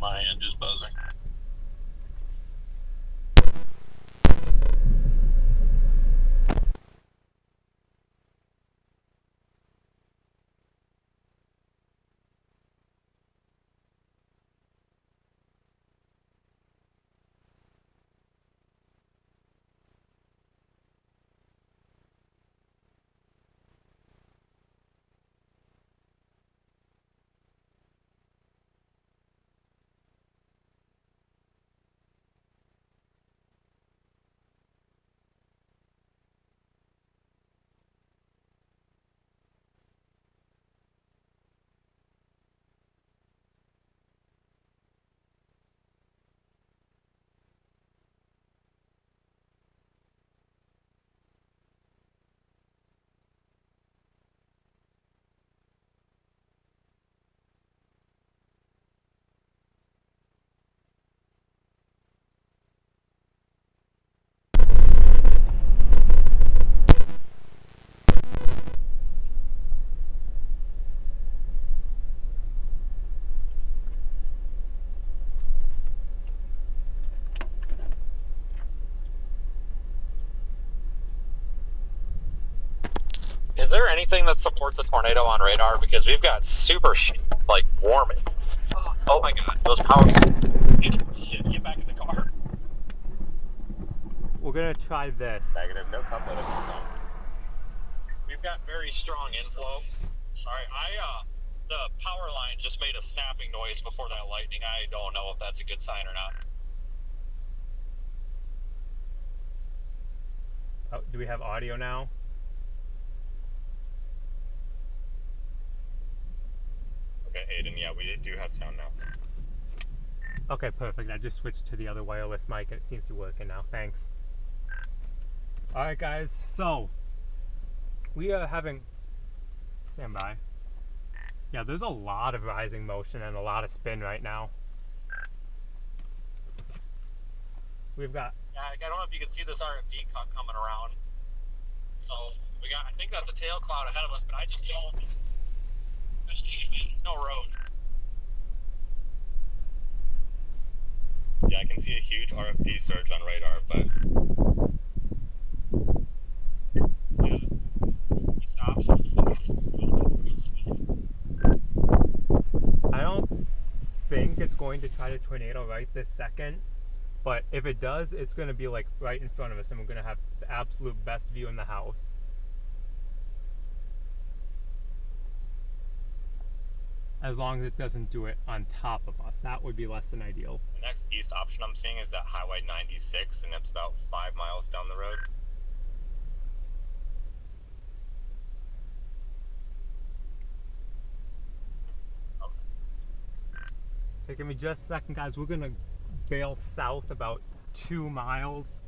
my end is buzzing. Is there anything that supports a tornado on radar? Because we've got super like warming. Oh my god, those power. Shit, get back in the car. We're gonna try this. Negative, no couplet at this time. We've got very strong inflow. Sorry, the power line just made a snapping noise before that lightning. I don't know if that's a good sign or not. Oh, do we have audio now? Okay, Aiden, yeah, we do have sound now. Okay, perfect. I just switched to the other wireless mic and it seems to be working now. Thanks. Alright guys, so we are having stand by. Yeah, there's a lot of rising motion and a lot of spin right now. We've got I don't know if you can see this RFD cut coming around. So we got, I think that's a tail cloud ahead of us, but I just don't. There's no road. Yeah, I can see a huge RFD surge on radar, but Yeah. He stops. I don't think it's going to try to tornado right this second, but if it does, it's going to be like right in front of us and we're going to have the absolute best view in the house. As long as it doesn't do it on top of us. That would be less than ideal. the next east option I'm seeing is that Highway 96, and it's about 5 miles down the road. Give me just a second, guys. We're going to bail south about 2 miles.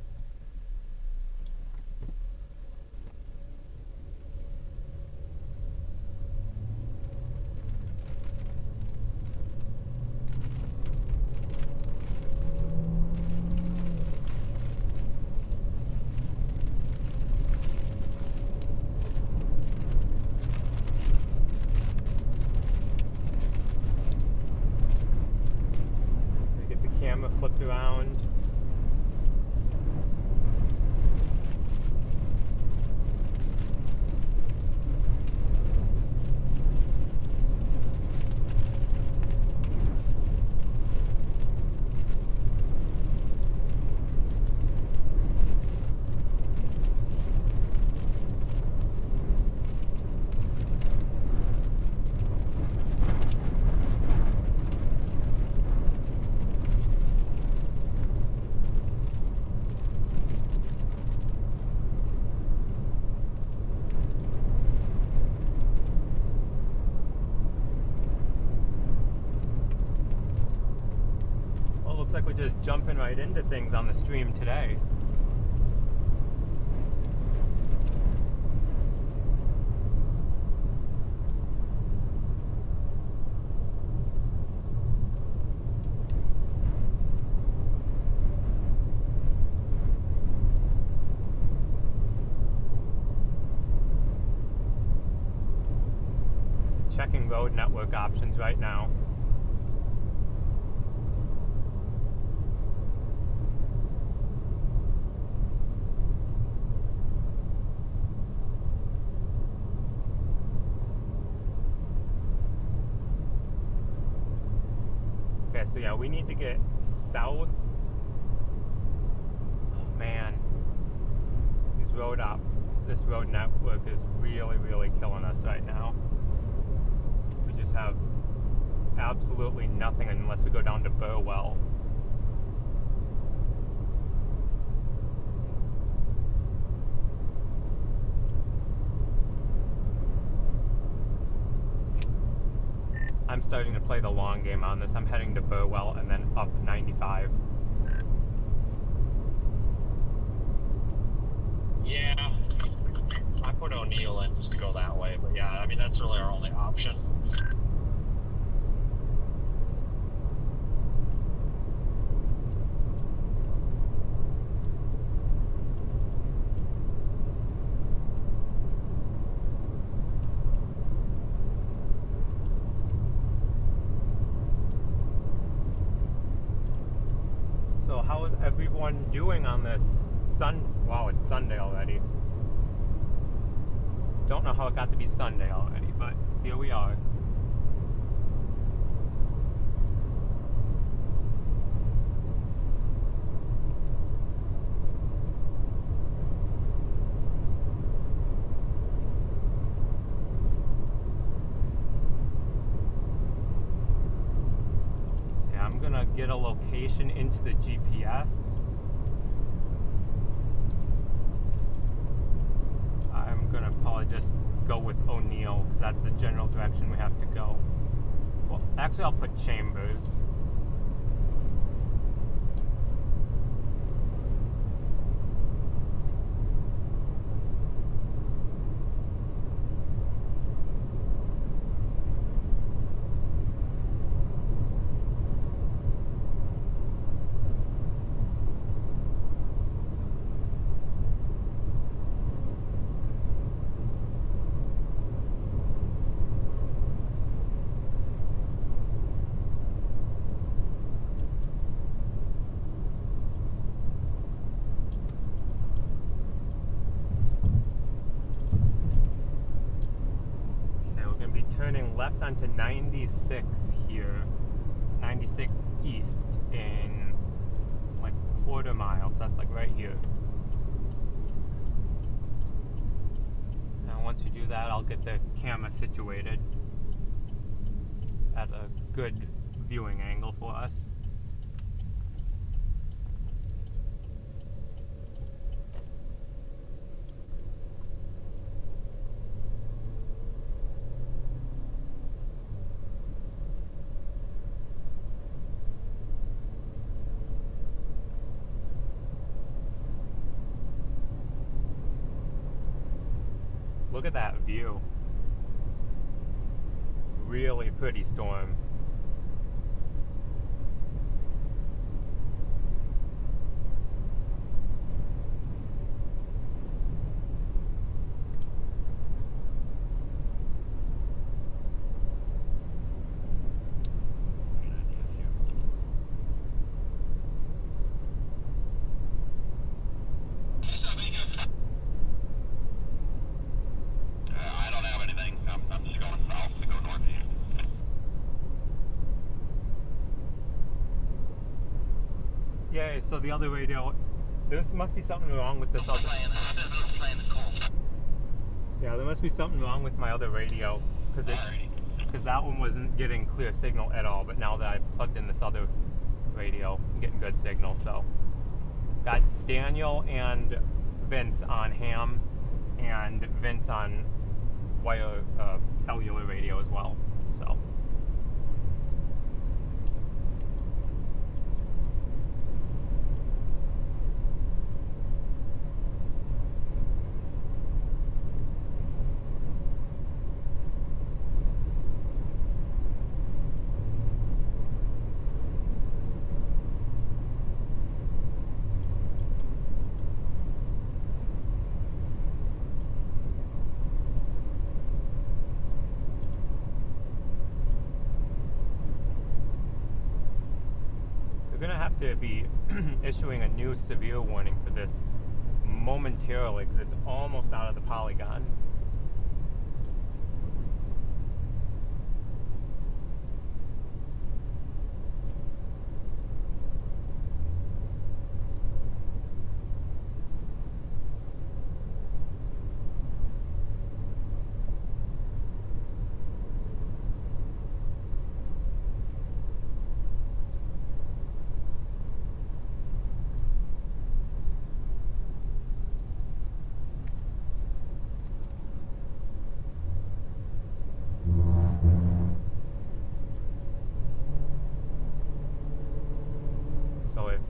Get the camera flipped around. Looks like we're just jumping right into things on the stream today. Checking road network options right now. so yeah, we need to get south. Oh, man, this road network is really killing us right now. We just have absolutely nothing unless we go down to Burwell. I'm starting to play the long game on this. I'm heading to Burwell and then up 95. Yeah. I put O'Neill in just to go that way, but yeah, I mean, that's really our only option. So how is everyone doing on this wow, it's Sunday already. Don't know how it got to be Sunday already, but here we are. Yeah, I'm gonna get a location into the GPS. I'm gonna probably just go with O'Neill because that's the general direction we have to go. Well, actually, I'll put Chambers. Turning left onto 96 here, 96 east in like quarter mile, so that's like right here. Now once you do that, I'll get the camera situated at a good viewing angle for us. Look at that view. Really pretty storm. Yay, so the other radio, there must be something wrong with this other. Yeah, there must be something wrong with my other radio, because that one wasn't getting clear signal at all, but now that I've plugged in this other radio, I'm getting good signal, so. Got Daniel and Vince on ham, and Vince on wire, cellular radio as well, so. We're gonna have to be issuing a new severe warning for this momentarily because it's almost out of the polygon.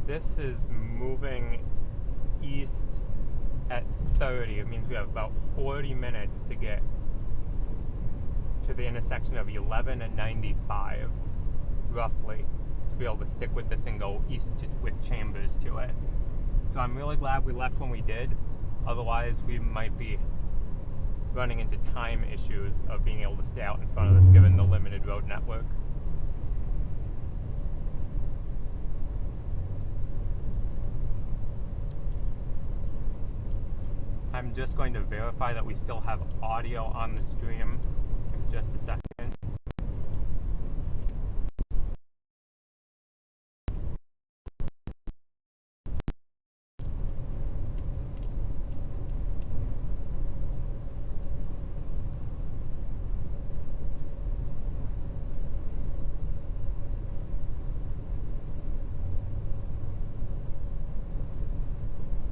this is moving east at 30. It means we have about 40 minutes to get to the intersection of 11 and 95, roughly, to be able to stick with this and go east with Chambers to it. So I'm really glad we left when we did. Otherwise, we might be running into time issues of being able to stay out in front of us given the limited road network. I'm just going to verify that we still have audio on the stream in just a second.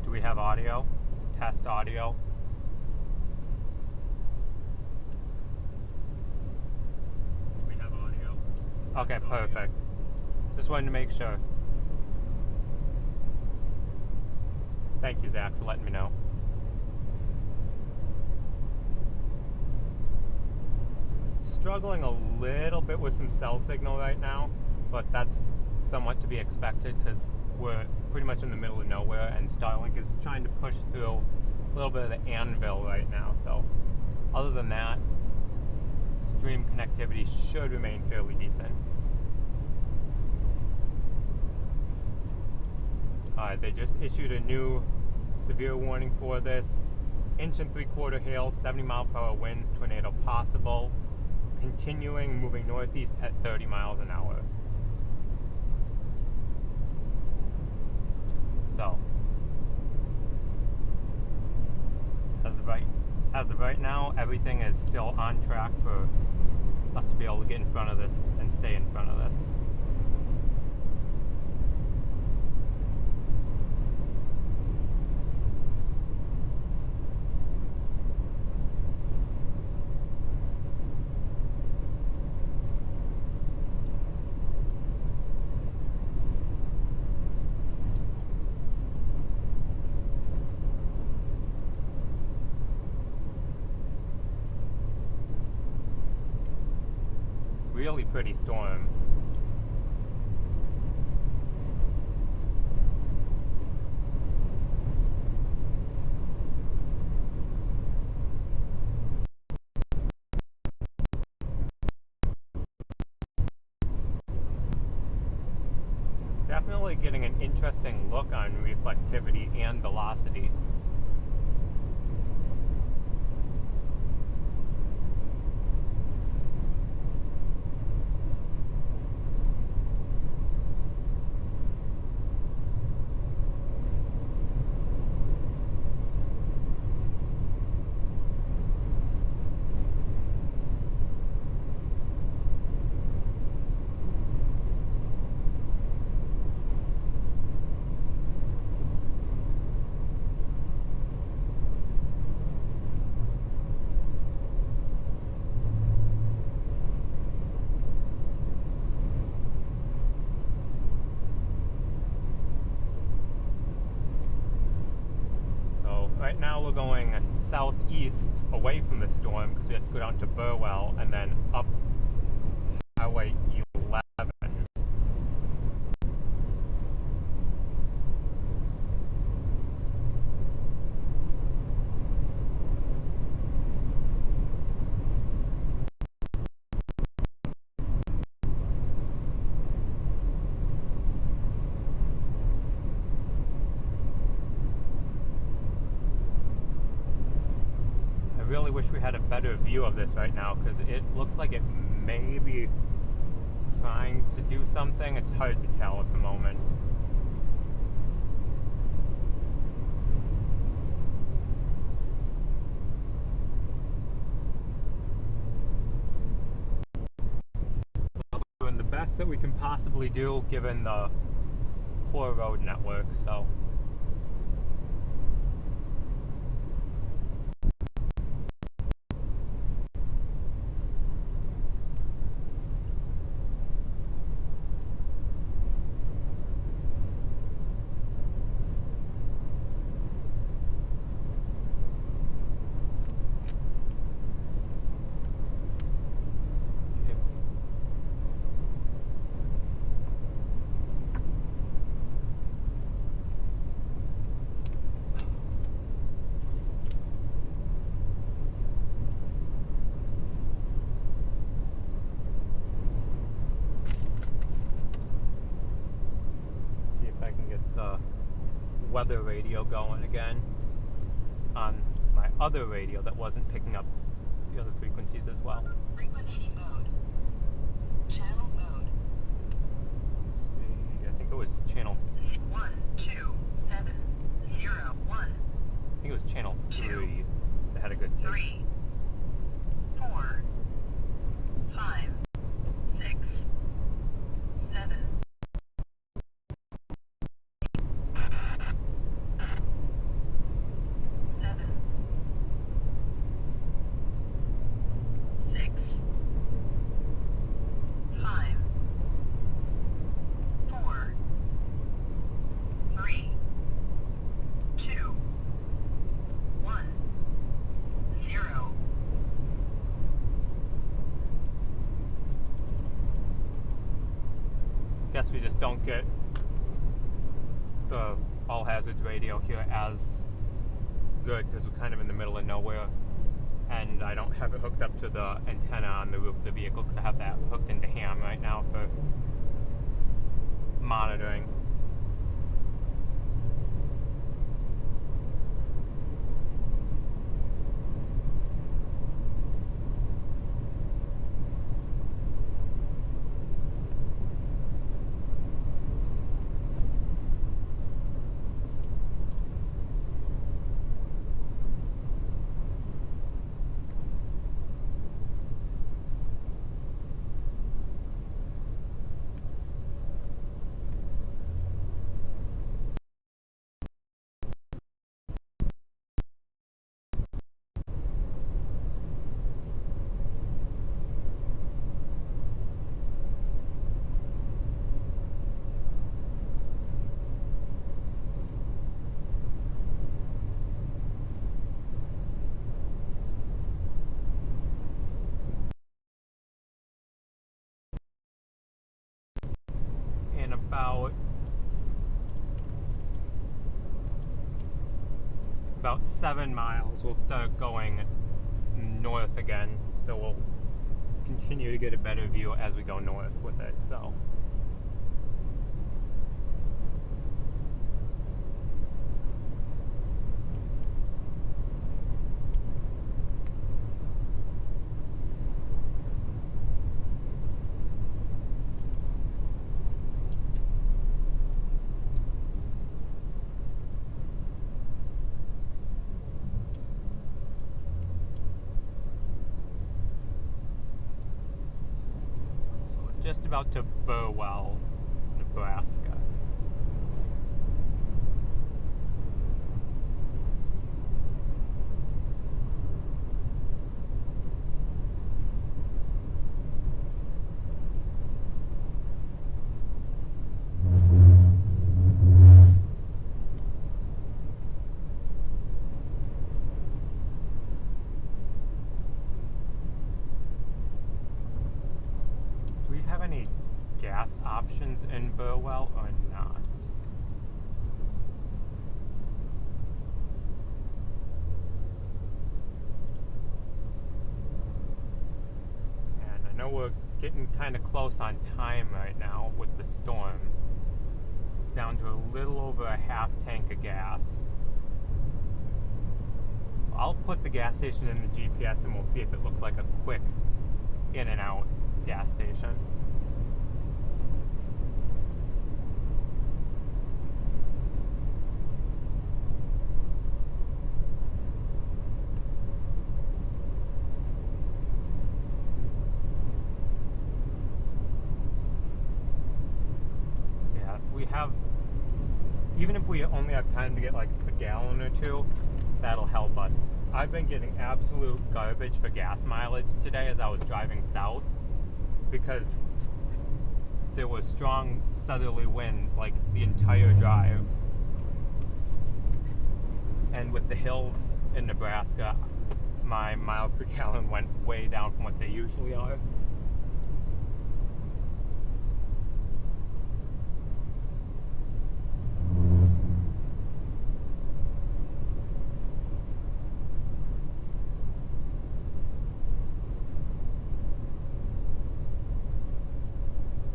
Do we have audio? Test audio. We have audio. Okay, perfect. Just wanted to make sure. Thank you, Zach, for letting me know. Struggling a little bit with some cell signal right now, but that's somewhat to be expected because we're pretty much in the middle of nowhere, and Starlink is trying to push through a little bit of the anvil right now. So other than that, stream connectivity should remain fairly decent. Alright, they just issued a new severe warning for this. 1 3/4 inch hail, 70-mile-per-hour winds, tornado possible. Continuing, moving northeast at 30 miles an hour. So, as of right now, everything is still on track for us to be able to get in front of this and stay in front of this. Really pretty storm. It's definitely getting an interesting look on reflectivity and velocity. Right now we're going southeast away from the storm because we have to go down to Burwell and then up Highway 11. I really wish we had a better view of this right now because it looks like it may be trying to do something. It's hard to tell at the moment. Well, we're doing the best that we can possibly do given the poor road network, so. weather radio going again on my other radio that wasn't picking up the other frequencies as well. Frequency mode. Channel mode. Let's see, I think it was channel 12701. I think it was channel 3 that had a good signal. 3, 4, 5, 6, 7. 7, 6, 5, 4, 3, 2, 1, 0. Guess we just don't get the all hazards radio here as good because we're kind of in the middle of nowhere, and I don't have it hooked up to the antenna on the roof of the vehicle because I have that hooked into ham right now for monitoring. In about 7 miles we'll start going north again, so we'll continue to get a better view as we go north with it. So just about to Burwell, Nebraska. Do we have any gas options in Burwell or not? And I know we're getting kind of close on time right now with the storm. Down to a little over a half tank of gas. I'll put the gas station in the GPS and we'll see if it looks like a quick in and out gas station. So yeah, we have, even if we only have time to get like a gallon or two, that'll help us. I've been getting absolute garbage for gas mileage today as I was driving south because there was strong southerly winds like the entire drive. And with the hills in Nebraska, my miles per gallon went way down from what they usually are.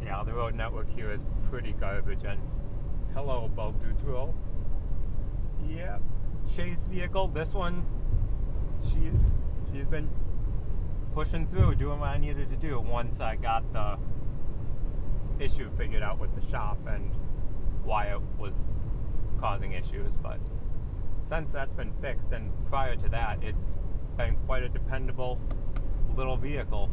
Yeah, the road network here is pretty garbage, and hello, Baldudro. Yep. Chase vehicle. This one, she's been pushing through, doing what I needed to do once I got the issue figured out with the shop and why it was causing issues. But since that's been fixed, and prior to that, it's been quite a dependable little vehicle.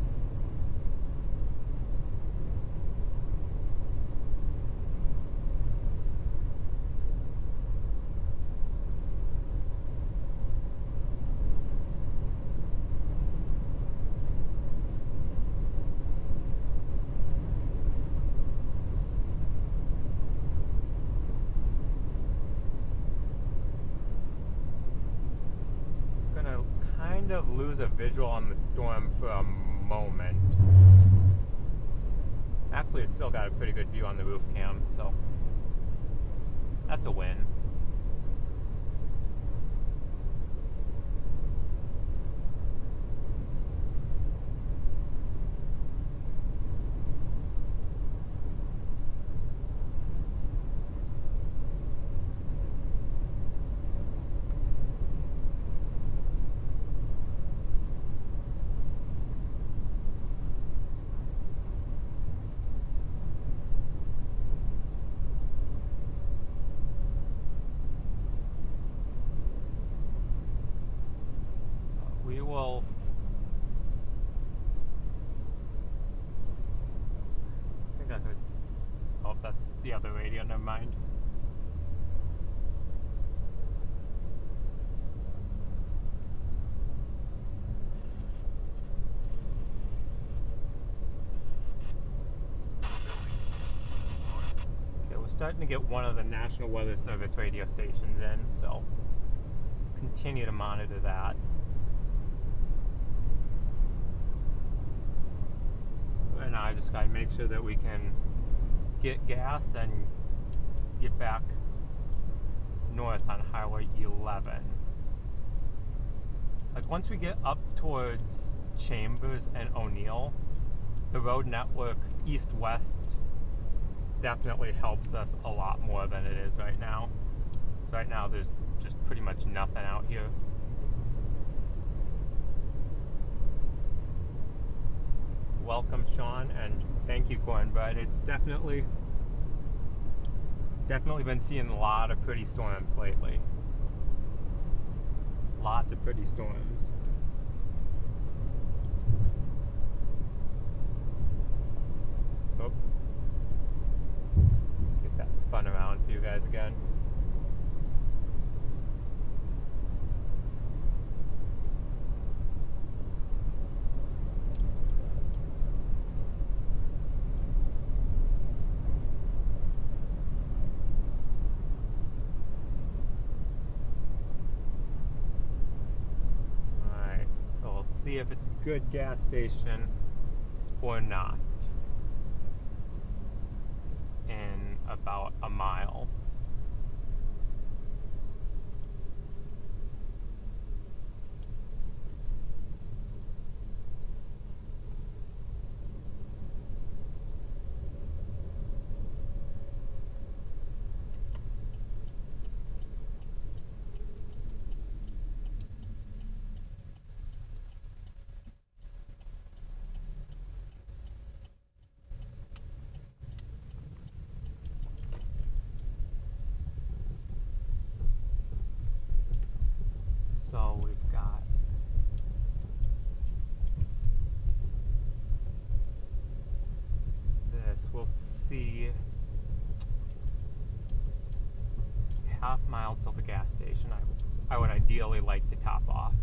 Lose a visual on the storm for a moment. Actually, it's still got a pretty good view on the roof cam, so that's a win. We will I think I could. Oh, that's the other radio, never mind. Okay, we're starting to get one of the National Weather Service radio stations in, so continue to monitor that. And I just gotta make sure that we can get gas and get back north on Highway 11. Like once we get up towards Chambers and O'Neill, the road network east-west definitely helps us a lot more than it is right now. Right now there's just pretty much nothing out here. Welcome, Sean, and thank you, Cornbread. It's definitely been seeing a lot of pretty storms lately. Lots of pretty storms. Oh. Get that spun around for you guys again. See if it's a good gas station or not in about a mile. So we've got this. We'll see half mile till the gas station. I would ideally like to top off.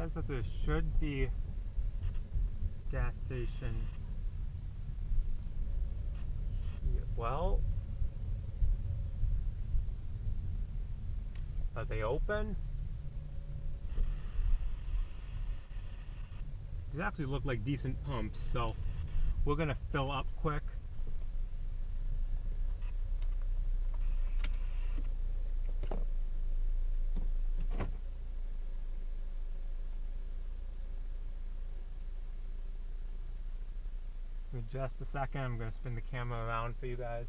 says that there should be gas station here. Well, are they open? These actually look like decent pumps, so we're gonna fill up quick. In just a second, I'm gonna spin the camera around for you guys.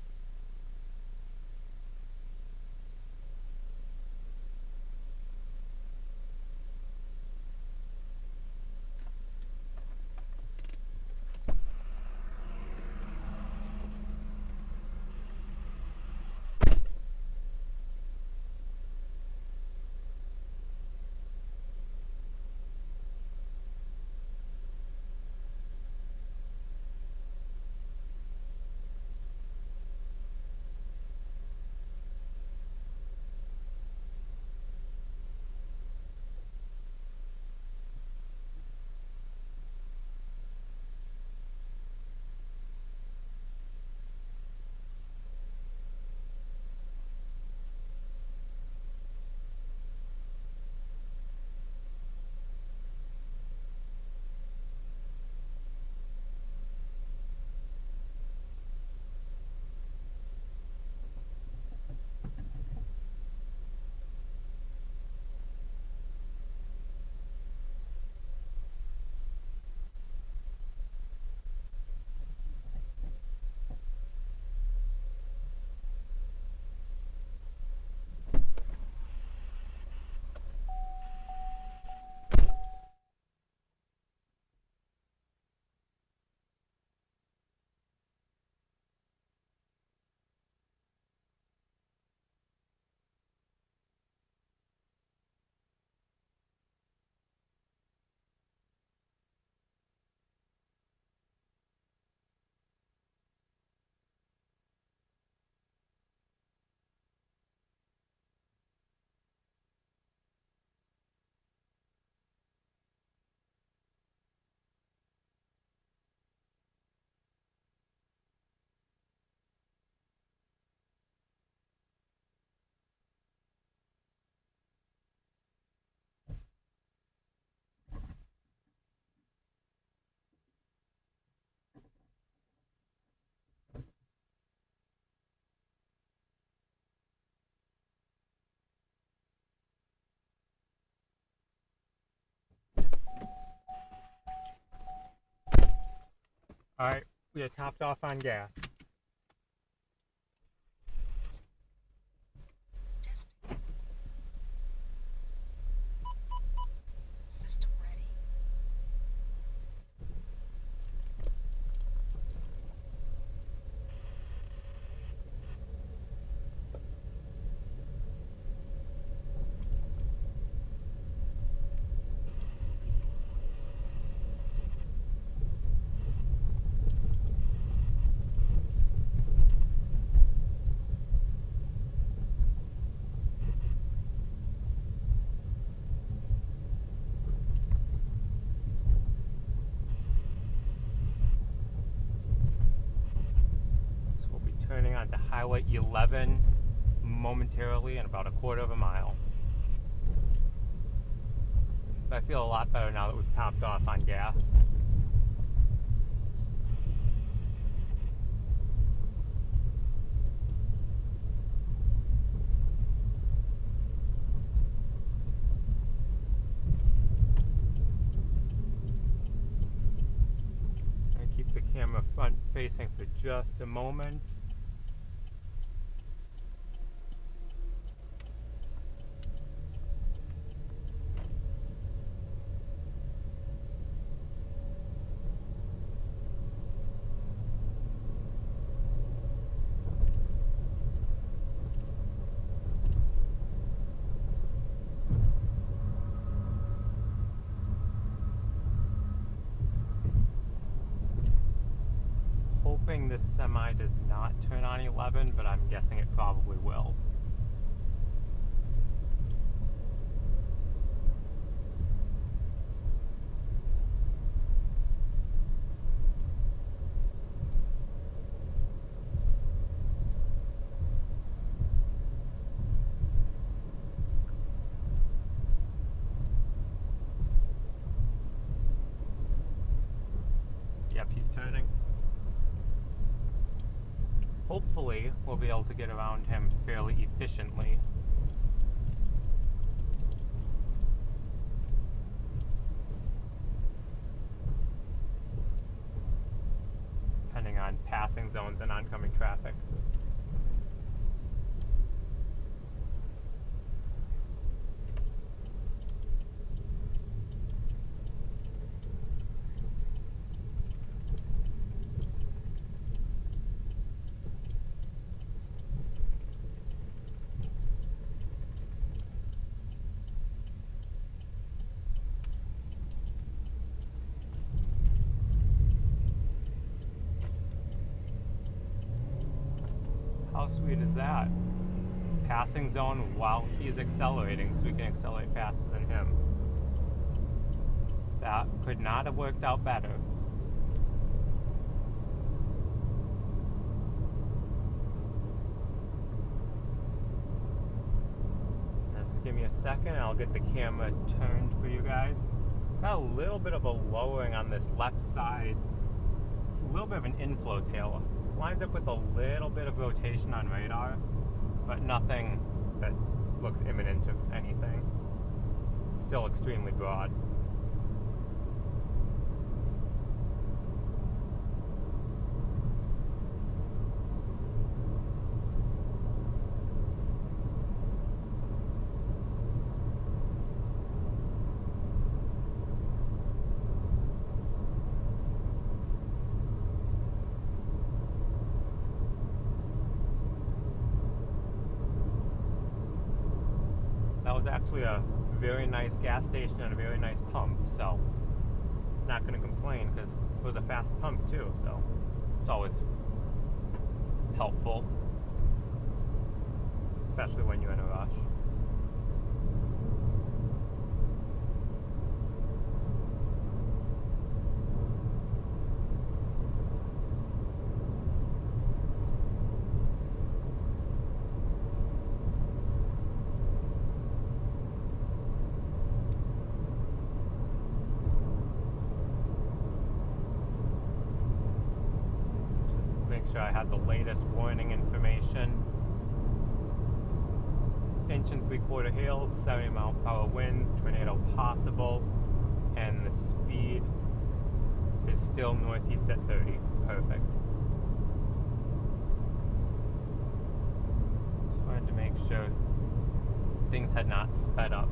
Alright, we are topped off on gas. System ready. So we'll be turning onto Highway 11 momentarily in about a quarter of a mile. But I feel a lot better now that we've topped off on gas. Try to keep the camera front facing for just a moment. Hoping this semi does not turn on 11, but I'm guessing it probably will. hopefully we'll be able to get around him fairly efficiently. Depending on passing zones and oncoming traffic. How sweet is that? Passing zone while he's accelerating, so we can accelerate faster than him. That could not have worked out better. Now just give me a second and I'll get the camera turned for you guys. Got a little bit of a lowering on this left side. A little bit of an inflow tail. Lines up with a little bit of rotation on radar, but nothing that looks imminent of anything. Still extremely broad. That was actually a very nice gas station and a very nice pump, so not going to complain because it was a fast pump too, so it's always helpful, especially when you're in a rush. I had the latest warning information. 1 3/4 hail, 70-mile-per-hour winds, tornado possible, and the speed is still northeast at 30. Perfect. Just wanted to make sure things had not sped up.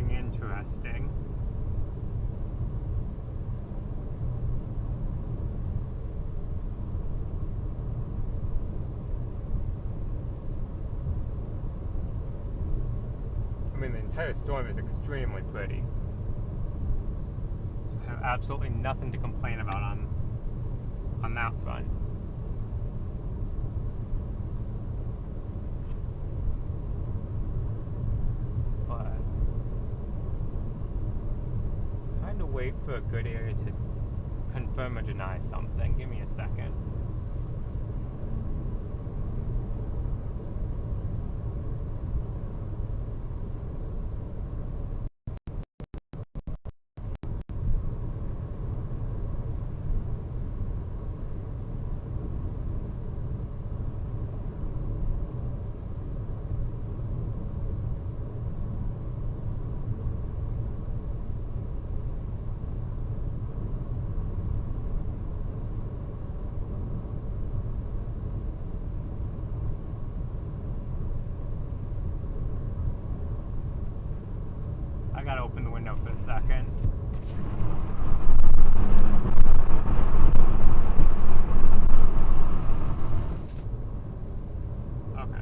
Interesting. I mean, the entire storm is extremely pretty. I have absolutely nothing to complain about on that front. Wait for a good area to confirm or deny something. Give me a second. gotta open the window for a second. Okay.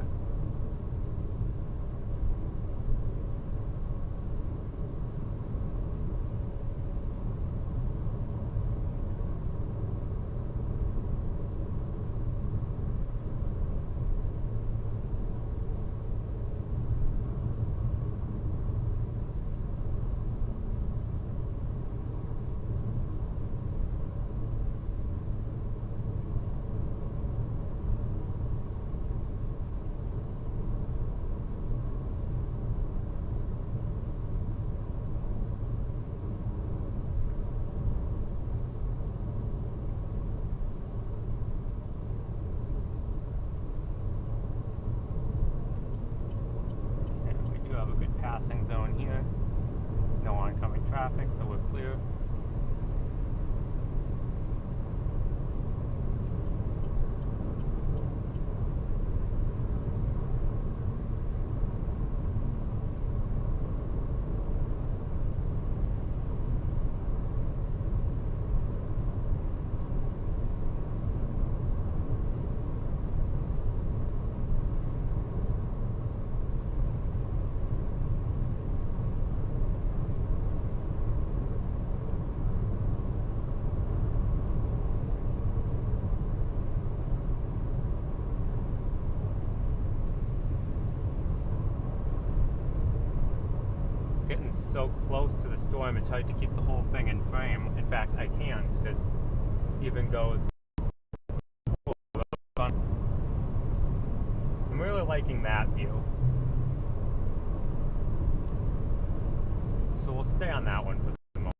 Passing zone here. No oncoming traffic, so we're clear. Getting so close to the storm, it's hard to keep the whole thing in frame. In fact, I can't, because it even goes. I'm really liking that view. So we'll stay on that one for the moment.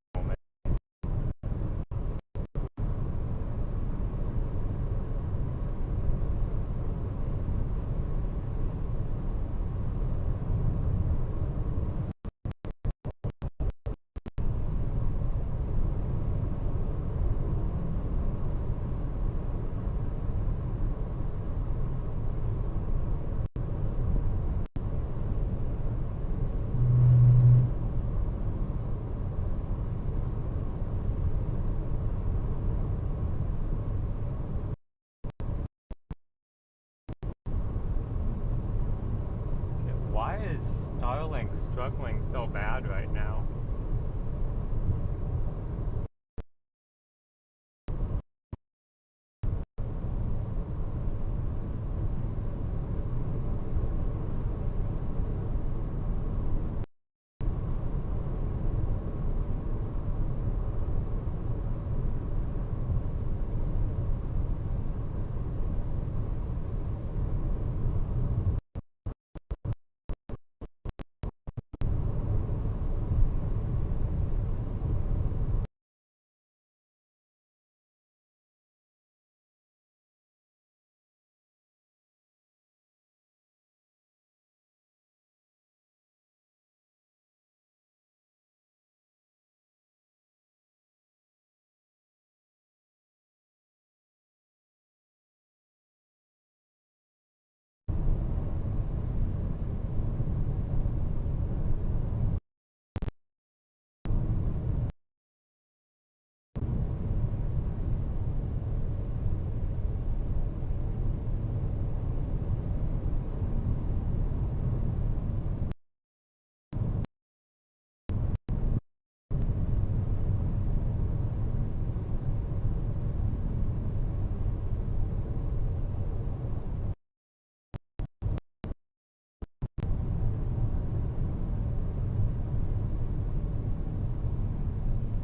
Why is Starlink struggling so bad right now?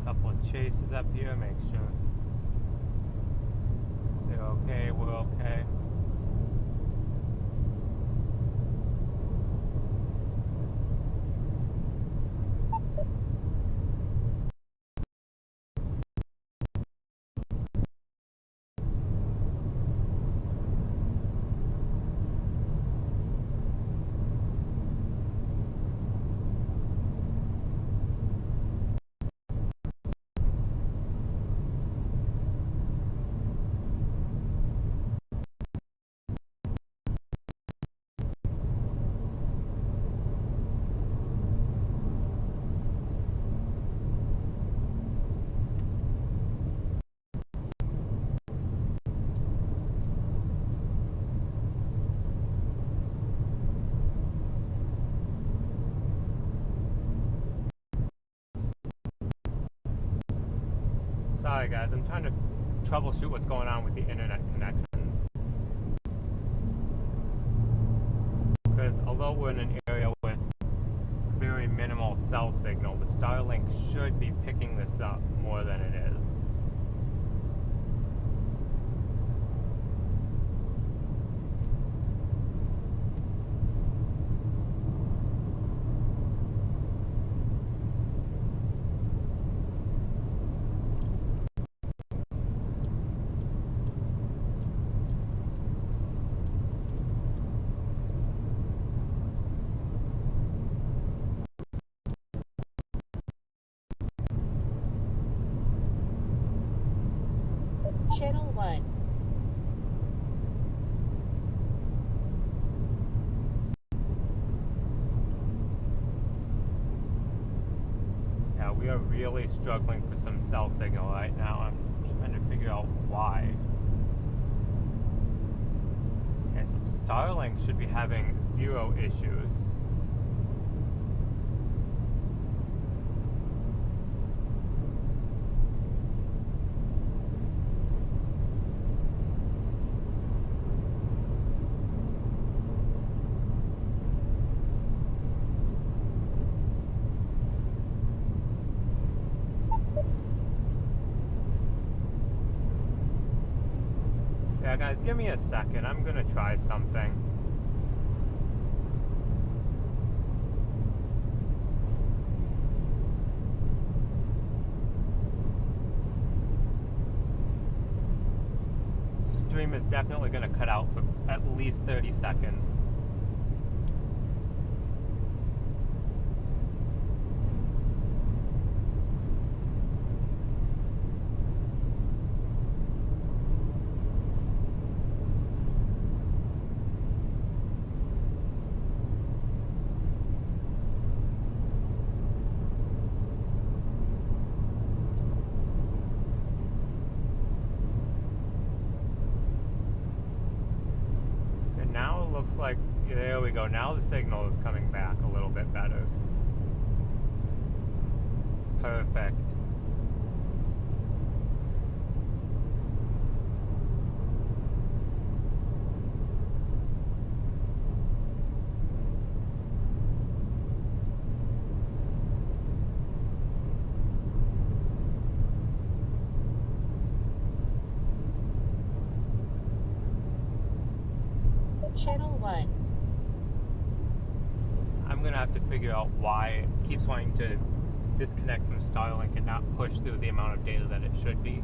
Couple of chases up here, make sure they're okay, we're okay. Sorry guys, I'm trying to troubleshoot what's going on with the internet connections. Because although we're in an area with very minimal cell signal, the Starlink should be picking this up more than it is. Channel 1. Yeah, we are really struggling for some cell signal right now. I'm trying to figure out why. Okay, so Starlink should be having 0 issues. Yeah, guys, give me a second. I'm gonna try something. Stream is definitely gonna cut out for at least 30 seconds. Now it looks like, there we go, now the signal is coming back a little bit better. Perfect. Channel 1. I'm gonna have to figure out why it keeps wanting to disconnect from Starlink and not push through the amount of data that it should be.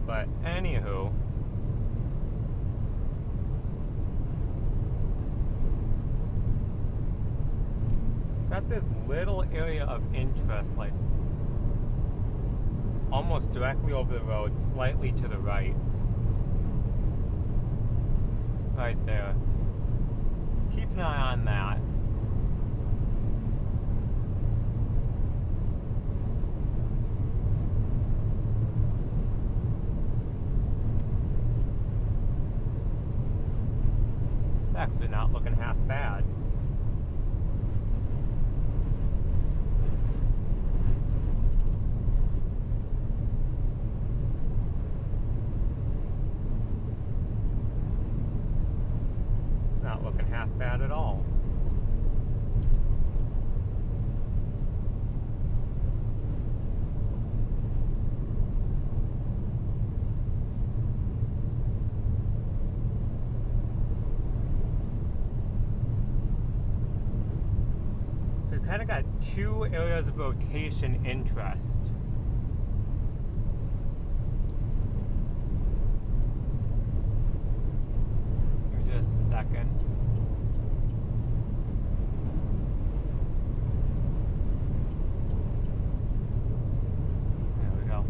But anywho, got this little area of interest, like almost directly over the road, slightly to the right. Right there. Keep an eye on that. It's actually not looking half bad. Not looking half bad at all. We've kind of got 2 areas of rotation interest. Give me just a second. There we go.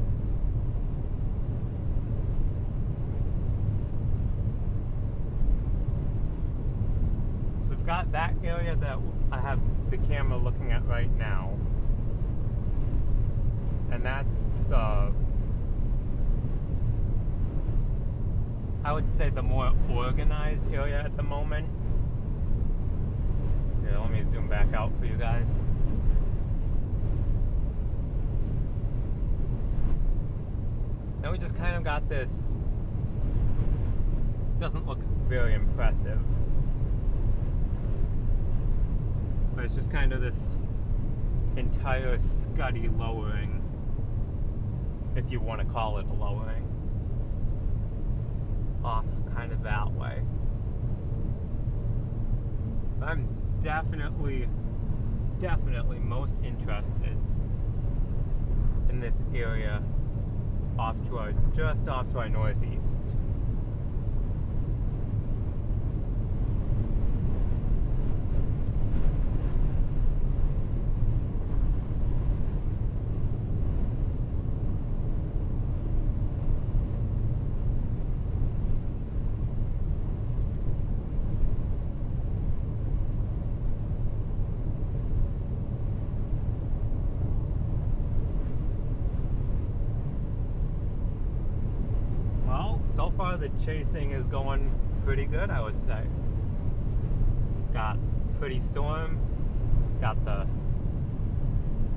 So we've got that area that I have the camera looking at right now. And that's the, I would say, the more organized area at the moment. Here, let me zoom back out for you guys. Then we just kind of got this, doesn't look very impressive, but it's just kind of this entire scuddy lowering, if you want to call it a lowering, off kind of that way. I'm definitely most interested in this area just off to our northeast. So far the chasing is going pretty good, I would say. Got pretty storm, got the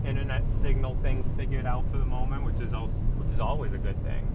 internet signal things figured out for the moment, which is always a good thing.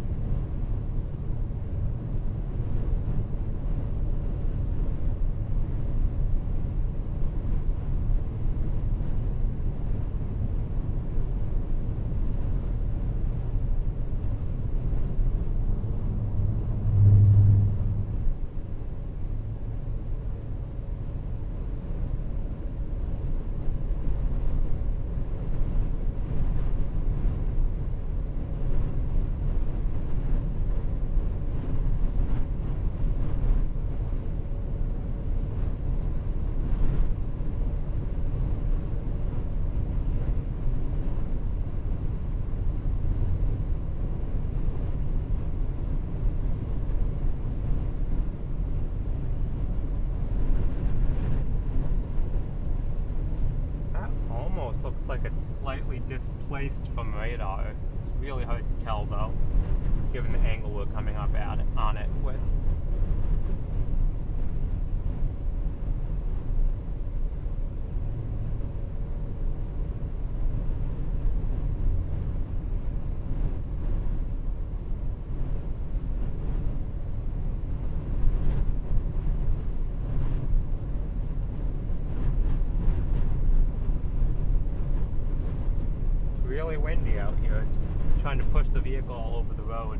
Looks like it's slightly displaced from radar. It's really hard to tell though, given the angle we're coming up on it with. Really windy out here. It's trying to push the vehicle all over the road.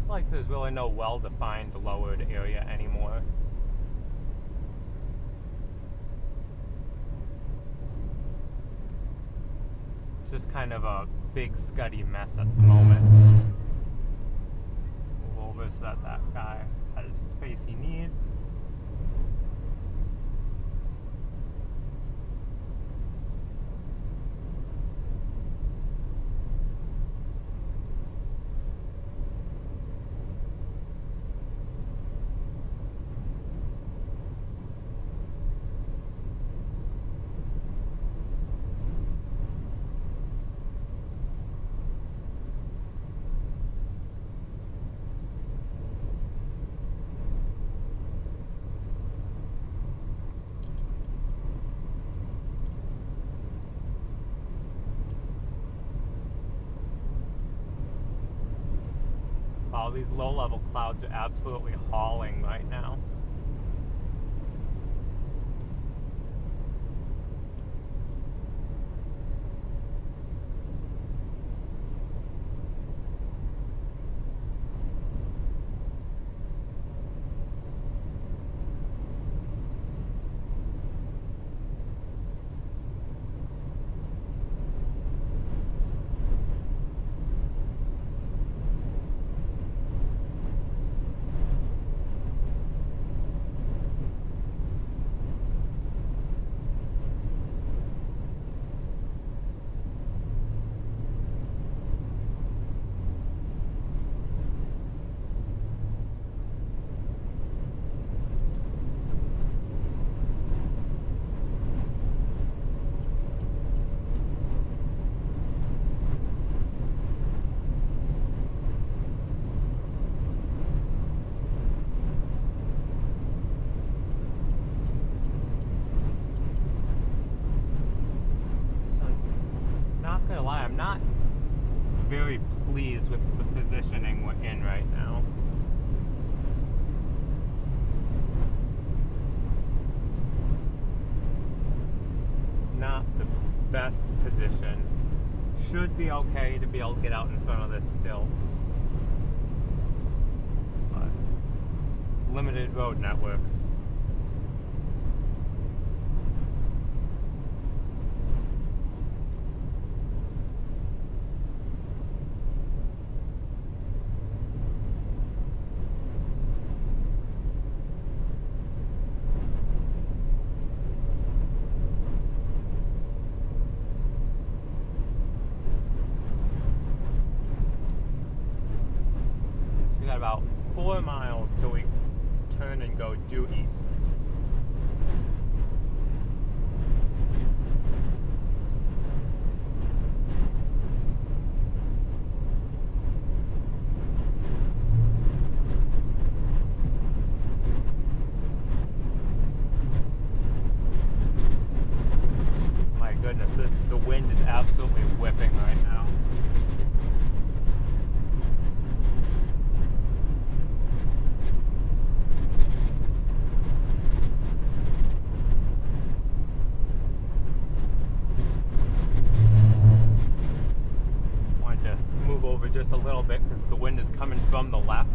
Like there's really no well-defined lowered area anymore. Just kind of a big scuddy mess at the moment. Move over so that guy has the space he needs. Wow, these low-level clouds are absolutely hauling right now. lie, I'm not very pleased with the positioning we're in right now. Not the best position. Should be okay to be able to get out in front of this still. But limited road networks. We got about 4 miles till we turn and go due east. My goodness, the wind is absolutely whipping right now. Over just a little bit because the wind is coming from the left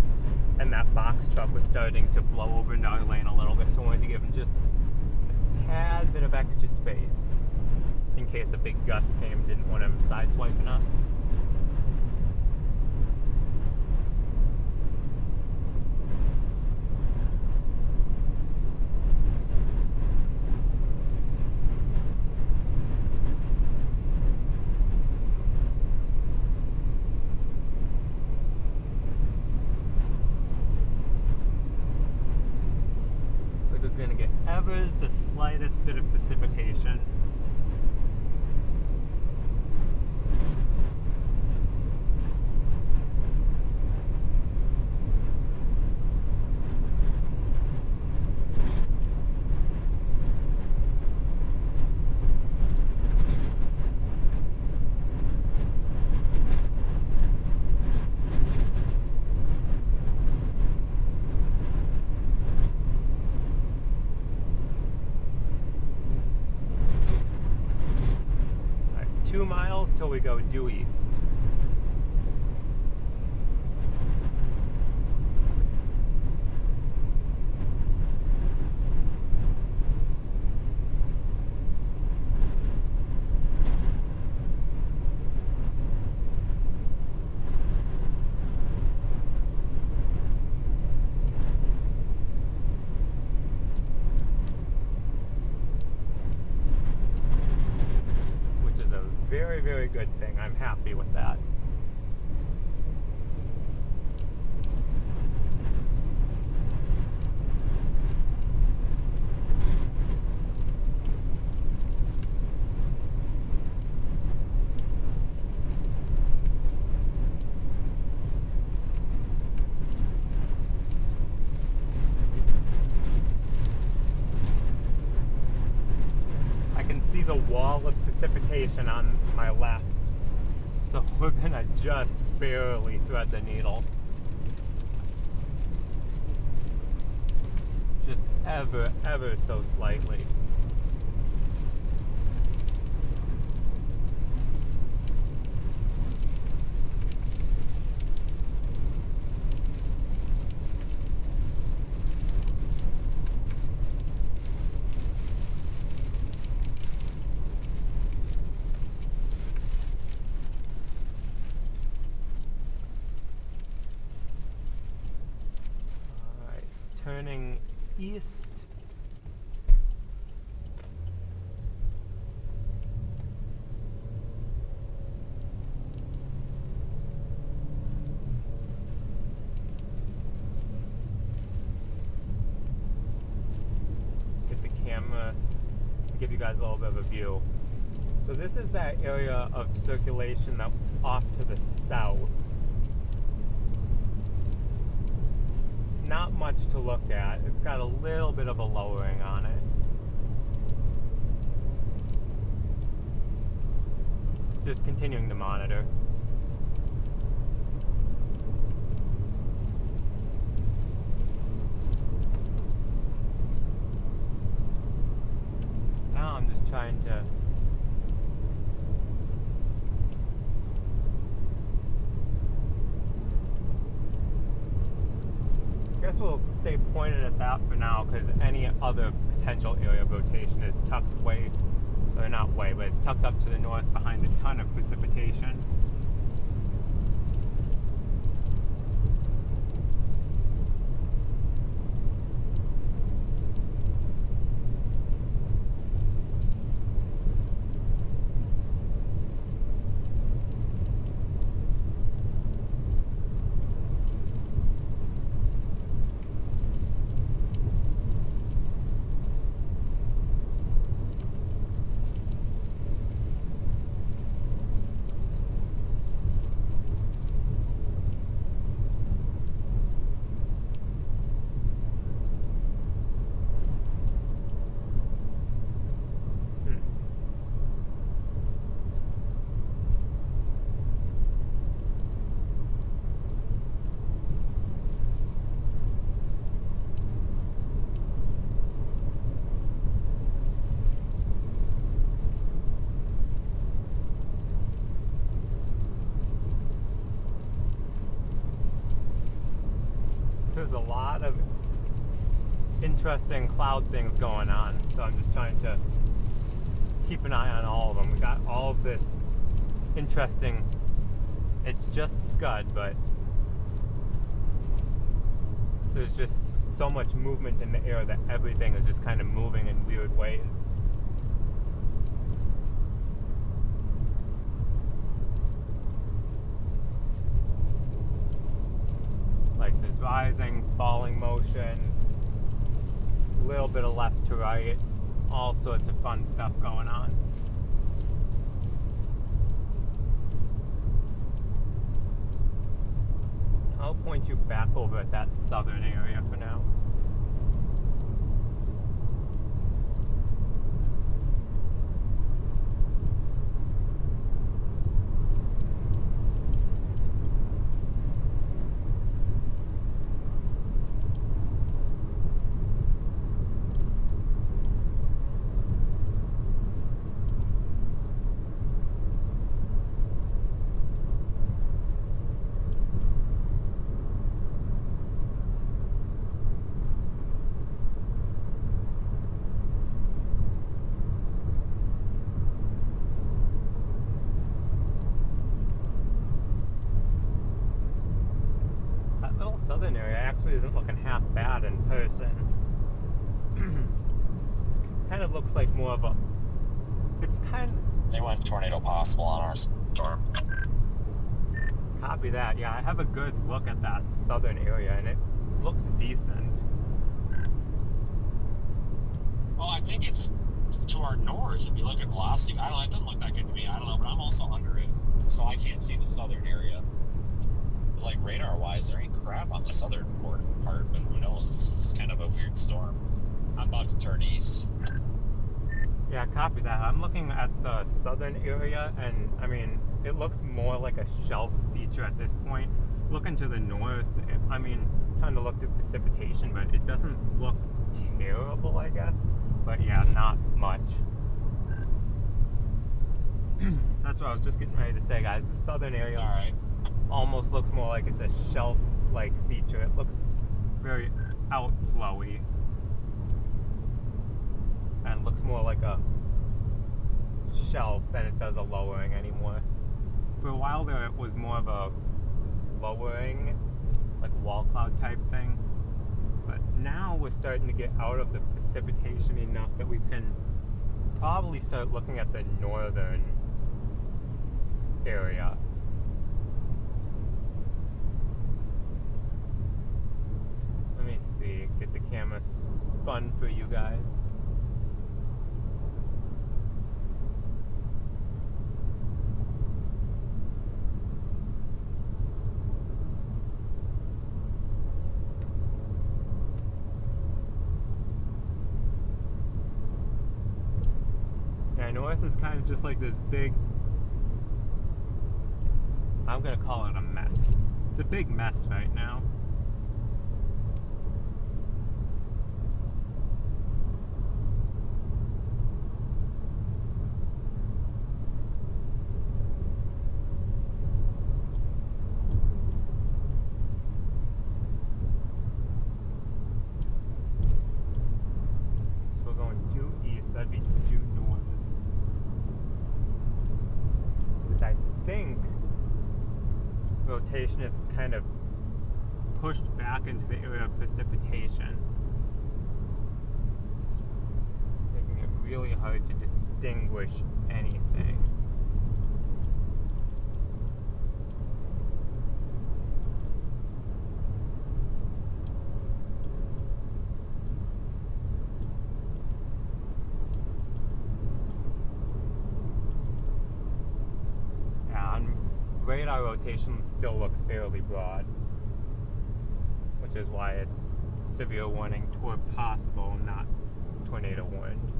and that box truck was starting to blow over into our lane a little bit, so I wanted to give him just a tad bit of extra space in case a big gust came, didn't want him sideswiping us. Going to get ever the slightest bit of precipitation. Till we go due east. Very, very good thing. I'm happy with that. I can see the wall of precipitation on my left, so we're gonna just barely thread the needle. Just ever so slightly. Turning east. Get the camera, give you guys a little bit of a view. So this is that area of circulation that's off to the south. Not much to look at. It's got a little bit of a lowering on it. just continuing to monitor. Now I'm just trying to I guess we'll stay pointed at that for now, because any other potential area of rotation is tucked way, or not way, but it's tucked up to the north behind a ton of precipitation. There's a lot of interesting cloud things going on, so I'm just trying to keep an eye on all of them. We got all of this interesting, it's just scud, but there's just so much movement in the air that everything is just kind of moving in weird ways. Like there's rising, falling motion, a little bit of left to right, all sorts of fun stuff going on. I'll point you back over at that southern area for now. Southern area actually isn't looking half bad in person. It kind of looks like more of a, it's kind of, They went tornado possible on our storm. copy that. Yeah, I have a good look at that southern area and it looks decent. Well, I think it's to our north. If you look at velocity, I don't know, it doesn't look that good to me. I don't know, but I'm also under it, so I can't see the southern area. Like radar-wise, there ain't crap on the southern part, but who knows? This is kind of a weird storm. I'm about to turn east. Yeah, copy that. I'm looking at the southern area and I mean, it looks more like a shelf feature at this point. Looking to the north, I mean, trying to look through precipitation, but it doesn't look terrible, I guess. But yeah, not much. That's what I was just getting ready to say, guys. The southern area Alright. almost looks more like it's a shelf-like feature. It looks very outflowy. And looks more like a shelf than it does a lowering anymore. For a while there, it was more of a lowering, like wall cloud type thing. But now we're starting to get out of the precipitation enough that we can probably start looking at the northern area. Let me see, get the camera spun for you guys. Yeah, north is kind of just like this big I'm gonna call it a mess. It's a big mess right now. So we're going due east, that'd be due north. Which I think rotation is kind of pushed back into the area of precipitation. Just making it really hard to distinguish anything. Radar rotation still looks fairly broad, which is why it's severe warning toward possible, not tornado wind.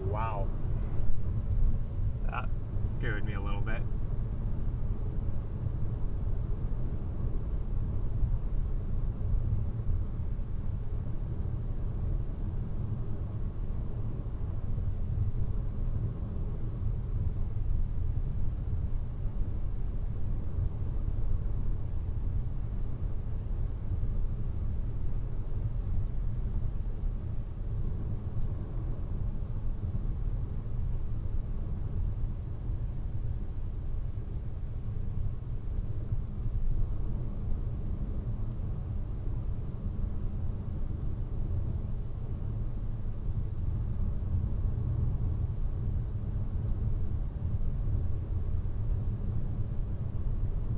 Wow. That scared me a little bit.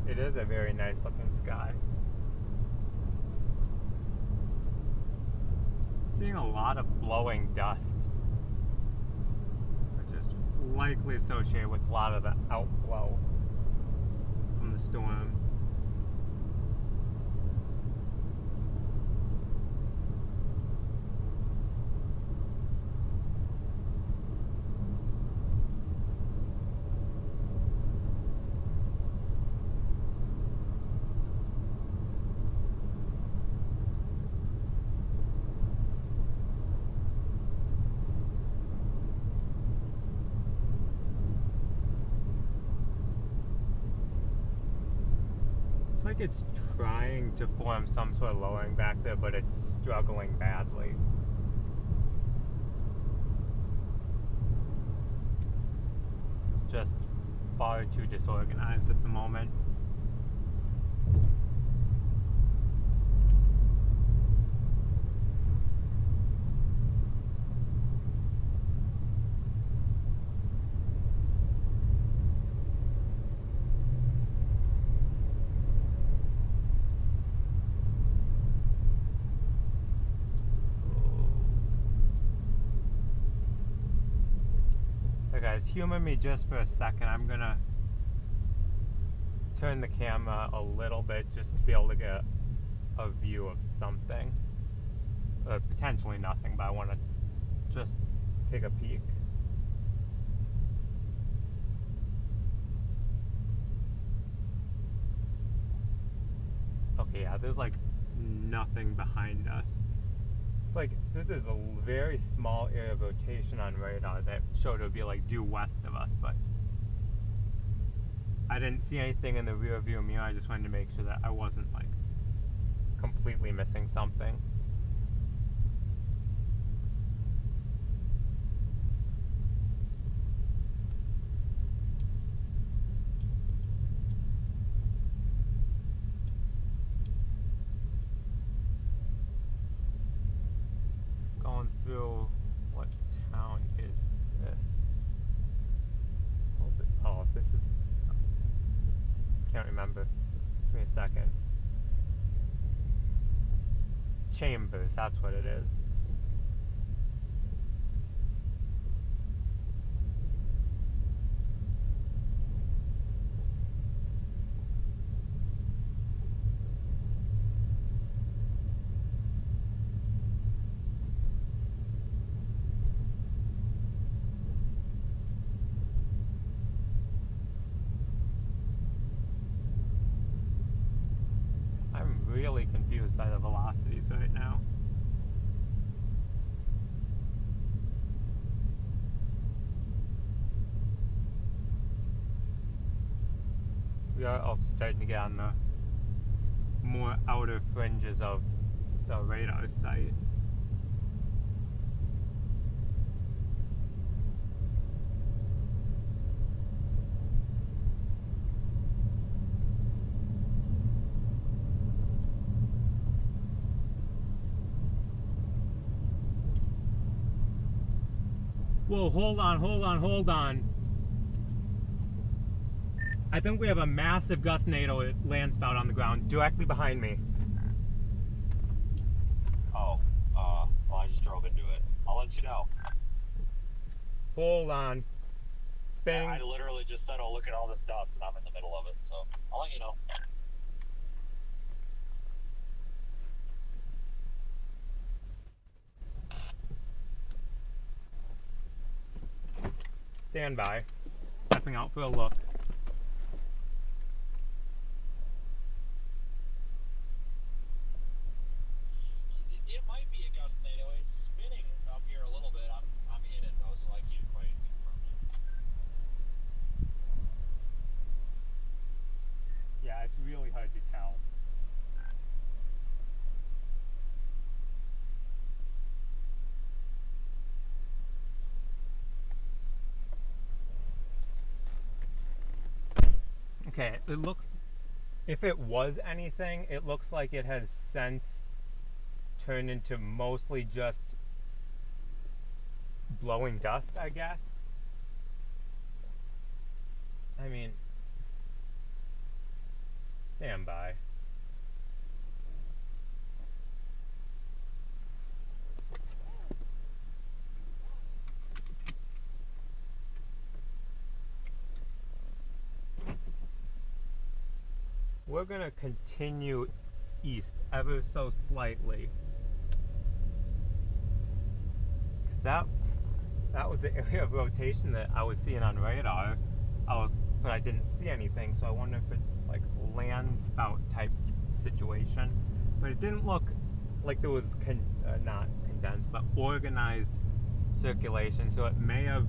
It is a very nice looking sky. Seeing a lot of blowing dust, which is likely associated with a lot of the outflow from the storm. Like it's trying to form some sort of lowering back there, but it's struggling badly. It's just far too disorganized at the moment. Guys, humor me just for a second. I'm gonna turn the camera a little bit just to be able to get a view of something. Potentially nothing, but I want to just take a peek. Okay, yeah, there's like nothing behind us. It's like this is a very small area of rotation on radar that showed it would be like due west of us, but I didn't see anything in the rear view mirror. I just wanted to make sure that I wasn't like completely missing something. Through what town is this? Oh, this is, can't remember. Give me a second. Chambers, that's what it is. I'm really confused by the velocities right now. We are also starting to get on the more outer fringes of the radar site. Whoa, hold on. I think we have a massive gust NATO land spout on the ground directly behind me. Oh, well, I just drove into it. I'll let you know. Hold on. Spinning. I literally just said, oh, look at all this dust, and I'm in the middle of it, so I'll let you know. Stand by. Stepping out for a look. It might be a gust NATO. It's spinning up here a little bit. I'm in it though, so I can't quite confirm it. Yeah, it's really hard to tell. Okay, it looks, if it was anything, it looks like it has since turned into mostly just blowing dust, I guess. I mean, stand by. We're gonna continue east ever so slightly. Cause that was the area of rotation that I was seeing on radar. But I didn't see anything, so I wonder if it's like land spout type situation. But it didn't look like there was not condensed, but organized circulation. So it may have.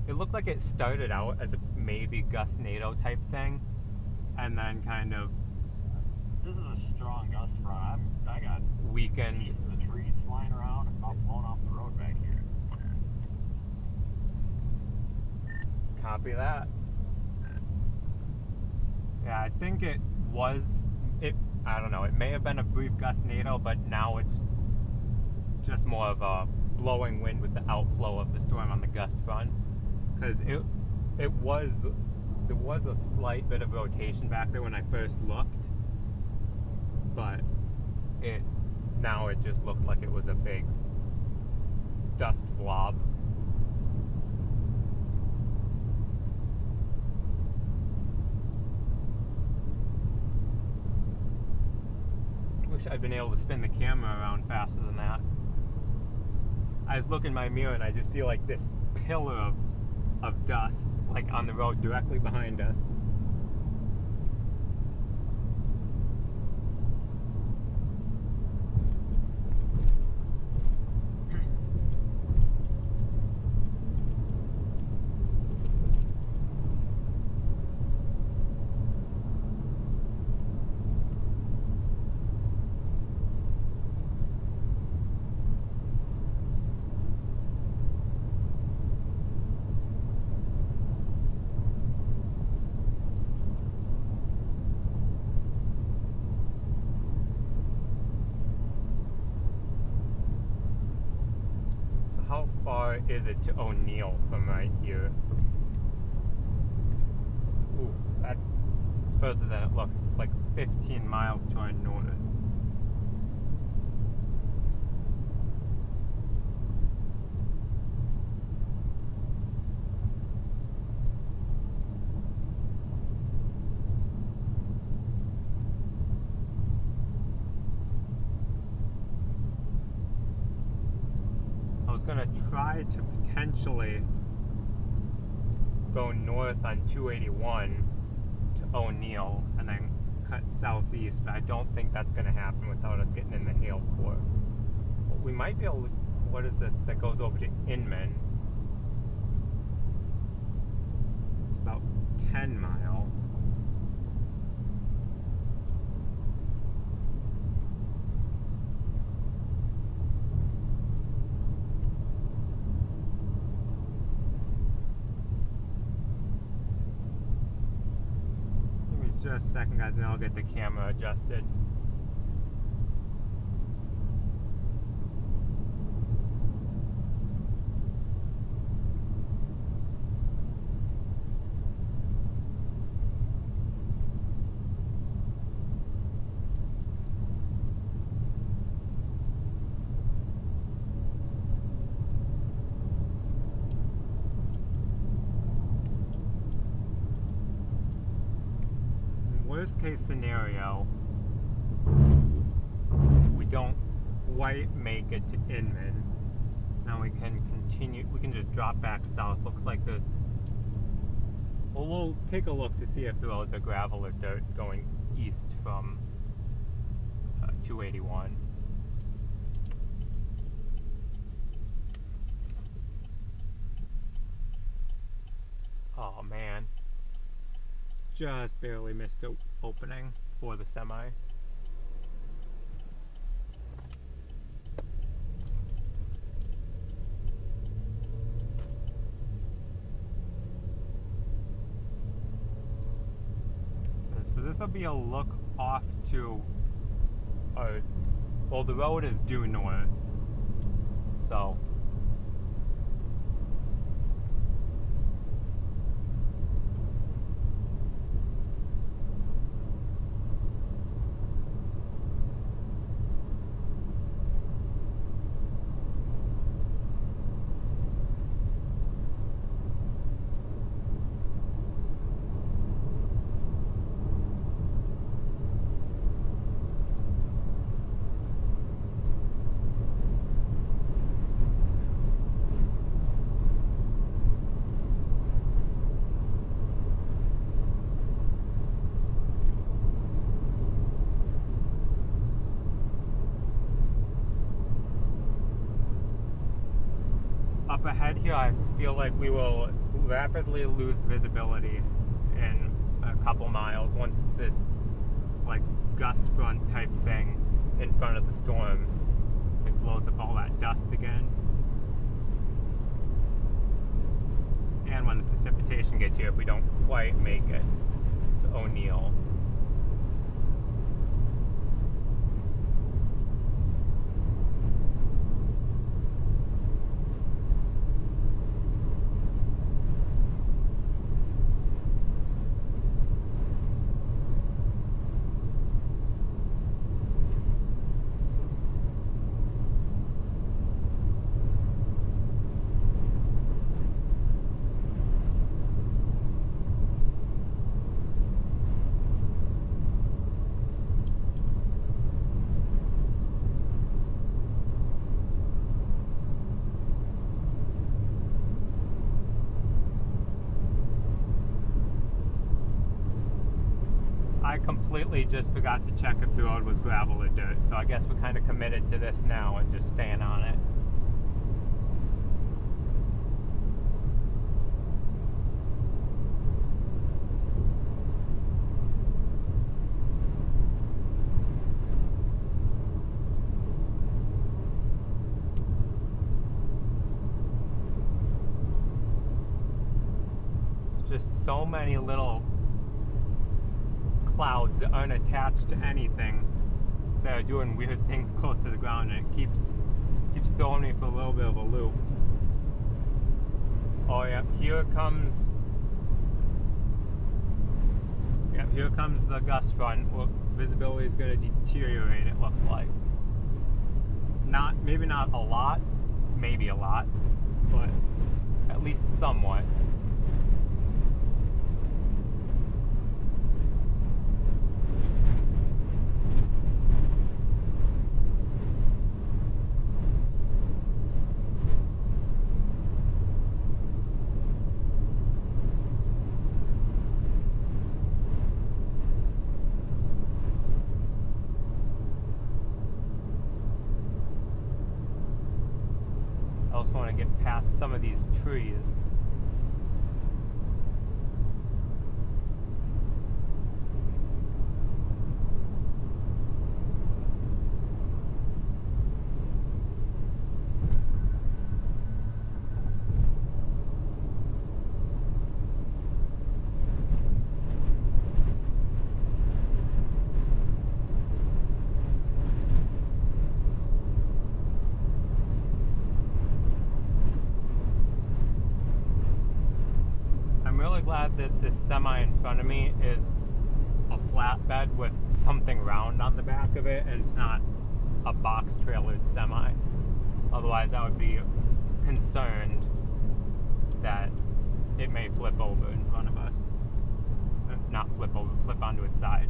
It looked like it started out as a maybe gust NATO type thing, and then kind of. This is a strong gust front. I got weakened. Pieces of trees flying around and about blown off the road back here. Copy that. Yeah, I think it was. I don't know. It may have been a brief gust NATO, but now it's just more of a blowing wind with the outflow of the storm on the gust front. Because there was a slight bit of rotation back there when I first looked, but now it just looked like it was a big dust blob. Wish I'd been able to spin the camera around faster than that. I was looking in my mirror and I just see like this pillar of dust like on the road directly behind us. How far is it to O'Neill from right here? Ooh, it's further than it looks. It's like 15 miles to our north. I was gonna try to potentially go north on 281 to O'Neill and then cut southeast, but I don't think that's going to happen without us getting in the hail core. But we might be able to, what is this that goes over to Inman? It's about 10 miles. Just a second, guys, and I'll get the camera adjusted. Worst case scenario, we don't quite make it to Inman. Now we can continue, we can just drop back south. Looks like this, well, we'll take a look to see if the roads are gravel or dirt going east from 281. Oh man. Just barely missed the opening for the semi. So this will be a look off to, well, the road is due north, so up ahead here, I feel like we will rapidly lose visibility in a couple miles once this like gust front type thing in front of the storm, it blows up all that dust again. And when the precipitation gets here, if we don't quite make it to O'Neill. I completely just forgot to check if the road was gravel or dirt, so I guess we're kind of committed to this now and just staying on it. Just so many little clouds that aren't attached to anything that are doing weird things close to the ground, and it keeps throwing me for a little bit of a loop. Oh yeah, here comes, yeah, here comes the gust front. Look, visibility is going to deteriorate, it looks like. Maybe not a lot, maybe a lot, but at least somewhat. I also want to get past some of these trees. Glad that this semi in front of me is a flatbed with something round on the back of it, and it's not a box trailered semi. Otherwise I would be concerned that it may flip over in front of us. Not flip over, flip onto its side.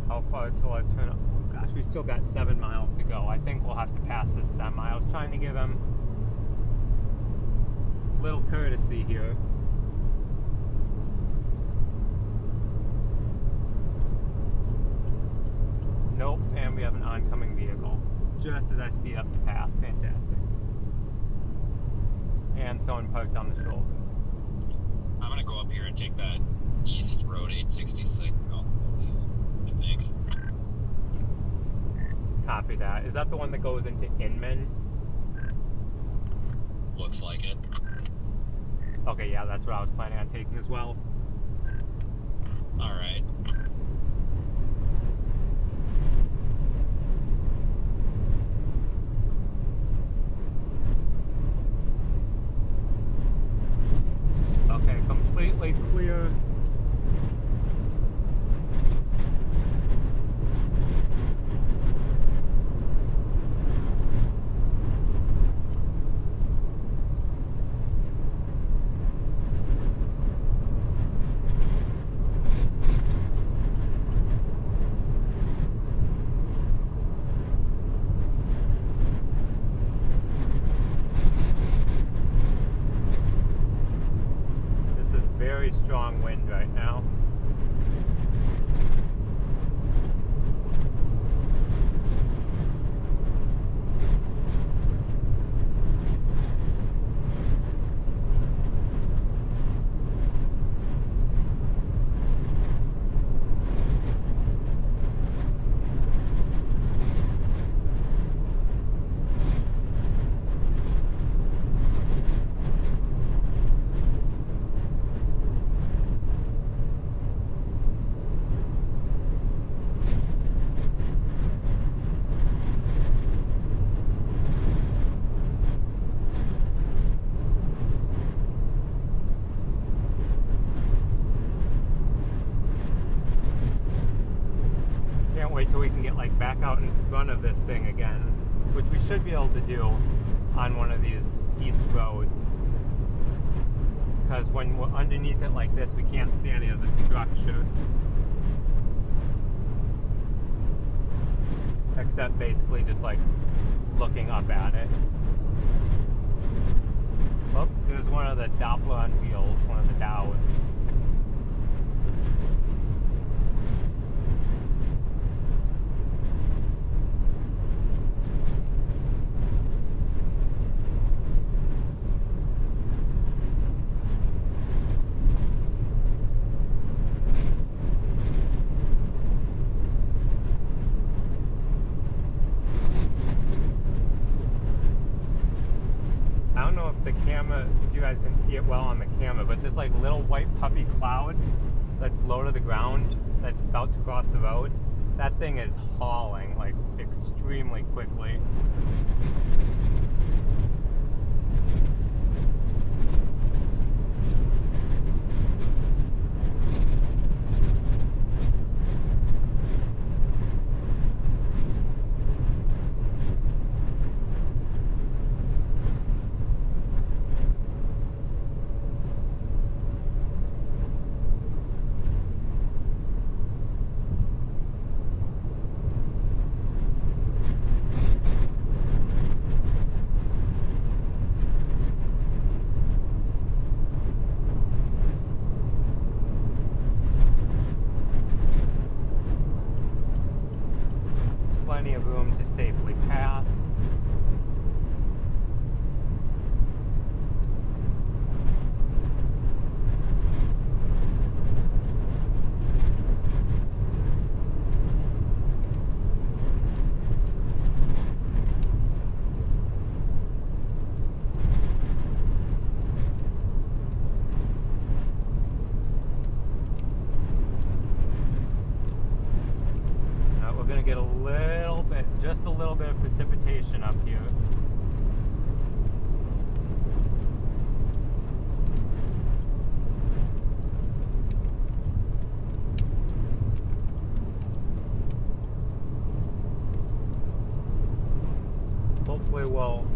How far till I turn up? Oh gosh, we still got 7 miles to go. I think we'll have to pass this semi. I was trying to give him a little courtesy here. Nope, and we have an oncoming vehicle. Just as I speed up to pass. Fantastic. And someone parked on the shoulder. I'm gonna go up here and take that East Road 866. I think. Copy that. Is that the one that goes into Inman? Looks like it. Okay, yeah, that's what I was planning on taking as well. Alright. Okay, completely clear. Very strong wind right now. Wait till we can get like back out in front of this thing again, which we should be able to do on one of these east roads, because when we're underneath it like this we can't see any of the structure except basically just like looking up at it. Oh, there's one of the Doppler on wheels, one of the Dows. sure if you guys can see it well on the camera, but this like little white puffy cloud that's low to the ground that's about to cross the road, that thing is hauling like extremely quickly. Plenty of room to safely pass. We're going to get a little bit, just a little bit of precipitation up here. Hopefully we'll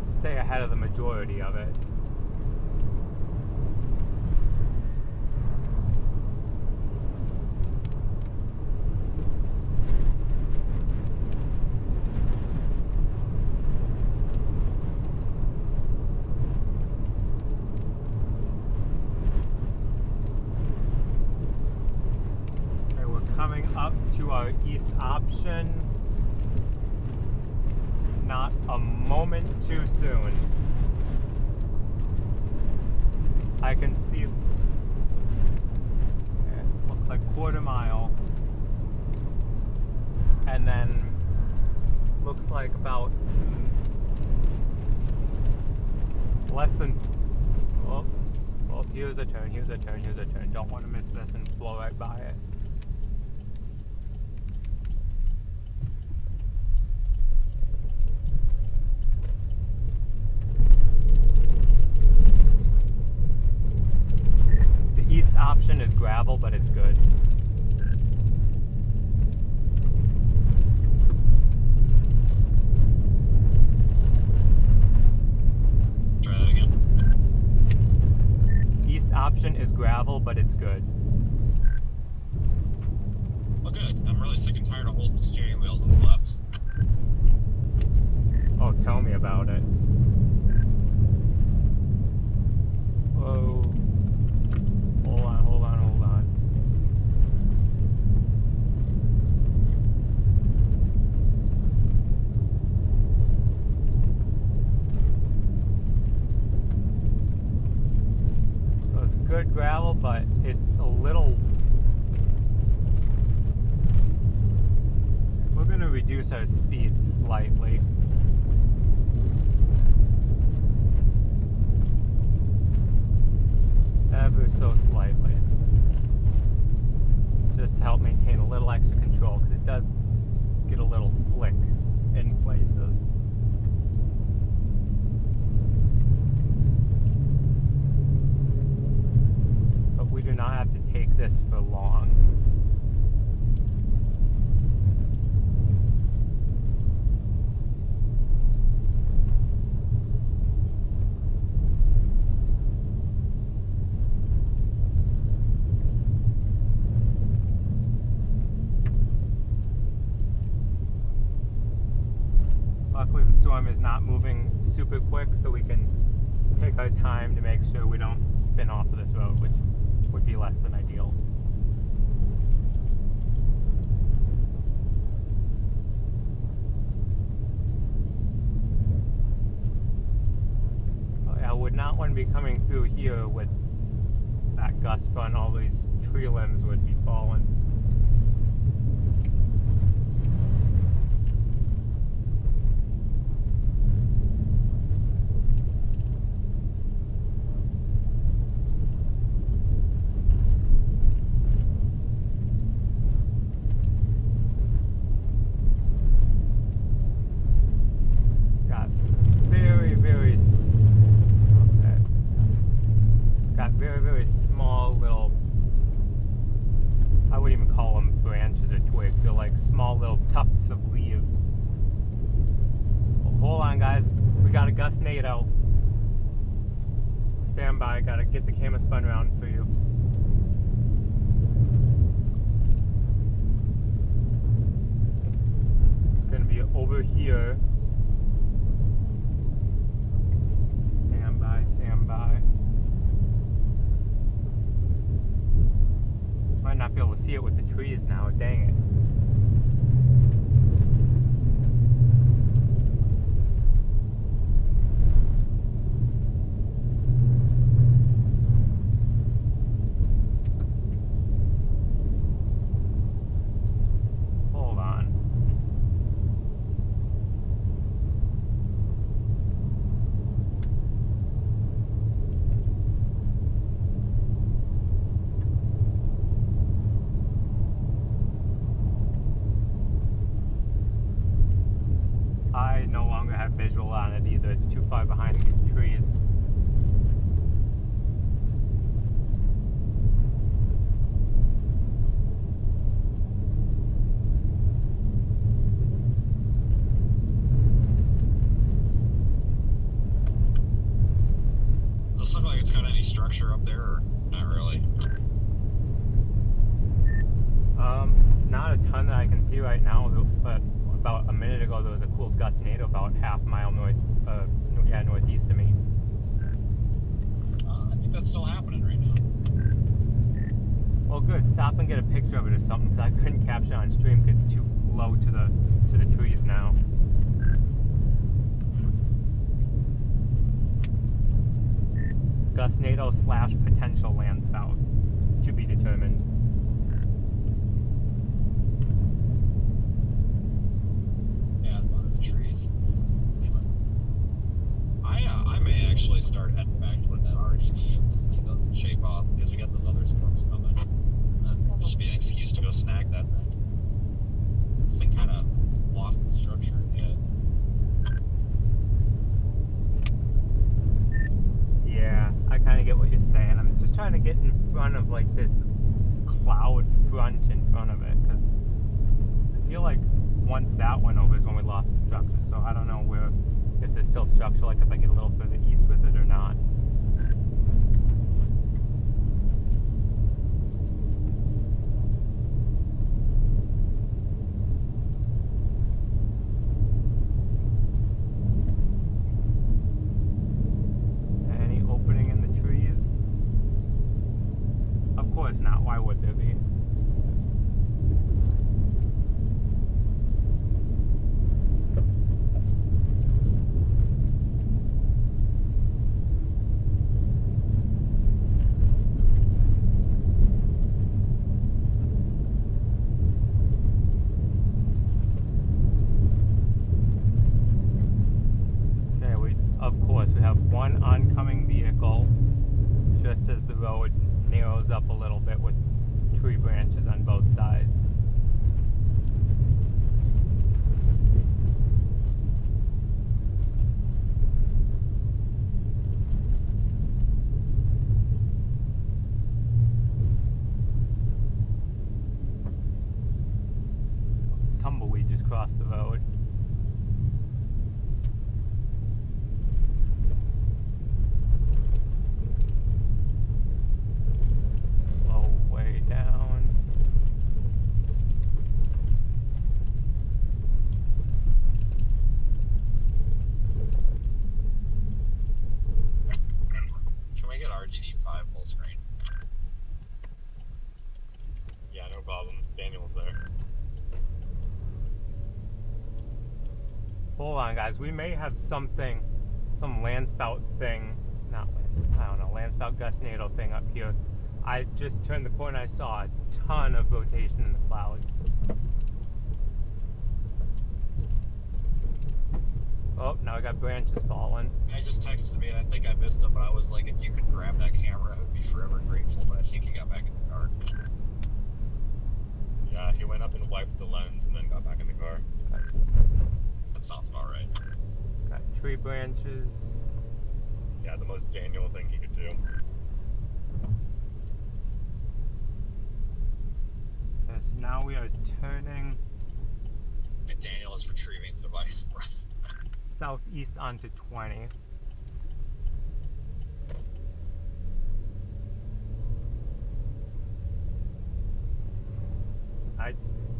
stay ahead of the majority of it. Coming up to our east option. Not a moment too soon. I can see, it looks like quarter mile. And then looks like about less than, oh, here's a turn, here's a turn, here's a turn. Don't want to miss this and blow right by it. Option is gravel, but it's good. Try that again. East option is gravel, but it's good. Well, good. I'm really sick and tired of holding the steering wheel to the left. Oh, tell me about it. Whoa. Hold on. So it's good gravel, but it's a little... We're going to reduce our speed slightly. Ever so slightly, just to help maintain a little extra control, because it does get a little slick in places. But we do not have to take this for long. Luckily the storm is not moving super quick, so we can take our time to make sure we don't spin off of this road, which would be less than ideal. I would not want to be coming through here with that gust front. All these tree limbs would be falling. on, guys. We got a Gust NATO. Stand by. Gotta get the camera spun around for you. It's gonna be over here. Stand by. Stand by. Might not be able to see it with the trees now. Dang it. I no longer have visual on it either. It's too far behind these trees. Does this look like it's got any structure up there, or not really? Not a ton that I can see right now, but about a minute ago there was a cool Gust NATO about half mile northeast of me. I think that's still happening right now. Well, good. Stop and get a picture of it or something, because I couldn't capture it on stream because it's too low to the trees now. Gust NATO / potential landspout to be determined. Yeah, it's under the trees. I may actually start heading back toward that RDD if this thing doesn't shape off, because we got those other storms coming. That'd just be an excuse to go snag that thing. This thing kind of lost the structure it did. Yeah, I kind of get what you're saying. I'm just trying to get in front of like this cloud front in front of it, because I feel like once that went over is when we lost the structure. So I don't know if there's still structure, like if I get a little further east with it or not. Any opening in the trees? Of course not. Why would there be? We have one oncoming vehicle just as the road narrows up a little bit with tree branches on both sides. Tumbleweed just crossed the road. RGD5 full screen. Yeah, no problem. Daniel's there. Hold on, guys. We may have something, some landspout thing, not landspout, I don't know, landspout Gust NATO thing up here. I just turned the corner, I saw a ton of rotation in the clouds. Oh, now I got branches falling. I just texted me and I think I missed him, but I was like, if you could grab that camera, I would be forever grateful, but I think he got back in the car. Yeah, he went up and wiped the lens and then got back in the car. That sounds about right. Got tree branches. Yeah, the most Daniel thing he could do. Okay, so now we are turning And Daniel is retrieving the device for us. southeast onto 20.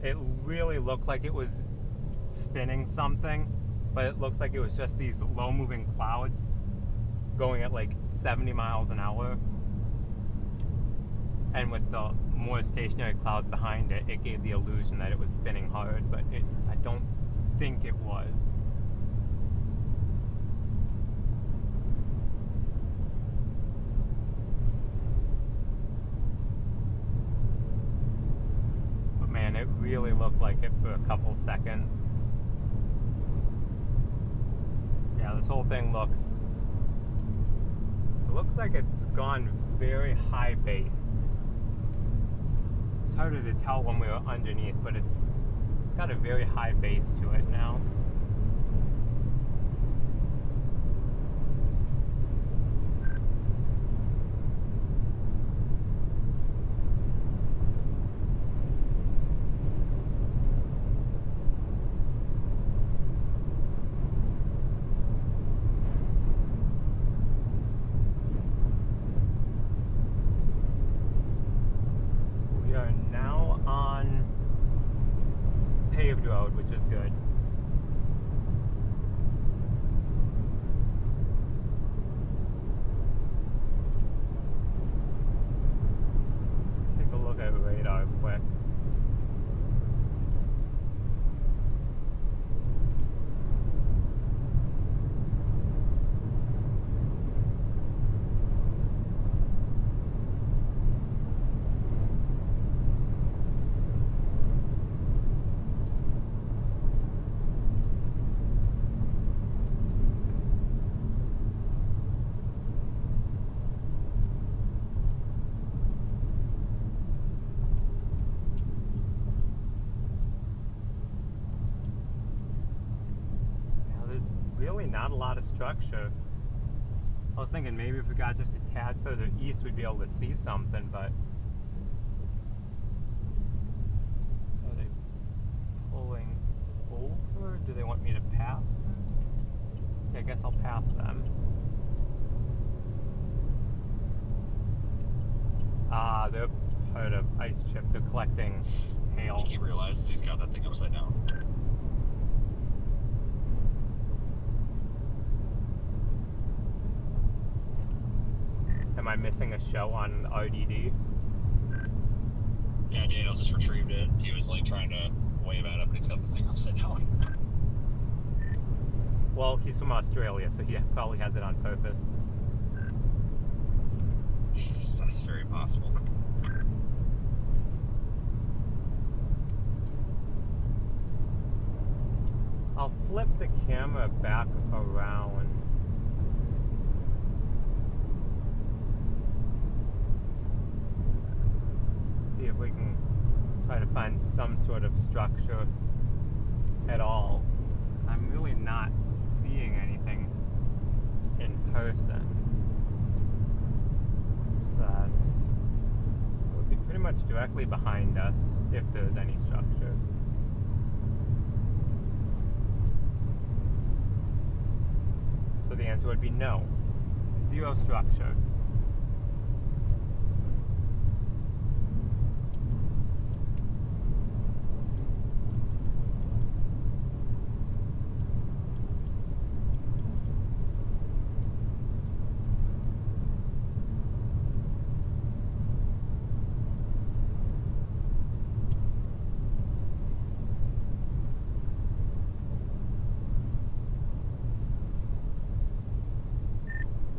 It really looked like it was spinning something, but it looks like it was just these low moving clouds going at like 70 miles an hour. And with the more stationary clouds behind it, it gave the illusion that it was spinning hard, but I don't think it was. But man, it really looked like it for a couple seconds. Yeah, this whole thing looks like it's gone very high base. It's harder to tell when we were underneath, but it's got a very high base to it now. Road, which is good. Take a look at radar quick. Really not a lot of structure. I was thinking maybe if we got just a tad further east we'd be able to see something, but are they pulling over? Do they want me to pass them? Yeah, I guess I'll pass them. Ah, they're part of ice chip. They're collecting hail. I think he realizes he's got that thing upside down. Am I missing a show on RDD? Yeah, Daniel just retrieved it. He was like trying to wave at it, but he's got the thing upside down. Well, he's from Australia, so he probably has it on purpose. That's very possible. I'll flip the camera back around. See if we can try to find some sort of structure at all. I'm really not seeing anything in person. So it would be pretty much directly behind us if there's any structure. So the answer would be no. Zero structure.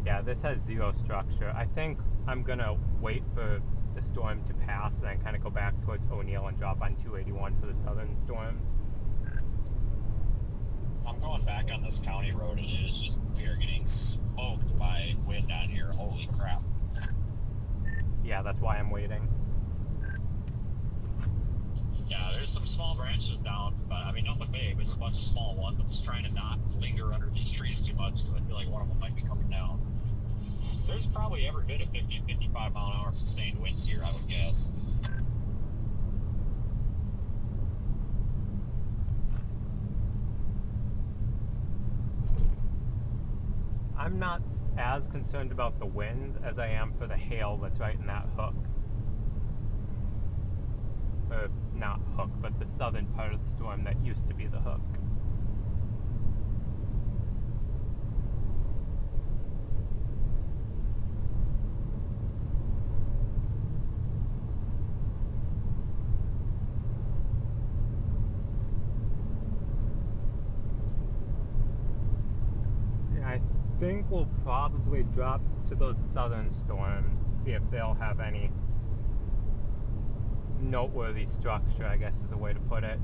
Yeah, this has zero structure. I think I'm gonna wait for the storm to pass and then kind of go back towards O'Neill and drop on 281 for the southern storms. I'm going back on this county road. It is just, we are getting smoked by wind down here. Holy crap. Yeah, that's why I'm waiting. Yeah, there's some small branches down, but I mean, nothing big, but it's a bunch of small ones. I'm just trying to not linger under these trees too much because I feel like one of them might be coming down. There's probably every bit of 50, 55 mile an hour sustained winds here, I would guess. I'm not as concerned about the winds as I am for the hail that's right in that hook. Or not hook, but the southern part of the storm that used to be the hook. I think we'll probably drop to those southern storms to see if they'll have any noteworthy structure, I guess is a way to put it.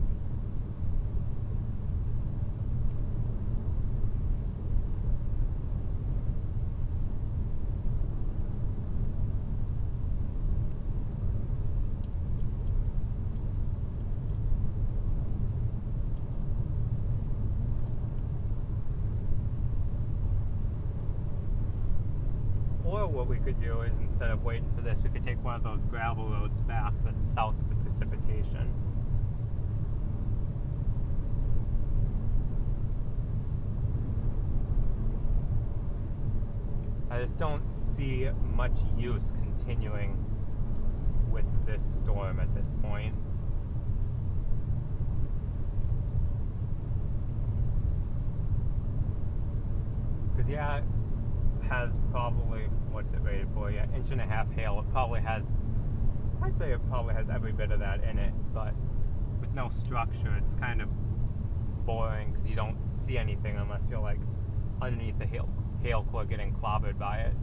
Or what we could do is, instead of waiting for this, we could take one of those gravel roads back that's south of the precipitation. I just don't see much use continuing with this storm at this point. Because yeah, it has probably, what's it rated for? Yeah, 1.5 inch hail. It probably has, I'd say it probably has every bit of that in it, but with no structure, it's kind of boring because you don't see anything unless you're like underneath the hail core getting clobbered by it.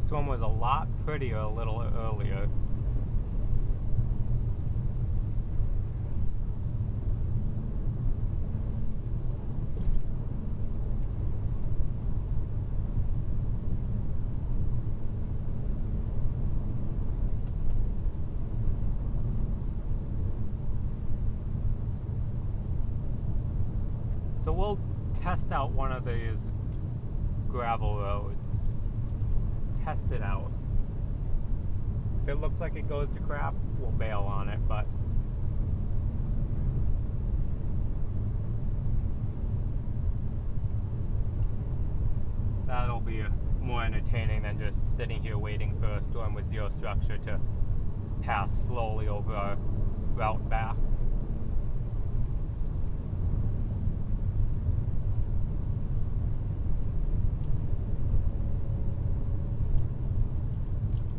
Storm was a lot prettier a little earlier. So we'll test out one of these gravel roads. Test it out. If it looks like it goes to crap, we'll bail on it, but that'll be more entertaining than just sitting here waiting for a storm with zero structure to pass slowly over our route back.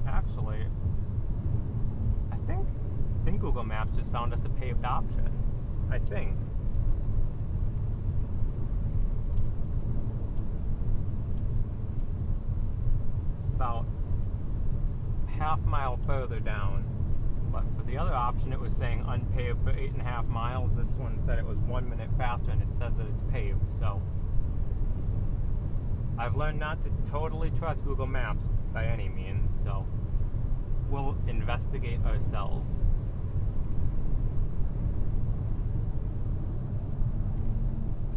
Actually, I think Google Maps just found us a paved option. I think. It's about half mile further down. But for the other option, it was saying unpaved for 8.5 miles. This one said it was 1 minute faster, and it says that it's paved. So I've learned not to totally trust Google Maps by any means, so we'll investigate ourselves.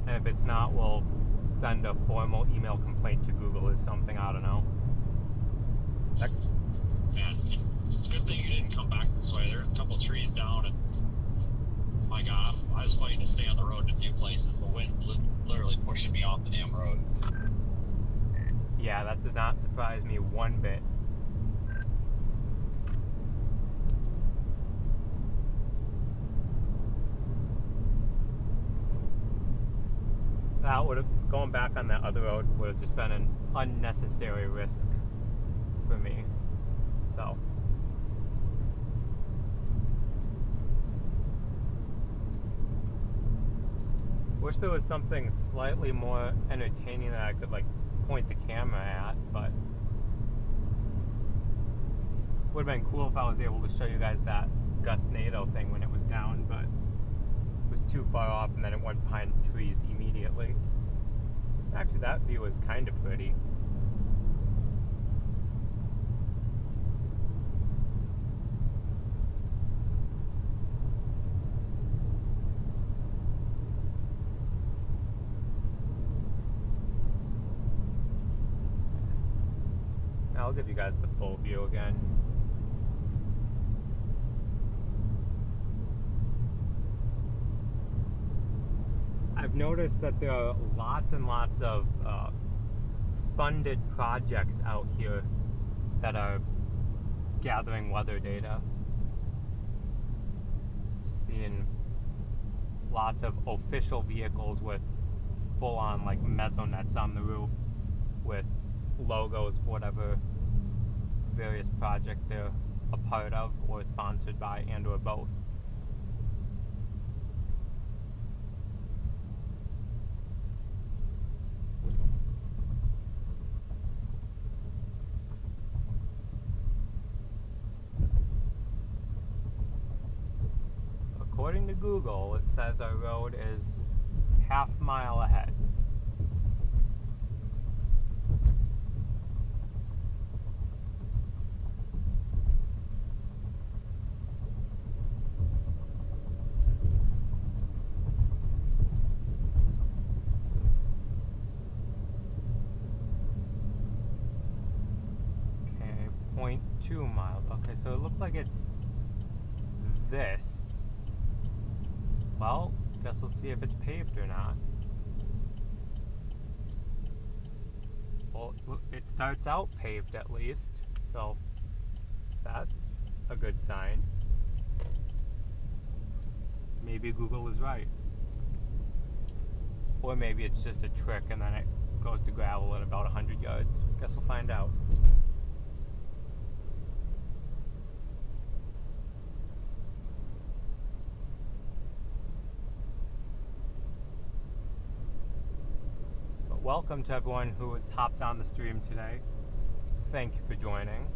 And if it's not, we'll send a formal email complaint to Google or something, I don't know. Man, it's a good thing you didn't come back this way. There's a couple trees down, and my God, I was fighting to stay on the road in a few places. The wind literally pushing me off the damn road. Yeah, that did not surprise me one bit. That would have, going back on that other road would have just been an unnecessary risk for me. So wish there was something slightly more entertaining that I could like point the camera at, but would have been cool if I was able to show you guys that Gust NATO thing when it was down, but it was too far off and then it went behind trees immediately. Actually, that view is kind of pretty. I'll give you guys the full view again. I've noticed that there are lots and lots of funded projects out here that are gathering weather data. Seeing lots of official vehicles with full-on like mesonets on the roof with logos for whatever various project they're a part of or sponsored by, and or both. According to Google, it says our road is half mile ahead. Okay, 0.2 miles. Okay, so it looks like it's this. Well, guess we'll see if it's paved or not. Well, it starts out paved at least, so that's a good sign. Maybe Google is right. Or maybe it's just a trick and then it goes to gravel at about 100 yards. Guess we'll find out. Welcome to everyone who has hopped on the stream today. Thank you for joining.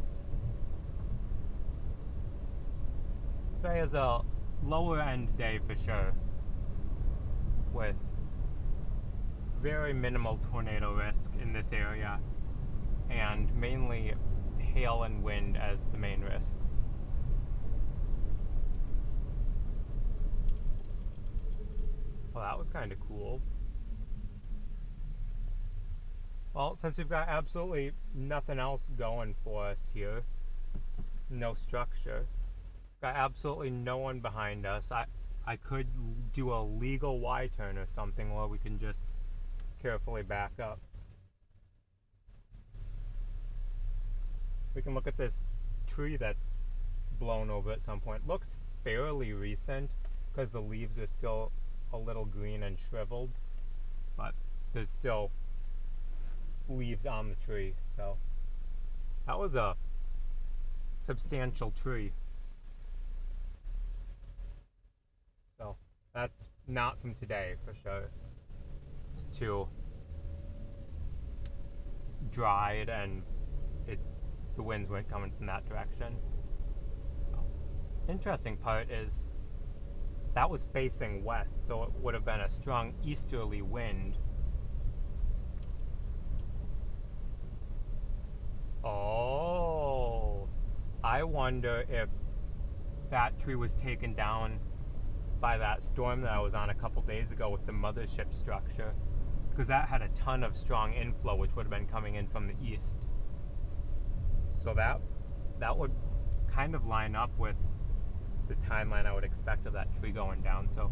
Today is a lower end day for sure, with very minimal tornado risk in this area and mainly hail and wind as the main risks. Well, that was kind of cool. Well, since we've got absolutely nothing else going for us here, no structure, got absolutely no one behind us, I could do a legal Y-turn or something, or we can just carefully back up. We can look at this tree that's blown over at some point. Looks fairly recent because the leaves are still a little green and shriveled, but there's still leaves on the tree. So that was a substantial tree. So that's not from today for sure. It's too dried and the winds weren't coming from that direction. So, interesting part is that was facing west, so it would have been a strong easterly wind. Oh, I wonder if that tree was taken down by that storm that I was on a couple days ago with the mothership structure, because that had a ton of strong inflow which would have been coming in from the east. So that would kind of line up with the timeline I would expect of that tree going down. So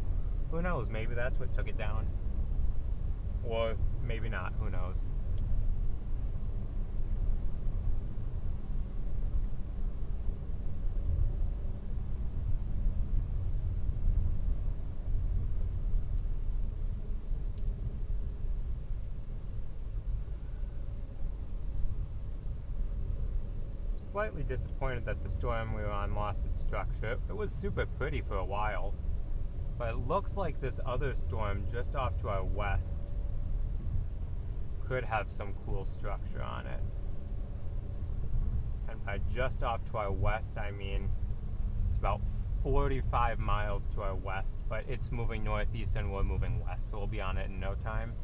who knows, maybe that's what took it down, or maybe not, who knows. Slightly disappointed that the storm we were on lost its structure. It was super pretty for a while, but it looks like this other storm just off to our west could have some cool structure on it. And by just off to our west, I mean it's about 45 miles to our west, but it's moving northeast and we're moving west, so we'll be on it in no time.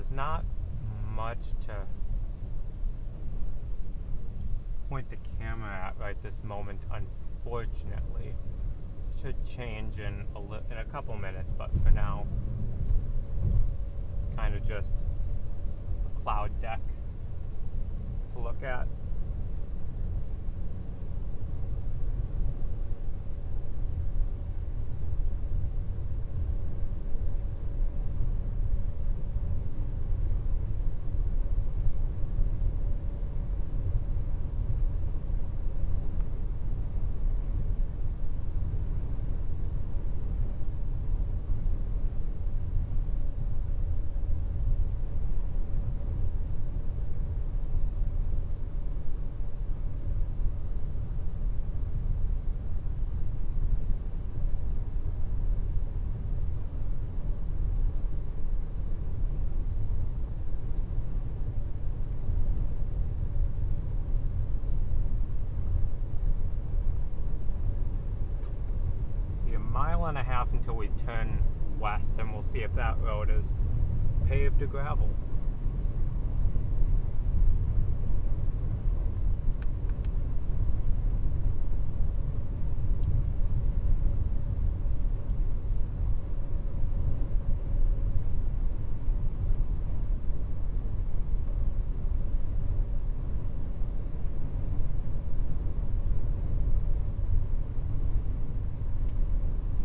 there's not much to point the camera at right this moment, unfortunately. Should change in a couple minutes, but for now, kind of just a cloud deck to look at. Mile and a half until we turn west, and we'll see if that road is paved to gravel.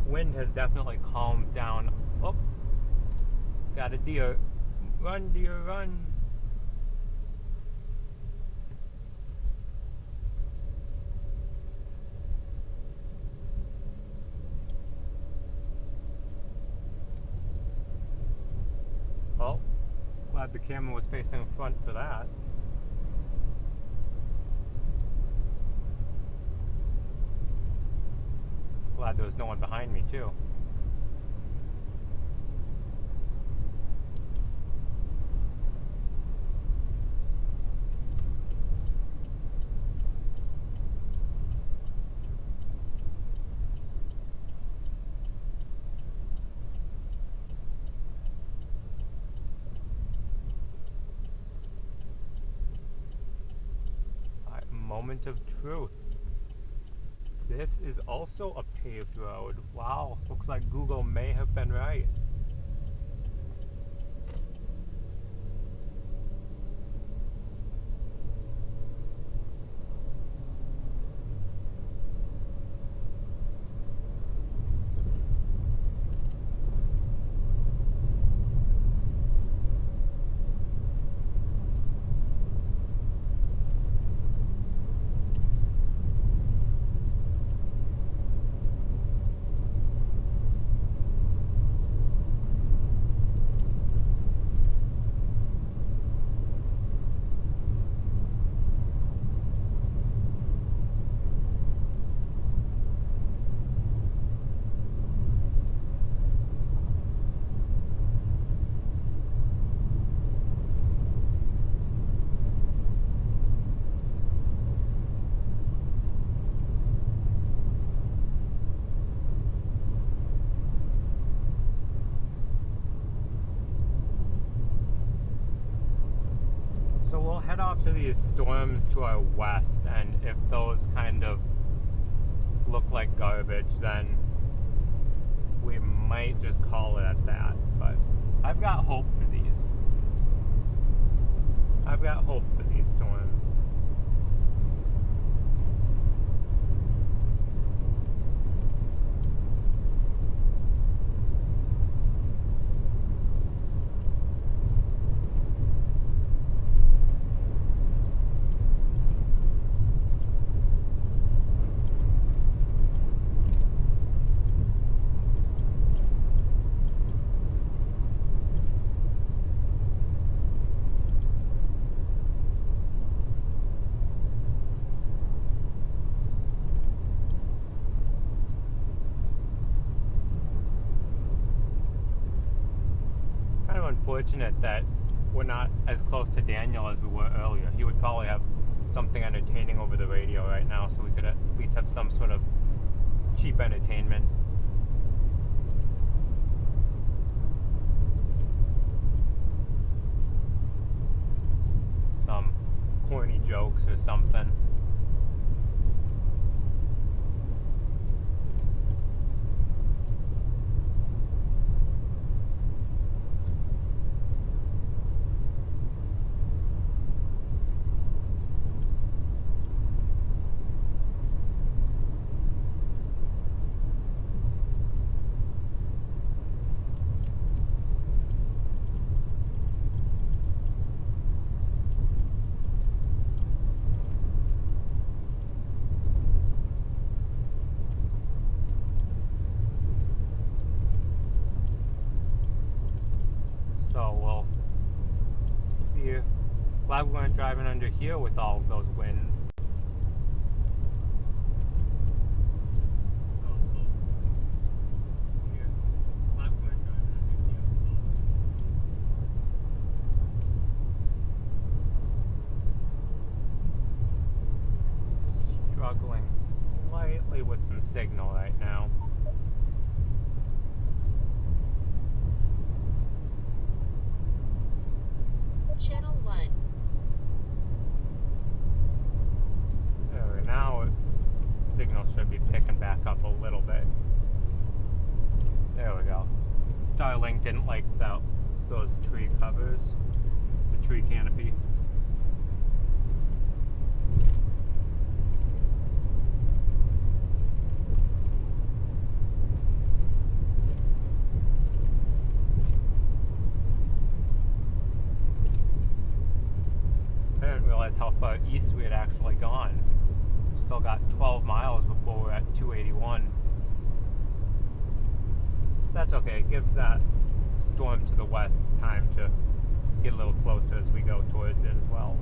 Wind has definitely calmed down. Oh, got a deer. Run, deer, run. Oh, glad the camera was facing front for that. Glad there was no one behind me, too. Moment of truth. This is also a paved road. Wow, looks like Google may have been right. So we'll head off to these storms to our west, and if those kind of look like garbage, then we might just call it at that. But I've got hope for these. I've got hope for these storms. Unfortunate that we're not as close to Daniel as we were earlier. He would probably have something entertaining over the radio right now, so we could at least have some sort of cheap entertainment. rocks or something. So we'll see. Glad we weren't driving under here with all of those winds. So we'll see. Glad we weren't driving under here with all. Struggling slightly with some signal right now. Channel 1. There, now signal should be picking back up a little bit. There we go. Starlink didn't like those tree covers, the tree canopy. I didn't realize how far east we had actually gone. Still got 12 miles before we're at 281. That's okay. It gives that storm to the west time to get a little closer as we go towards it as well.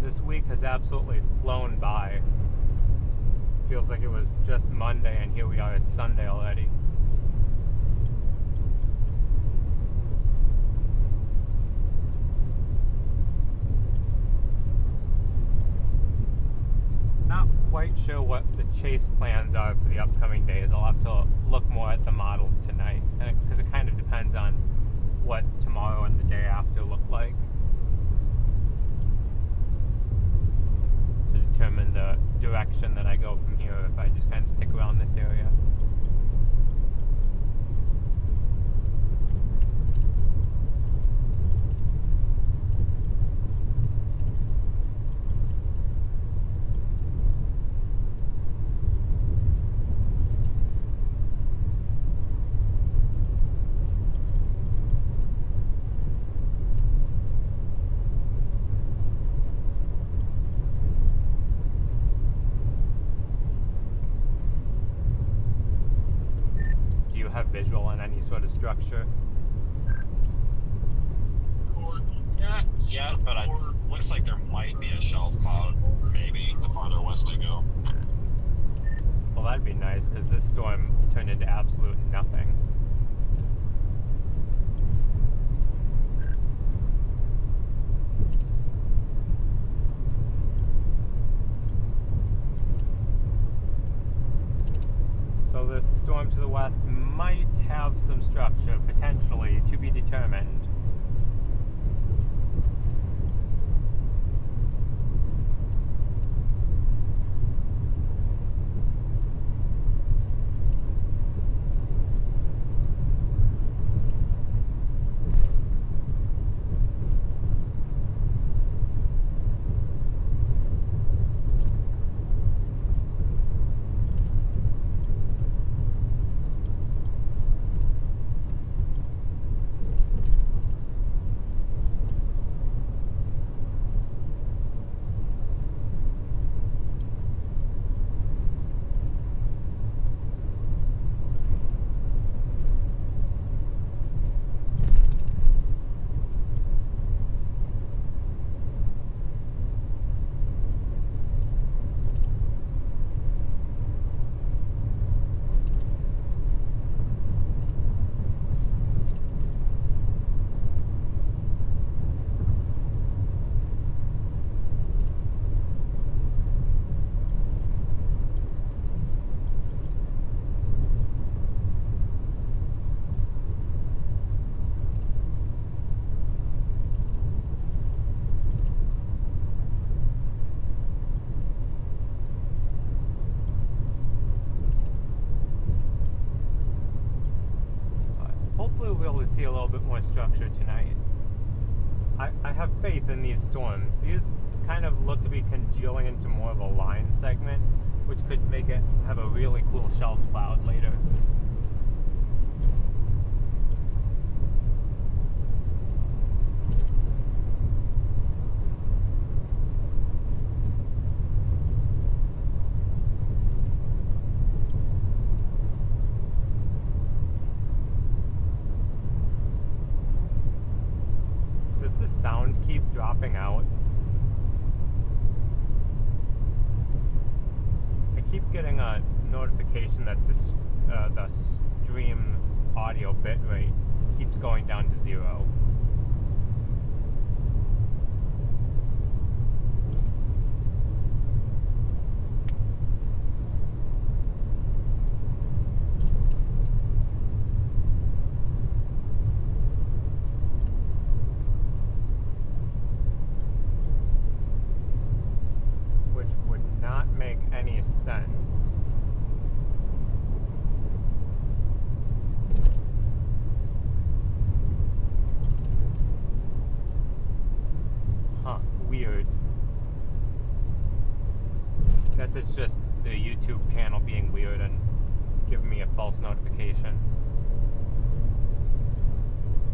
This week has absolutely flown by. Feels like it was just Monday and here we are, it's Sunday already. Not quite sure what the chase plans are for the upcoming days. I'll have to look more at the models tonight because it kind of depends on what tomorrow and the day after look like. Determine the direction that I go from here if I just kind of stick around this area. Have visual on any sort of structure? Yeah, but looks like there might be a shelf cloud, maybe, the farther west I go. Well, that'd be nice, because this storm turned into absolute nothing. So this storm to the west might have some structure, potentially, to be determined. hopefully we'll be able to see a little bit more structure tonight. I have faith in these storms. These kind of look to be congealing into more of a line segment, which could make it have a really cool shelf cloud later. Does the sound keep dropping out? I keep getting a notification that the stream's audio bitrate keeps going down to 0. Which would not make any sense. Huh, weird. Guess it's just the YouTube panel being weird and giving me a false notification.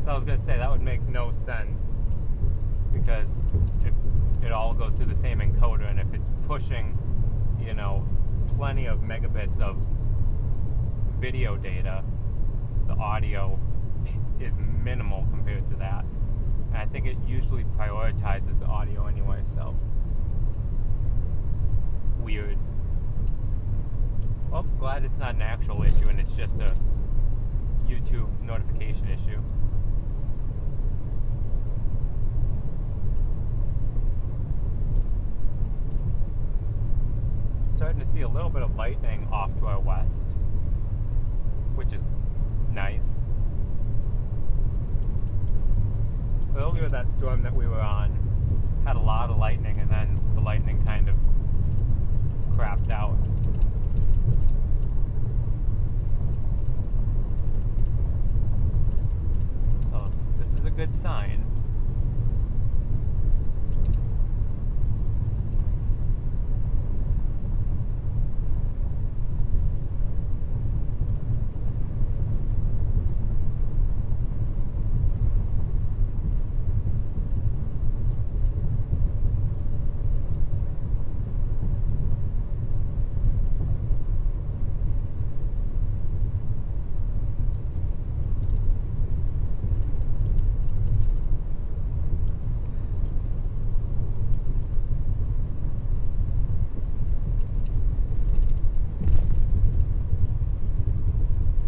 So I was gonna say that would make no sense, because if it all goes through the same encoder, and if it's pushing, you know, plenty of megabits of video data, the audio is minimal compared to that. And I think it usually prioritizes the audio anyway, so weird. Well, glad it's not an actual issue and it's just a YouTube notification issue. Starting to see a little bit of lightning off to our west, which is nice. Earlier, that storm that we were on had a lot of lightning, and then the lightning kind of crapped out. So this is a good sign.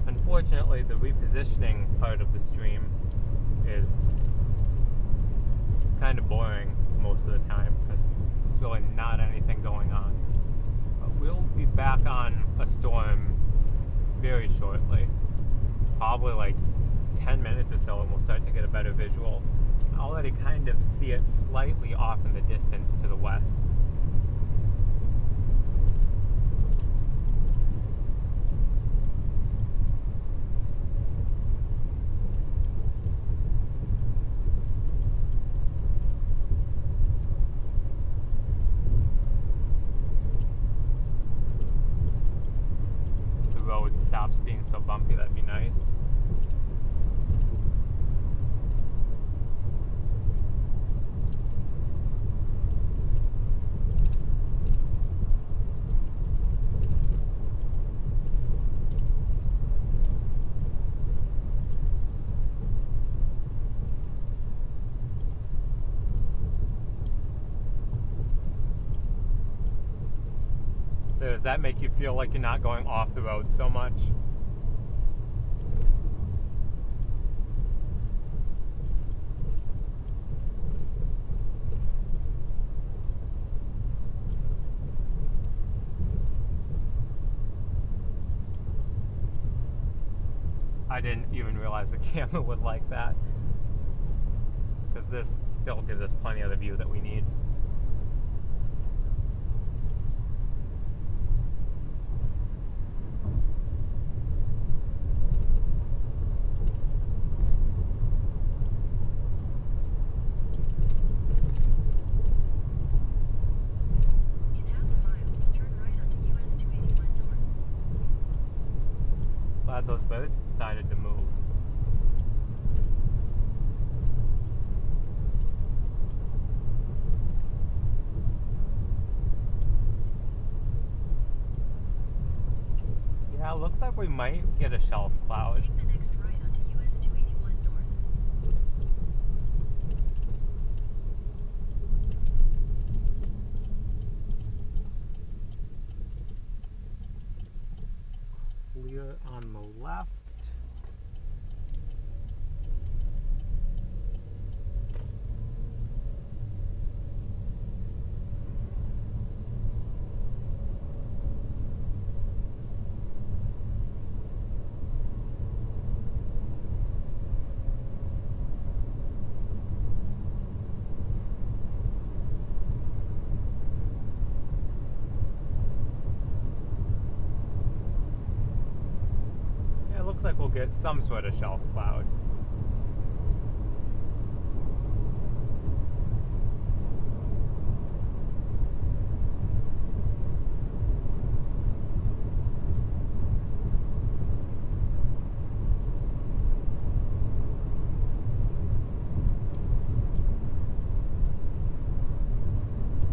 Unfortunately, the repositioning part of the stream is kind of boring most of the time because there's really not anything going on. But we'll be back on a storm very shortly, probably like 10 minutes or so, and we'll start to get a better visual. I already kind of see it slightly off in the distance to the west. Stops being so bumpy, that'd be nice. Does that make you feel like you're not going off the road so much? I didn't even realize the camera was like that, because this still gives us plenty of the view that we need. it's decided to move. Yeah, looks like we might get a shelf cloud. Take the next right onto US 281 North. Clear on the left. Looks like we'll get some sort of shelf cloud.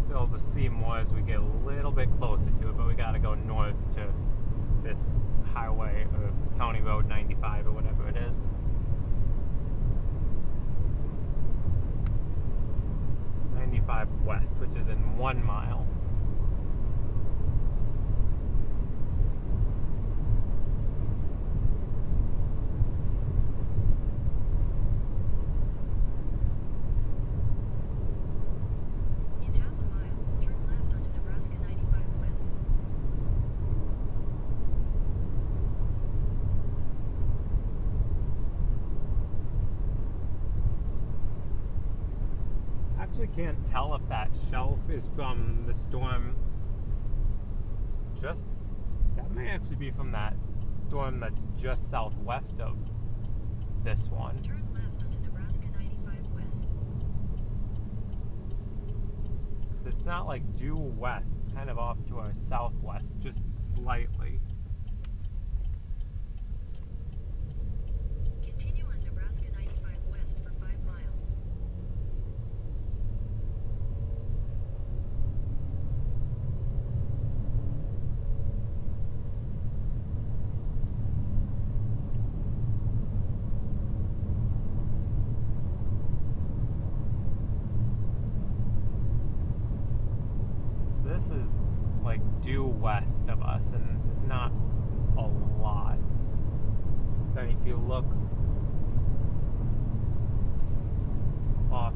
Be able to see more as we get a little bit closer to it, but we gotta go north to this highway or County Road 95 or whatever it is. West, which is in 1 mile. In half a mile, turn left onto Nebraska 95 West. Actually can't tell if that shelf is from the storm. That may actually be from that storm that's just southwest of this one. Turn left onto Nebraska 95 West. It's not like due west, it's kind of off to our southwest, just slightly. Continue on Nebraska 95 West for 5 miles. This is like due west of us, and there's not a lot. Then if you look off,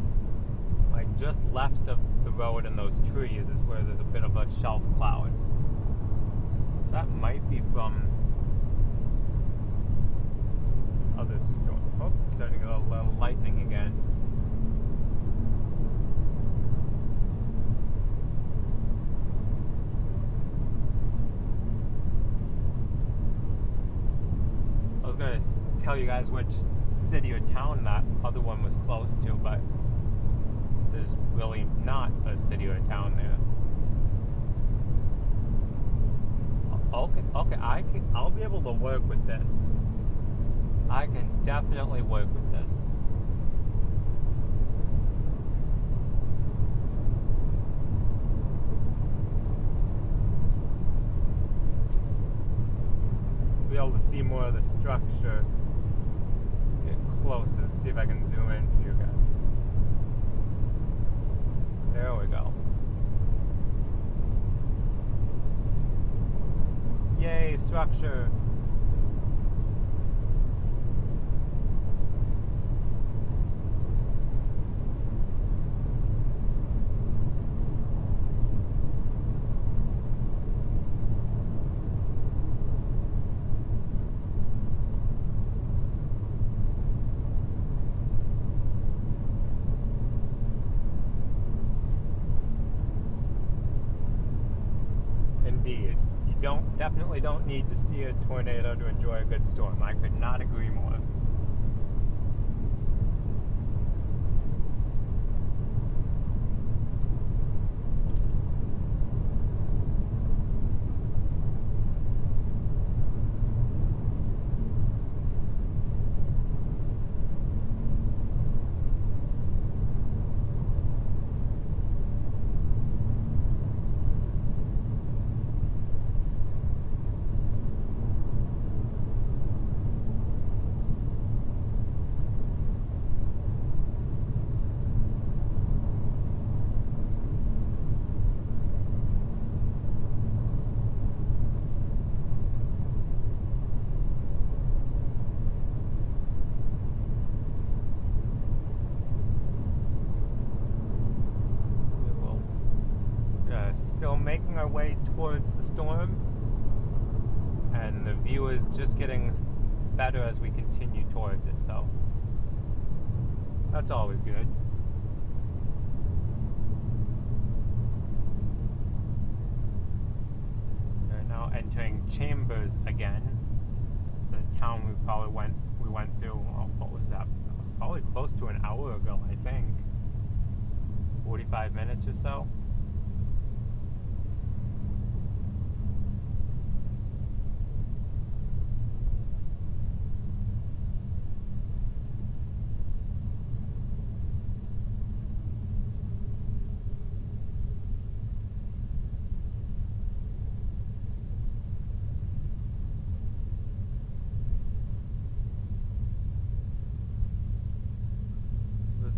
like just left of the road and those trees is where there's a bit of a shelf cloud. So that might be from. Oh, this is going. Oh, starting to get a little lightning again. I was gonna tell you guys which city or town that other one was close to, but there's really not a city or town there. Okay, I'll be able to work with this. I can definitely work with this. Be able to see more of the structure. Get closer. Let's see if I can zoom in for you guys. There we go. Yay, structure. Indeed. You definitely don't need to see a tornado to enjoy a good storm. I could not agree more. still making our way towards the storm, and the view is just getting better as we continue towards it, so that's always good. We're now entering Chambers again, the town we went through. Oh, what was that? That was probably close to an hour ago, I think. 45 minutes or so.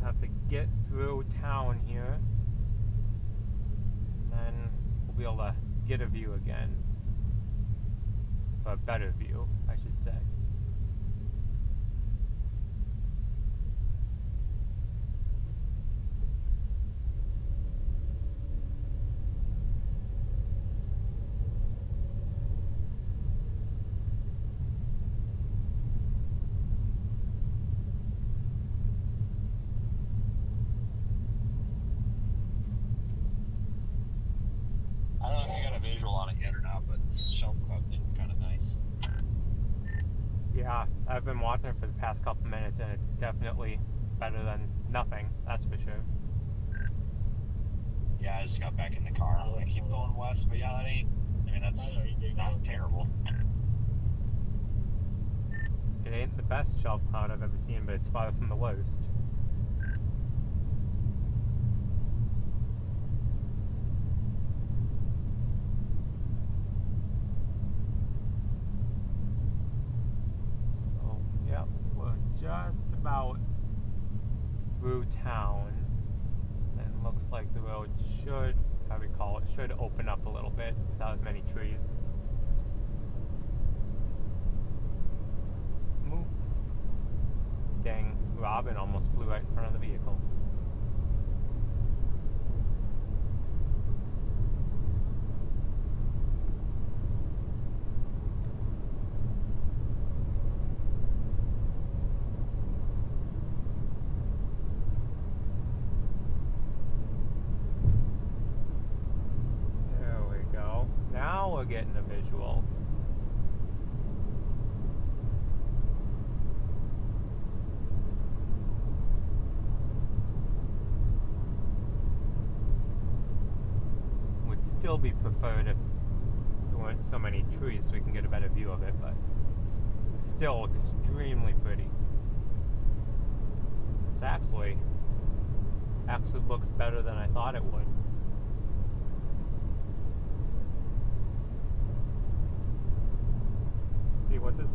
Have to get through town here, and then we'll be able to get a view again, or a better view, I should say. I don't know if you got a visual on it yet or not, but this shelf club thing's kind of nice. Yeah, I've been watching it for the past couple minutes, and it's definitely better than nothing, that's for sure. Yeah, I just got back in the car. I'm gonna keep going west, but yeah, that's not terrible. It ain't the best shelf cloud I've ever seen, but it's far from the worst. So, yeah, we're just about through town, and looks like the road should, if I recall, it should open up a little bit without as many trees. Move. Dang, Robin almost flew right in front of the vehicle. There we go. Now we're getting a visual. Would still be preferred if there weren't so many trees so we can get a better view of it, but it's still extremely pretty. It actually looks better than I thought it would. See what this...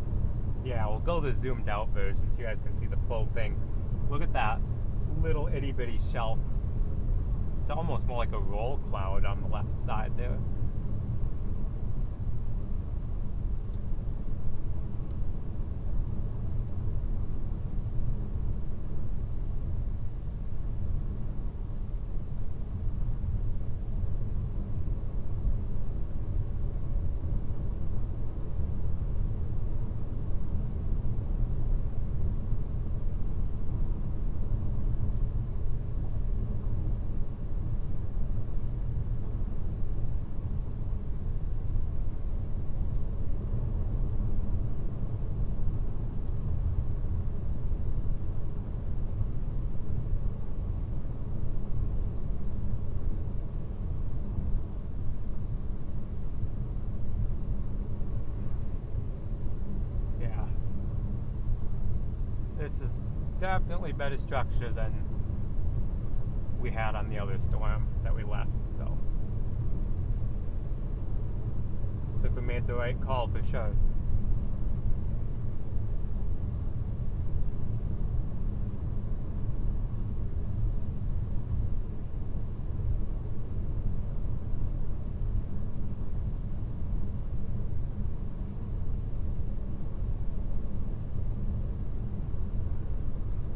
Yeah, we'll go the zoomed out version so you guys can see the full thing. Look at that little itty bitty shelf. It's almost more like a roll cloud on the left side there. This is definitely better structure than we had on the other storm that we left, so looks like we made the right call for sure.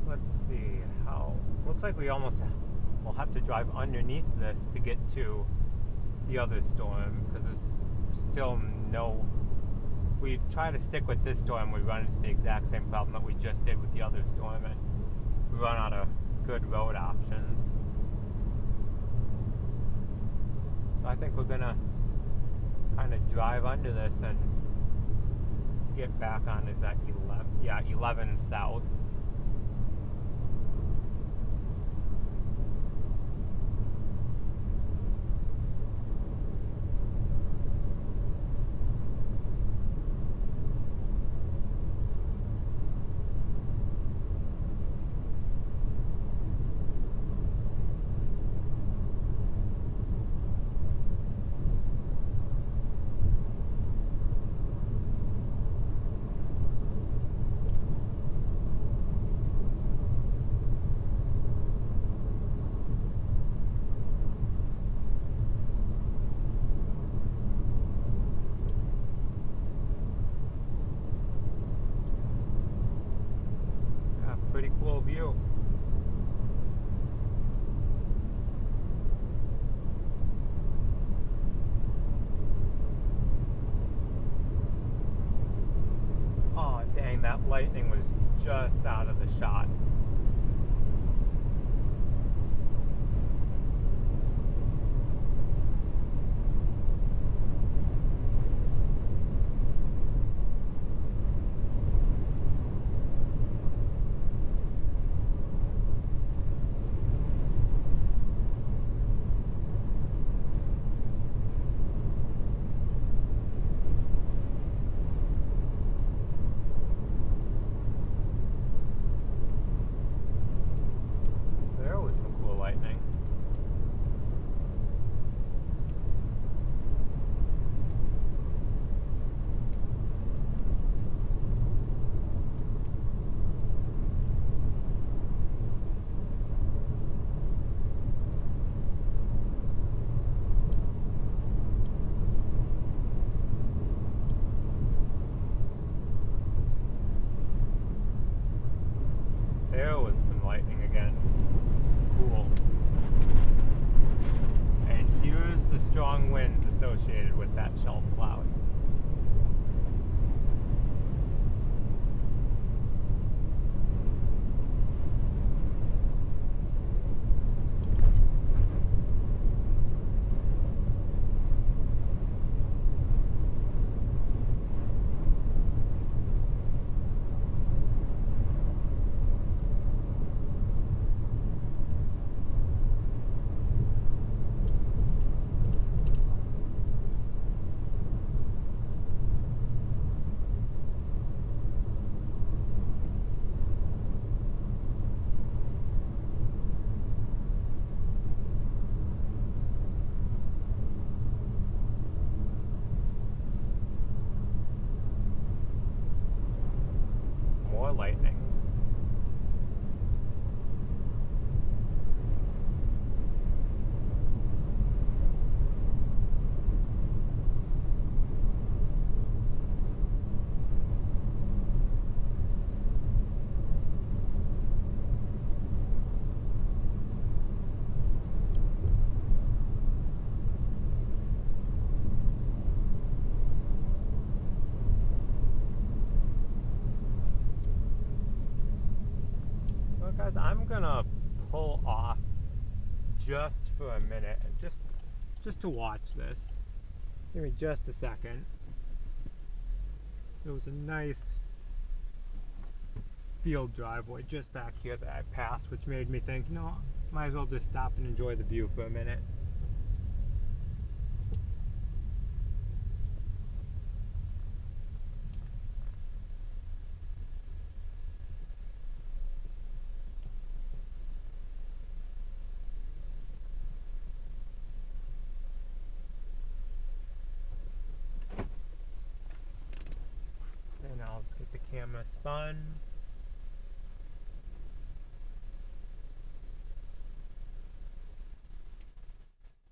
Let's see how. Looks like we almost will have to drive underneath this to get to the other storm, because there's still no... We try to stick with this storm, we run into the exact same problem that we just did with the other storm, and we run out of good road options. So I think we're gonna kind of drive under this and get back on, is that 11? Yeah, 11 south. Pretty cool view. Oh dang, that lightning was just out of the shot. There was some lightning again. Cool. And here's the strong winds associated with that shelf cloud. Lightning. Guys, I'm gonna pull off just for a minute, just to watch this. Give me just a second. There was a nice field driveway just back here that I passed, which made me think, you know, might as well just stop and enjoy the view for a minute. I'll just get the camera spun.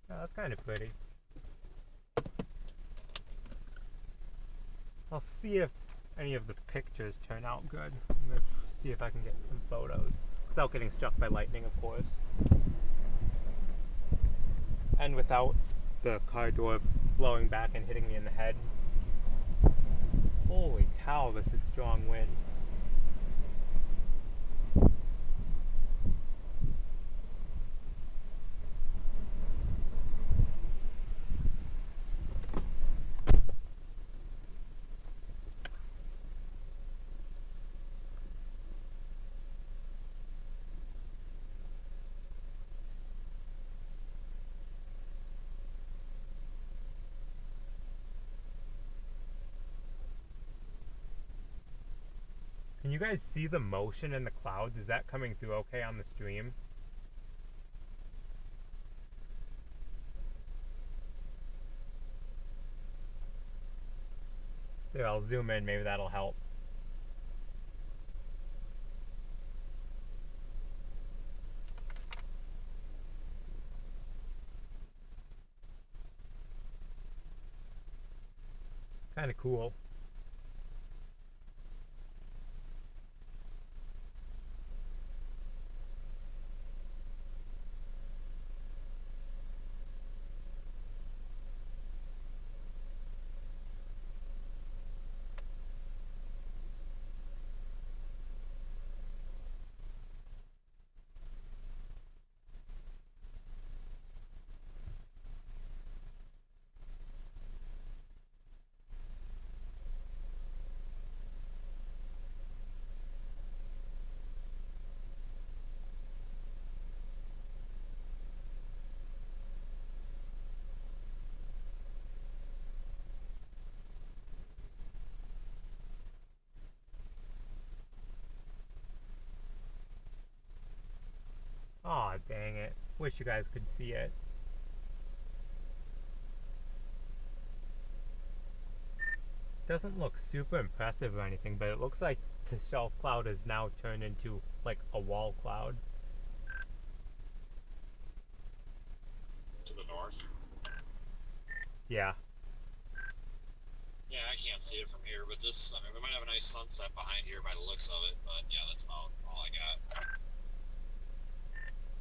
Oh, that's kind of pretty. I'll see if any of the pictures turn out good. I'm going to see if I can get some photos without getting struck by lightning, of course. And without the car door blowing back and hitting me in the head. Holy cow, this is strong wind. Can you guys see the motion in the clouds? Is that coming through okay on the stream? There, I'll zoom in, maybe that'll help. Kind of cool. Aw, dang it. Wish you guys could see it. Doesn't look super impressive or anything, but it looks like the shelf cloud has now turned into like a wall cloud. To the north. Yeah. Yeah, I can't see it from here, but this, I mean, we might have a nice sunset behind here by the looks of it, but yeah, that's about all I got.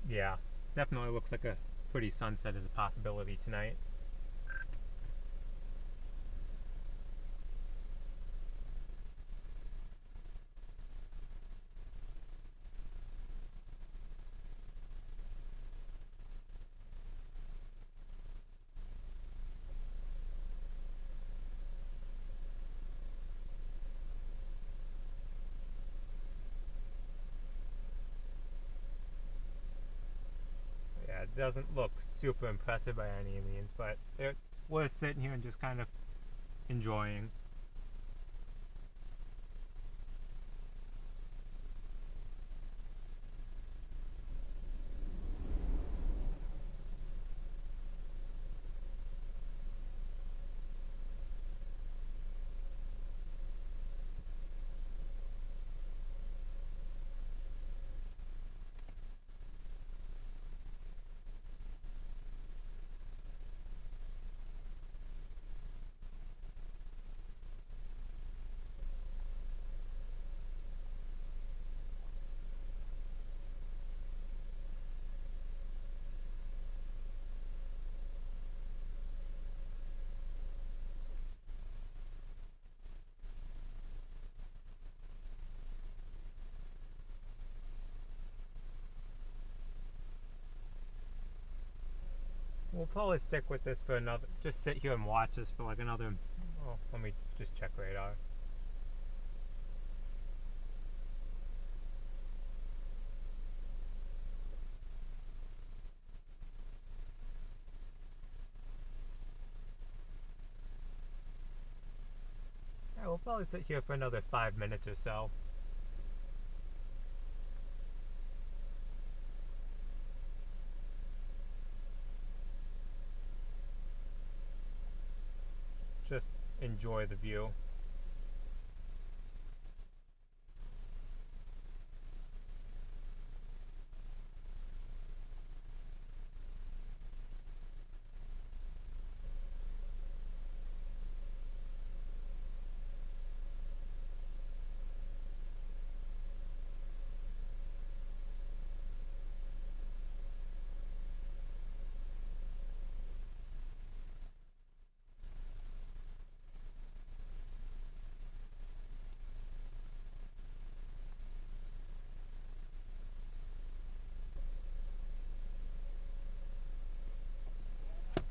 Yeah. Definitely looks like a pretty sunset is a possibility tonight. Yeah, it doesn't look super impressive by any means, but it's worth sitting here and just kind of enjoying. We'll probably stick with this for another, just sit here and watch this for like another, oh, let me just check radar. Yeah, we'll probably sit here for another 5 minutes or so. Just enjoy the view.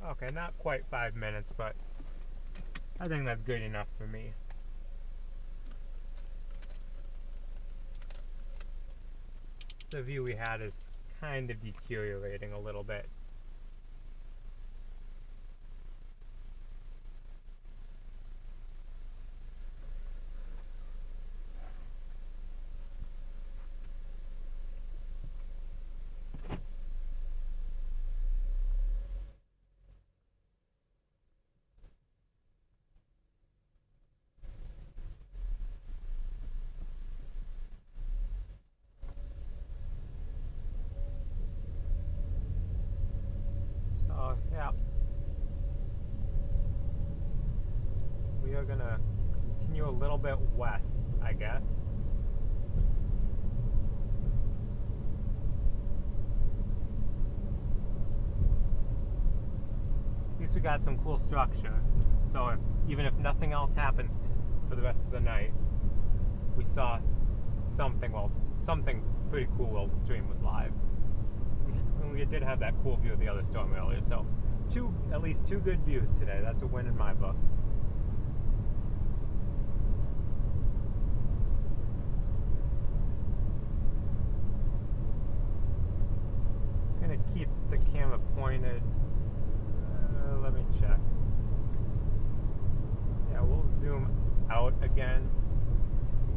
Okay, not quite 5 minutes, but I think that's good enough for me. The view we had is kind of deteriorating a little bit. So, yeah. We are gonna continue a little bit west, I guess. At least we got some cool structure. So even if nothing else happens for the rest of the night, we saw something, well, something pretty cool while the stream was live. We did have that cool view of the other storm earlier, so at least two good views today. That's a win in my book. Gonna keep the camera pointed. Let me check. Yeah, we'll zoom out again.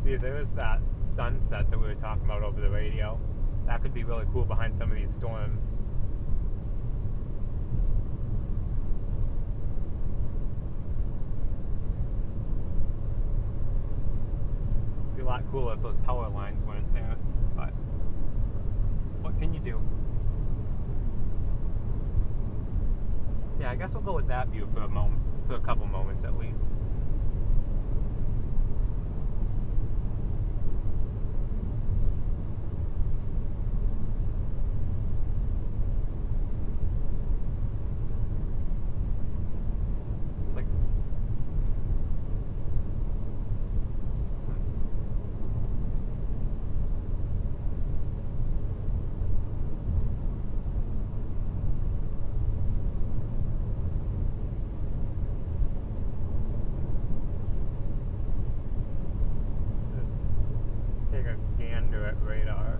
See, there's that sunset that we were talking about over the radio. That could be really cool behind some of these storms. It'd be a lot cooler if those power lines weren't there, but what can you do? Yeah, I guess we'll go with that view for a moment, for a couple moments at least. It's like, just take a gander at radar.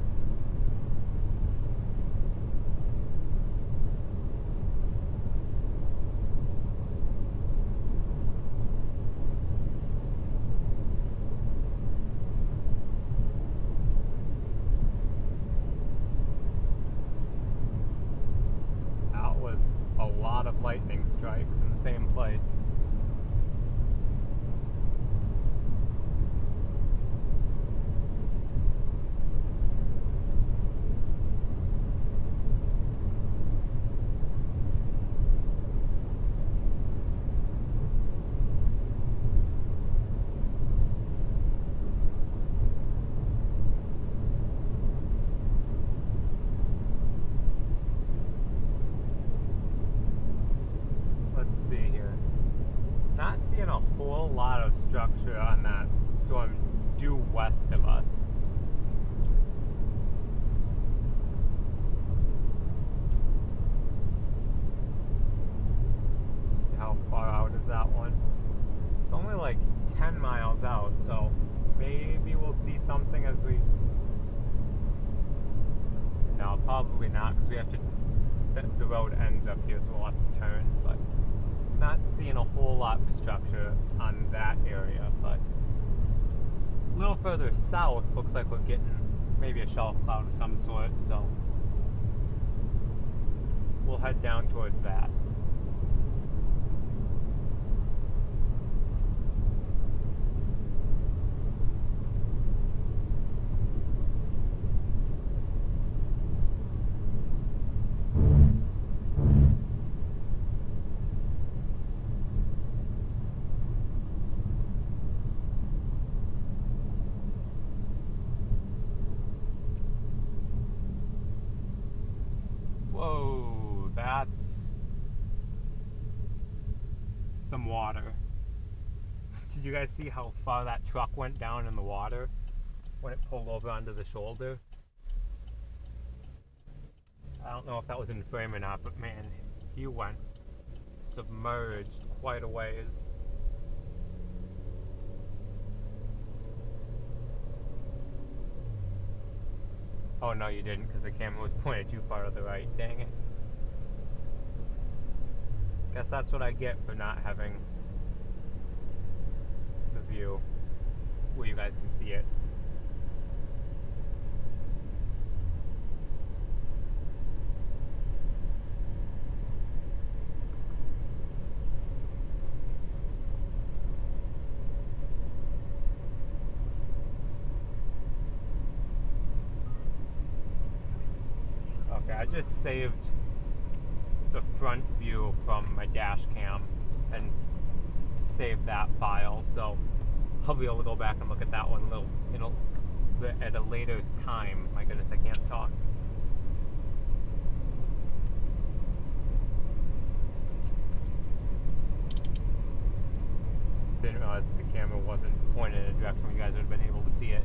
That was a lot of lightning strikes in the same place. Let's see here. Not seeing a whole lot of structure on that storm due west of us. See how far out is that one? It's only like 10 miles out, so maybe we'll see something as we... No, probably not, because we have to... The road ends up here, so we'll have to turn, but not seeing a whole lot of structure on that area, but a little further south looks like we're getting maybe a shower cloud of some sort, so we'll head down towards that. Whoa, that's some water. Did you guys see how far that truck went down in the water when it pulled over onto the shoulder? I don't know if that was in frame or not, but man, he went submerged quite a ways. Oh no, you didn't, because the camera was pointed too far to the right. Dang it. Guess that's what I get for not having the view where you guys can see it. Okay, I just saved the front view from my dash cam and saved that file, so I'll be able to go back and look at that one at a later time. My goodness, I can't talk. Didn't realize that the camera wasn't pointed in a direction where you guys would have been able to see it.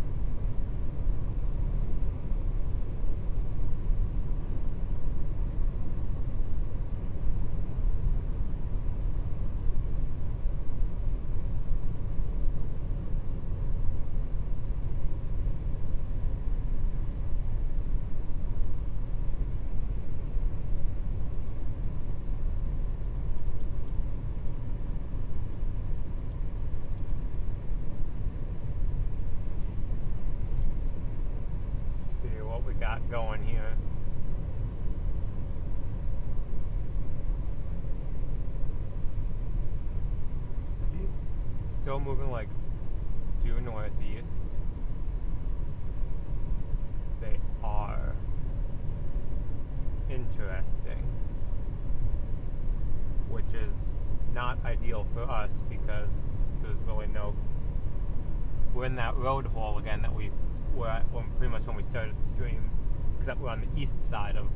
Got going here. He's still moving like due northeast. They are. Interesting. Which is not ideal for us because there's really no. We're in that road hole again that we were at pretty much when we started the stream, except we're on the east side of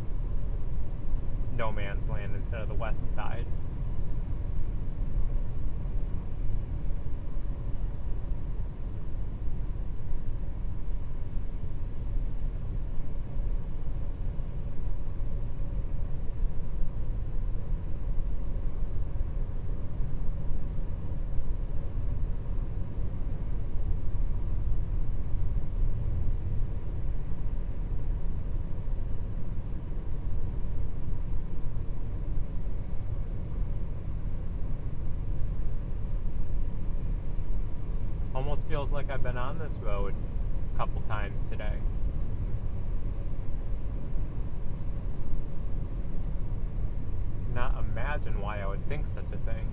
no man's land instead of the west side. Almost feels like I've been on this road a couple times today. Not imagine why I would think such a thing.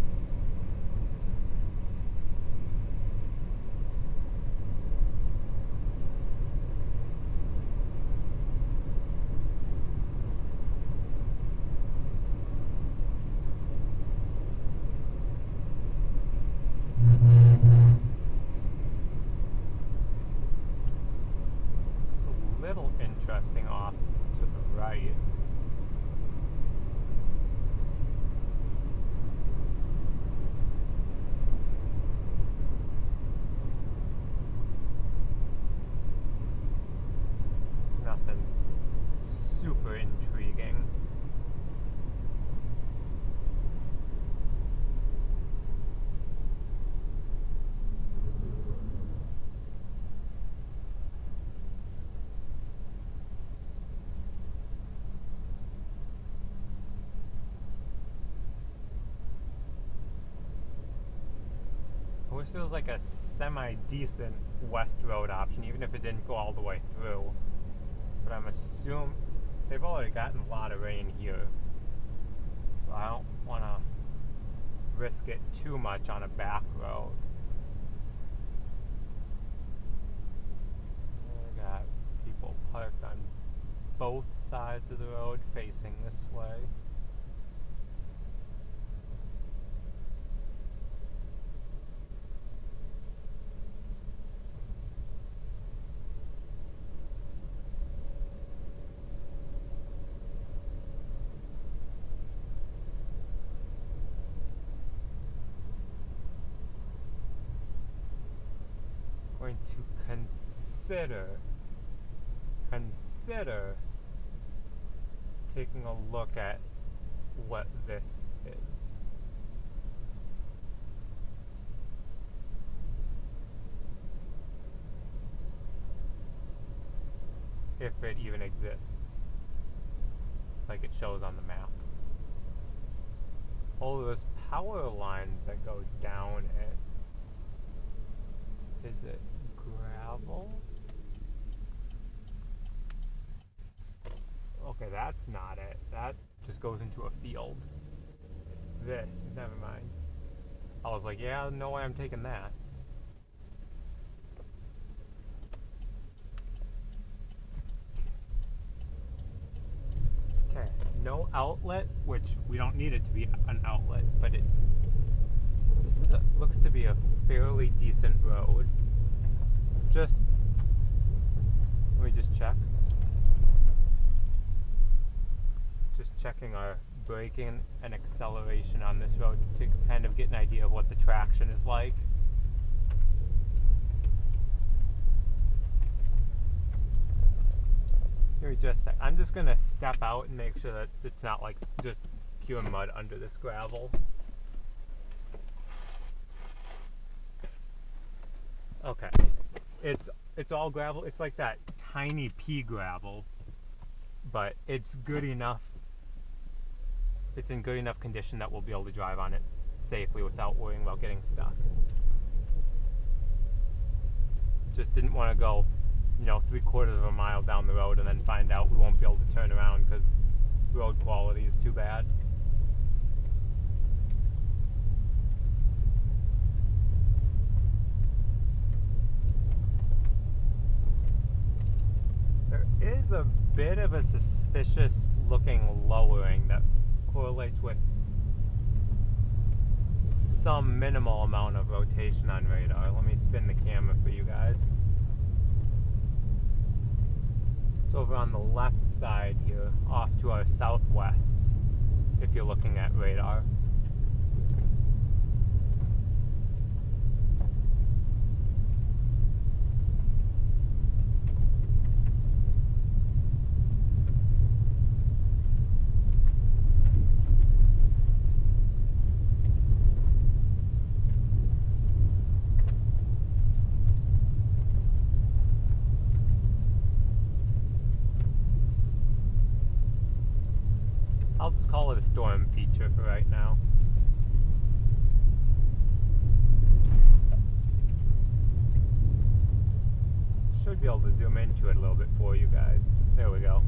Interesting off to the right. Nothing super intriguing. Which feels like a semi-decent west road option, even if it didn't go all the way through. But I'm assuming they've already gotten a lot of rain here, so I don't want to risk it too much on a back road. We got people parked on both sides of the road facing this way. Going to consider taking a look at what this is. if it even exists, like it shows on the map. Oh, there's power lines that go down it. Is it gravel? Okay, that's not it. That just goes into a field. It's this. Never mind. I was like, yeah, no way I'm taking that. Okay, no outlet, which we don't need it to be an outlet, but looks to be a fairly decent road. Let me just check. Just checking our braking and acceleration on this road to kind of get an idea of what the traction is like. Here, just a sec. I'm just gonna step out and make sure that it's not like just pure mud under this gravel. Okay, it's all gravel. It's like that tiny pea gravel, but it's good enough. It's in good enough condition that we'll be able to drive on it safely without worrying about getting stuck. Just didn't want to go, 3/4 of a mile down the road and then find out we won't be able to turn around because road quality is too bad. There is a bit of a suspicious looking lowering that correlates with some minimal amount of rotation on radar. Let me spin the camera for you guys. It's over on the left side here, off to our southwest, if you're looking at radar. I'll just call it a storm feature for right now. Should be able to zoom into it a little bit for you guys. There we go.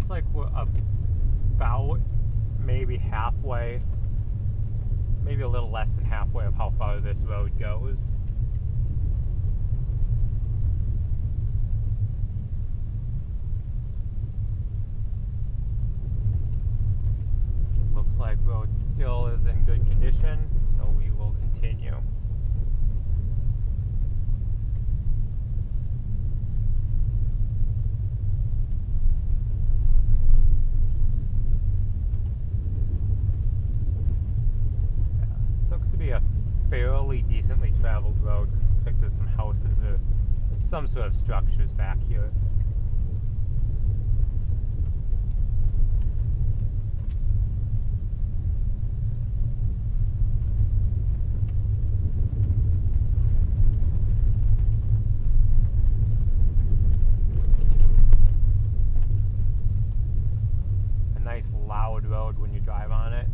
Like we're about maybe halfway, maybe a little less than halfway of how far this road goes. Looks like road still is in good condition, so we will continue. To be a fairly decently traveled road. Looks like there's some houses or some sort of structures back here. A nice loud road when you drive on it.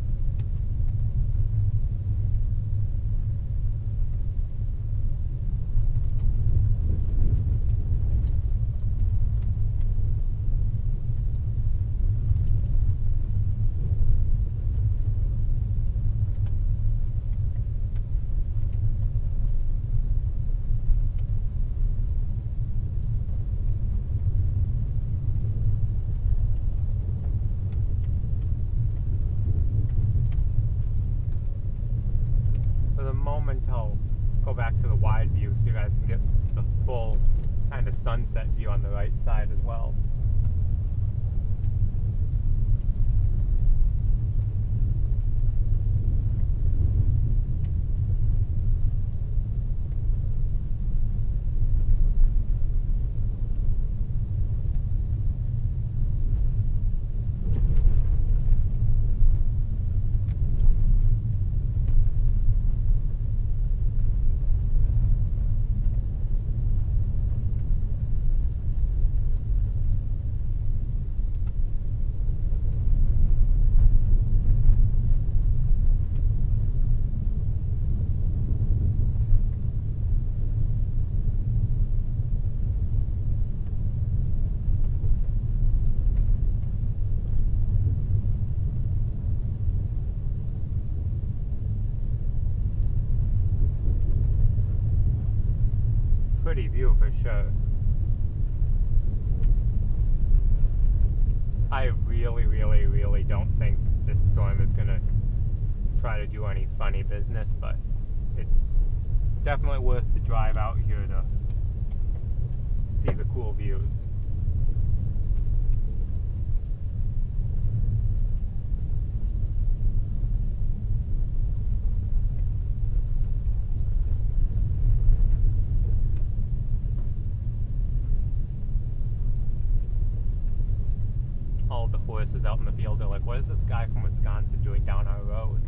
I'll go back to the wide view so you guys can get the full kind of sunset view on the right side as well. pretty view for sure. I really, really, really don't think this storm is gonna try to do any funny business, but it's definitely worth the drive out here to see the cool views. All of the horses out in the field are like, what is this guy from Wisconsin doing down our road?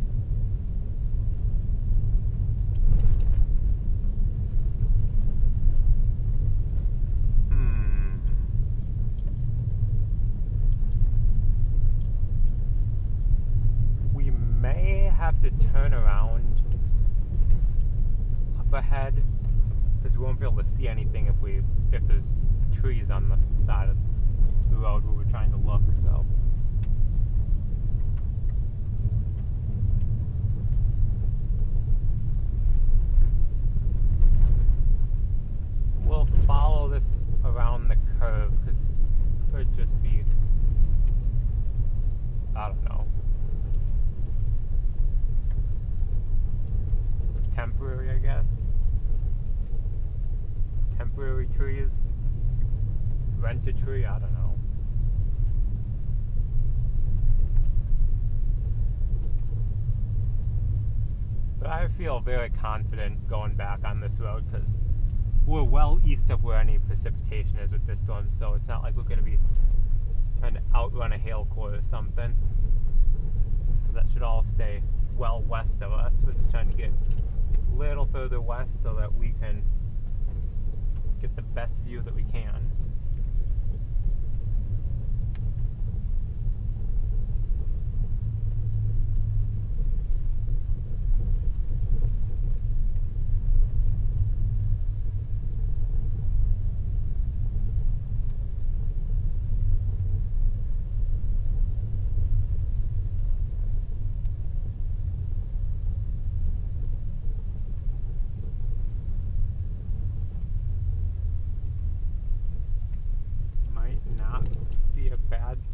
We may have to turn around up ahead because we won't be able to see anything if there's trees on the side of the road where we're trying to look, so. We'll follow this around the curve because it could just be, I don't know, temporary, I guess. Temporary trees. Rent a tree, I don't know. But I feel very confident going back on this road because we're well east of where any precipitation is with this storm, so it's not like we're going to be trying to outrun a hail core or something. Because that should all stay well west of us. We're just trying to get a little further west so that we can get the best view that we can.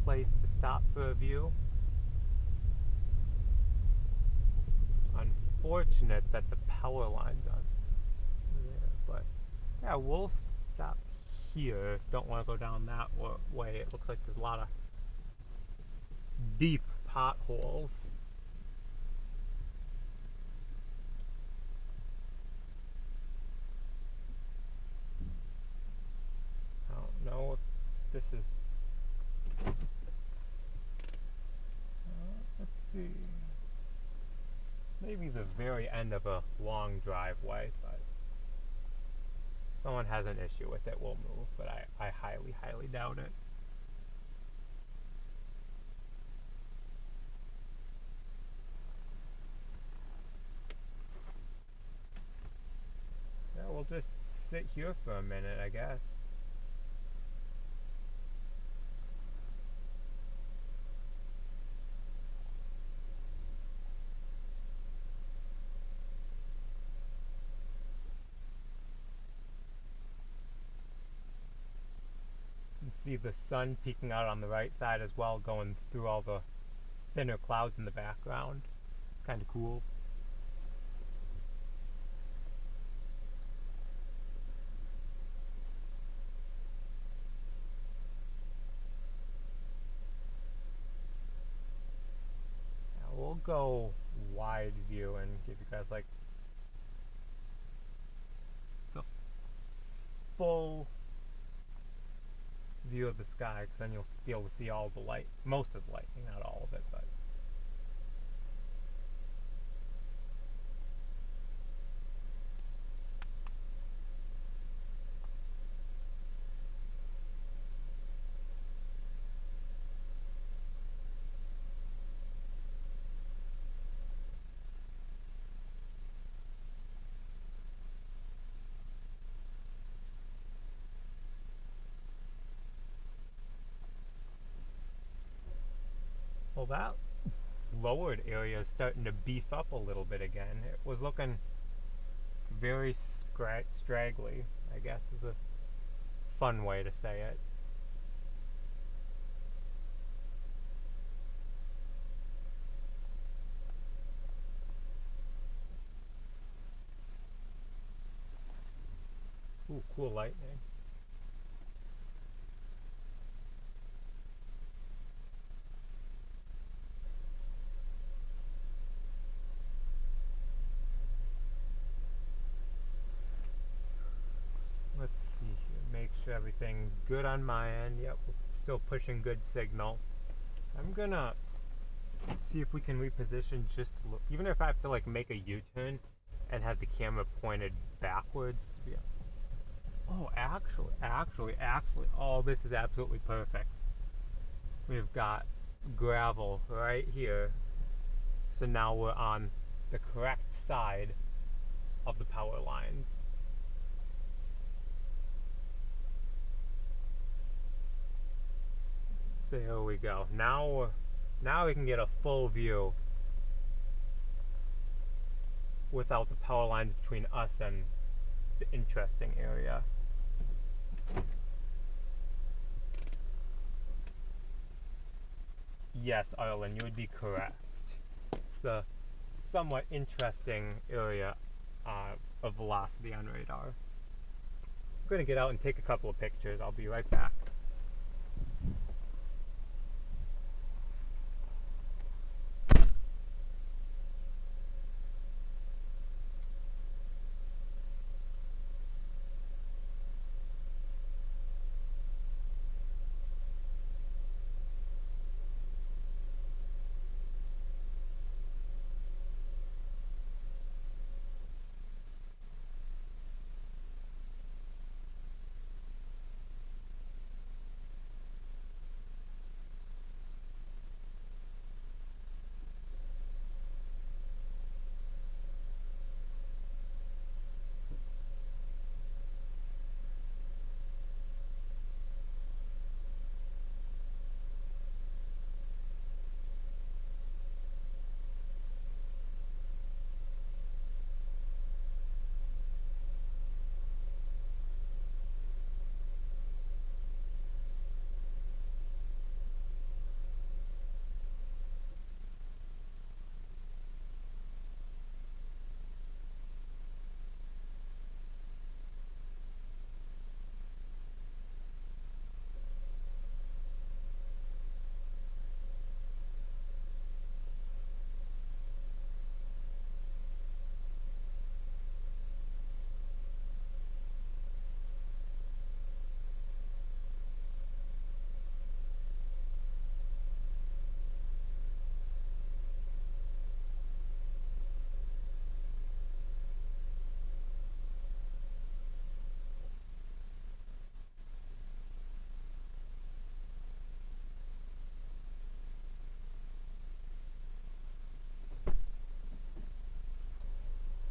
Place to stop for a view. Unfortunate that the power lines aren't there, but yeah, we'll stop here. Don't want to go down that way. It looks like there's a lot of deep potholes. I don't know if this is. Let's see. Maybe the very end of a long driveway, but if someone has an issue with it, we'll move, but I highly, highly doubt it. Yeah, we'll just sit here for a minute, I guess. See the sun peeking out on the right side as well, going through all the thinner clouds in the background. Kind of cool. Now we'll go wide view and give you guys like the full view of the sky, because then you'll be able to see all the light, most of the lightning, not all of it, but well, that lowered area is starting to beef up a little bit again. It was looking very straggly, I guess is a fun way to say it. Ooh, cool lightning. Let's see here. Make sure everything's good on my end. Yep, we're still pushing good signal. I'm gonna see if we can reposition just a little, even if I have to like make a U-turn and have the camera pointed backwards to be. Oh, actually, oh, this is absolutely perfect. We've got gravel right here, so now we're on the correct side of the power lines. There we go. Now we can get a full view without the power lines between us and the interesting area. Yes, Arlen, you would be correct. It's the somewhat interesting area of velocity on radar. I'm going to get out and take a couple of pictures. I'll be right back.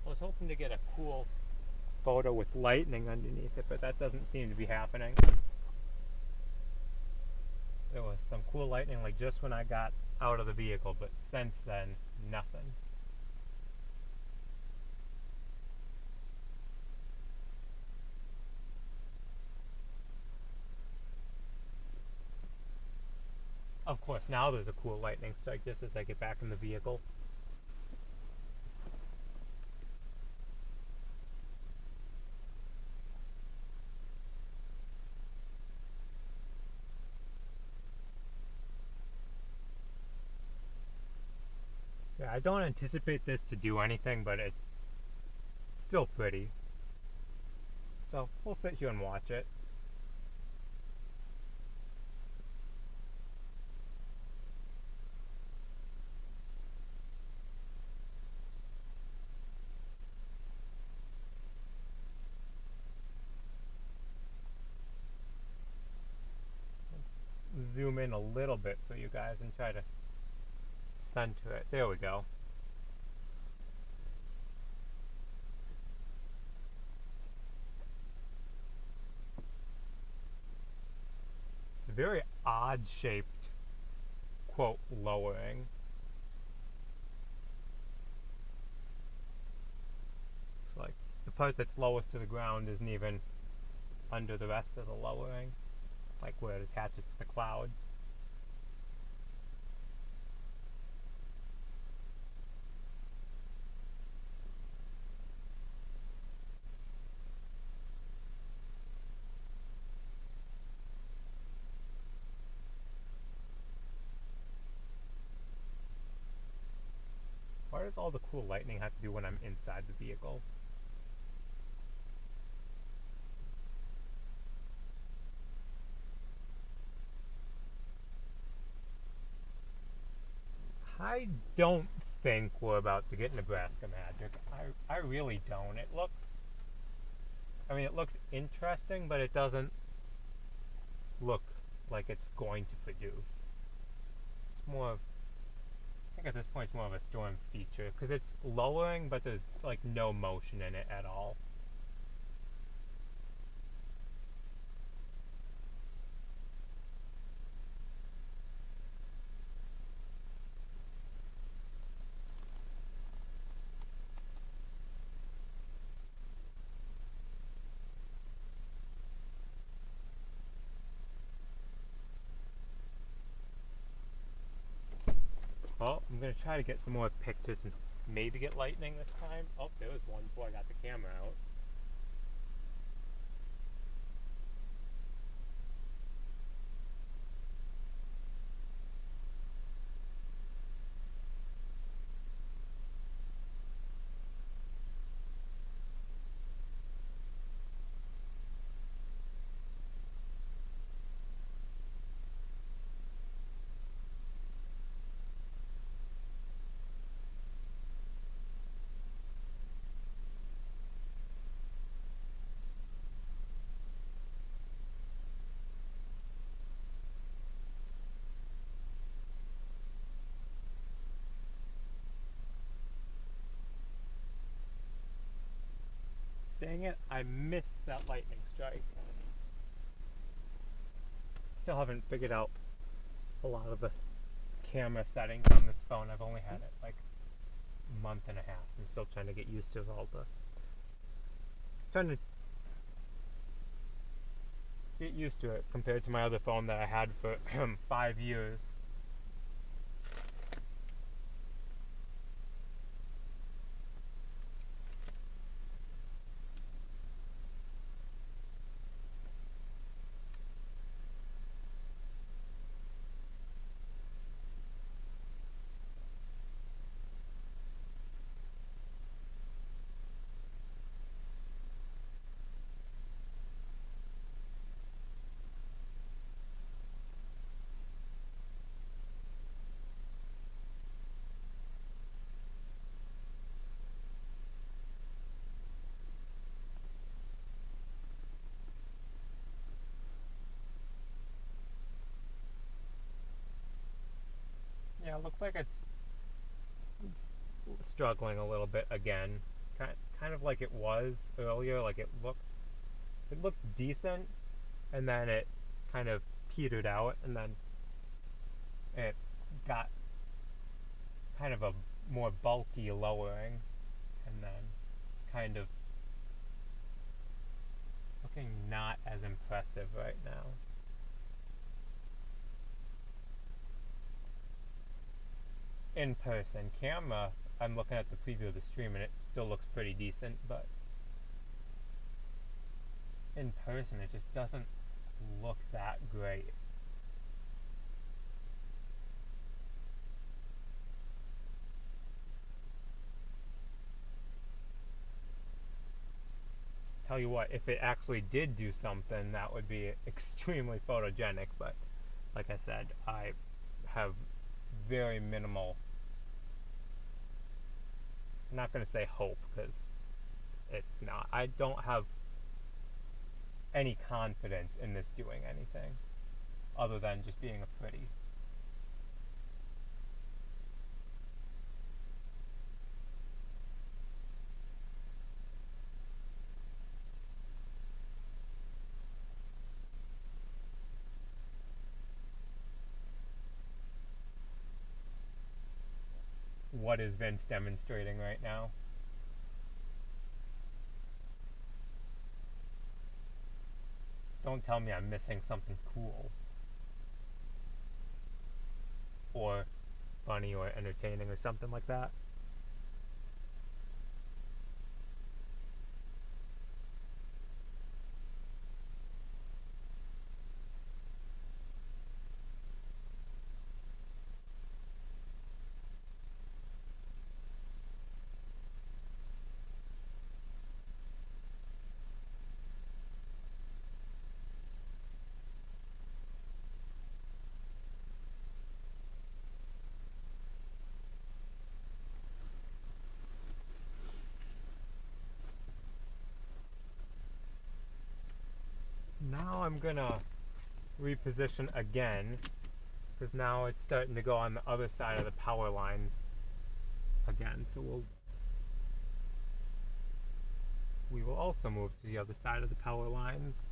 I was hoping to get a cool photo with lightning underneath it, but that doesn't seem to be happening. There was some cool lightning like just when I got out of the vehicle, but since then, nothing. Of course, now there's a cool lightning strike just as I get back in the vehicle. Yeah, I don't anticipate this to do anything, but it's still pretty. So we'll sit here and watch it. Zoom in a little bit for you guys and try to center it. There we go. It's a very odd shaped quote lowering. It's like the part that's lowest to the ground isn't even under the rest of the lowering, like where it attaches to the cloud. Why does all the cool lightning have to do when I'm inside the vehicle? I don't think we're about to get Nebraska Magic. I really don't. It looks, I mean, it looks interesting, but it doesn't look like it's going to produce. It's more of, I think at this point it's more of a storm feature, because it's lowering, but there's like no motion in it at all. Well, I'm going to try to get some more pictures and maybe get lightning this time. Oh, there was one before I got the camera out. Dang it, I missed that lightning strike. Still haven't figured out a lot of the camera settings on this phone. I've only had it like a month and a half. I'm still trying to get used to all the... Trying to get used to it compared to my other phone that I had for 5 years. Yeah, it looks like it's struggling a little bit again. Kind of like it was earlier. Like it looked decent, and then it kind of petered out, and then it got kind of a more bulky lowering, and then it's kind of looking not as impressive right now. In person camera, I'm looking at the preview of the stream and it still looks pretty decent, but in person it just doesn't look that great. Tell you what, if it actually did do something, that would be extremely photogenic, but like I said, I have very minimal, I'm not going to say hope, because it's not. I don't have any confidence in this doing anything other than just being a pretty. What is Vince demonstrating right now? Don't tell me I'm missing something cool. Or funny or entertaining or something like that. Now I'm gonna reposition again, because now it's starting to go on the other side of the power lines again. So we will also move to the other side of the power lines.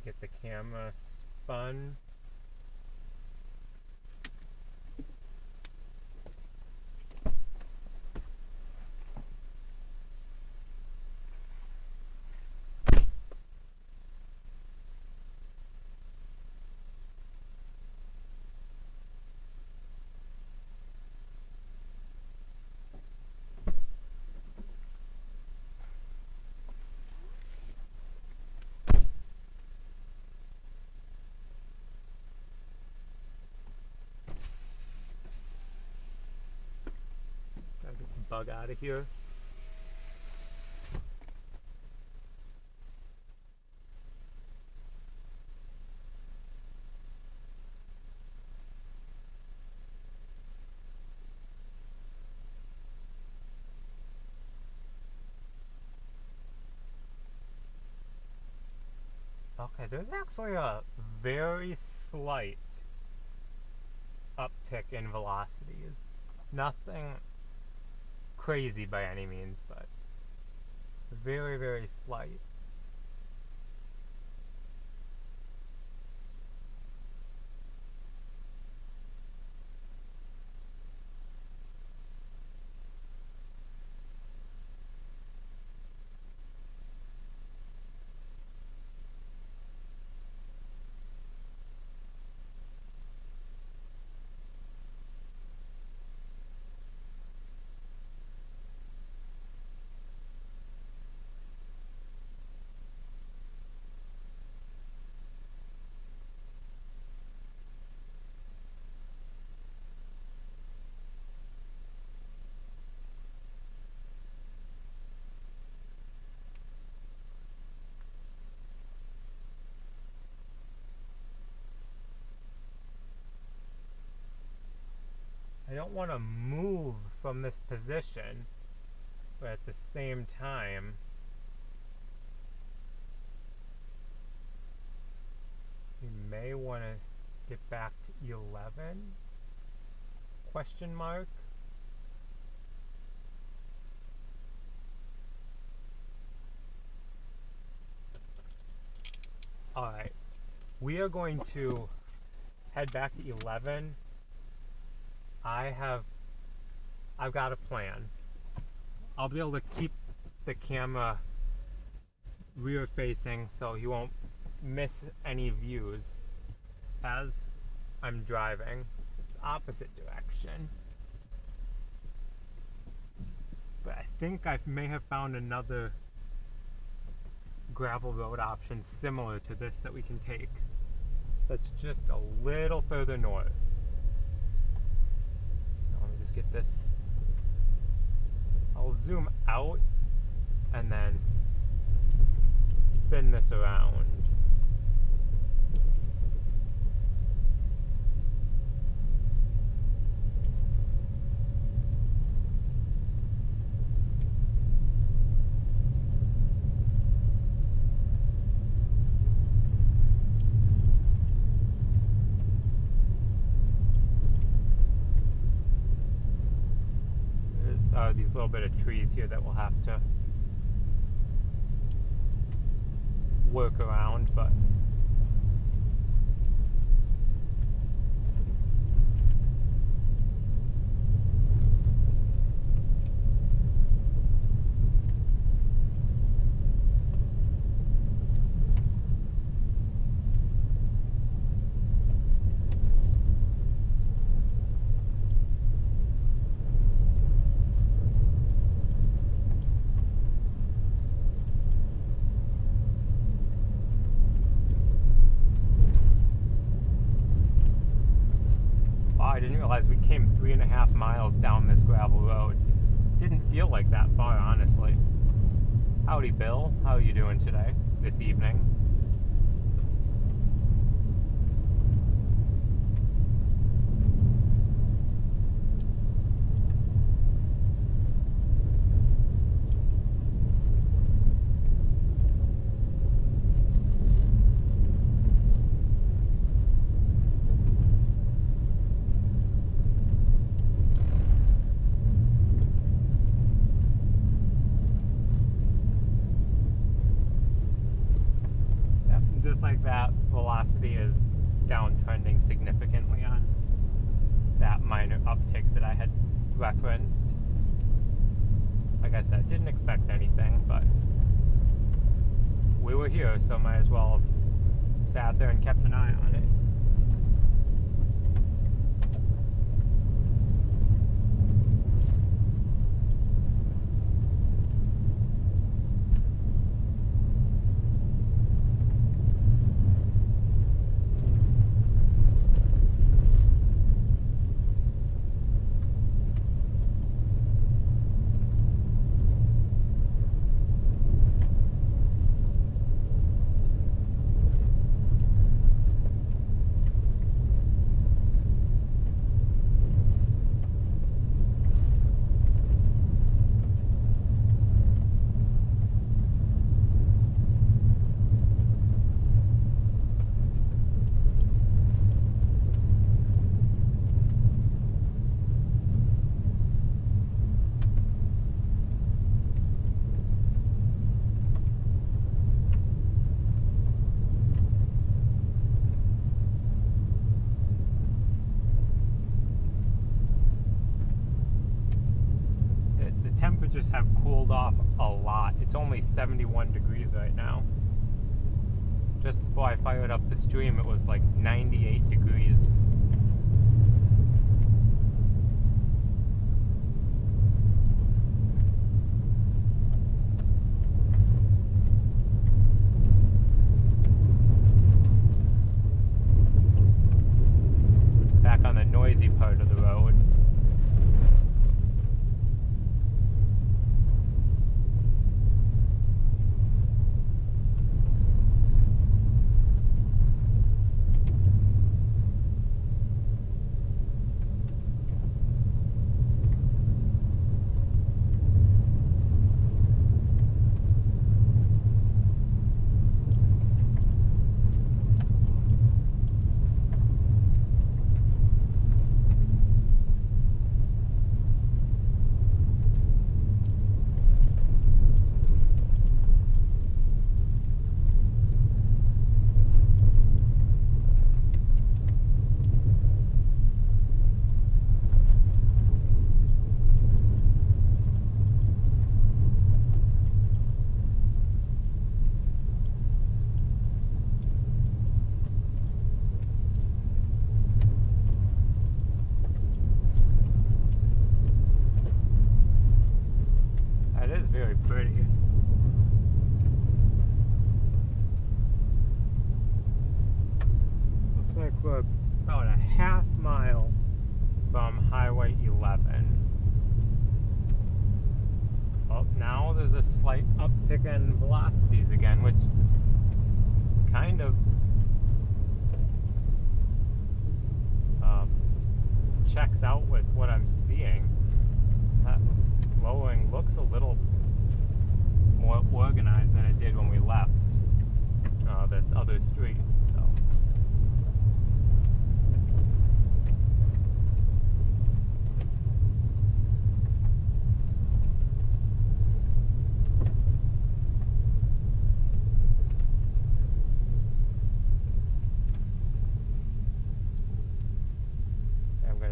Get the camera spun. Gotta get the bug out of here. Okay, there's actually a very slight uptick in velocities. Nothing crazy by any means, but very, very slight. I don't want to move from this position, but at the same time, we may want to get back to 11? Question mark? Alright, we are going to head back to 11. I've got a plan. I'll be able to keep the camera rear facing so you won't miss any views as I'm driving the opposite direction. But I think I may have found another gravel road option similar to this that we can take. That's just a little further north. Get this. I'll zoom out and then spin this around. these little bit of trees here that we'll have to work around, but I didn't realize we came 3.5 miles down this gravel road. Didn't feel like that far, honestly. Howdy, Bill. How are you doing today, this evening? Just like that, velocity is downtrending significantly on that minor uptick that I had referenced. Like I said, didn't expect anything, but we were here, so might as well have sat there and kept an eye on it. Temperatures have cooled off a lot. It's only 71 degrees right now. Just before I fired up the stream, it was like 98 degrees. Back on the noisy part of the road. Very pretty. Looks like we're about a half mile from Highway 11. Oh, now there's a slight uptick in velocities again, which kind of checks out with what I'm seeing. That lowering looks a little more organized than it did when we left this other street. So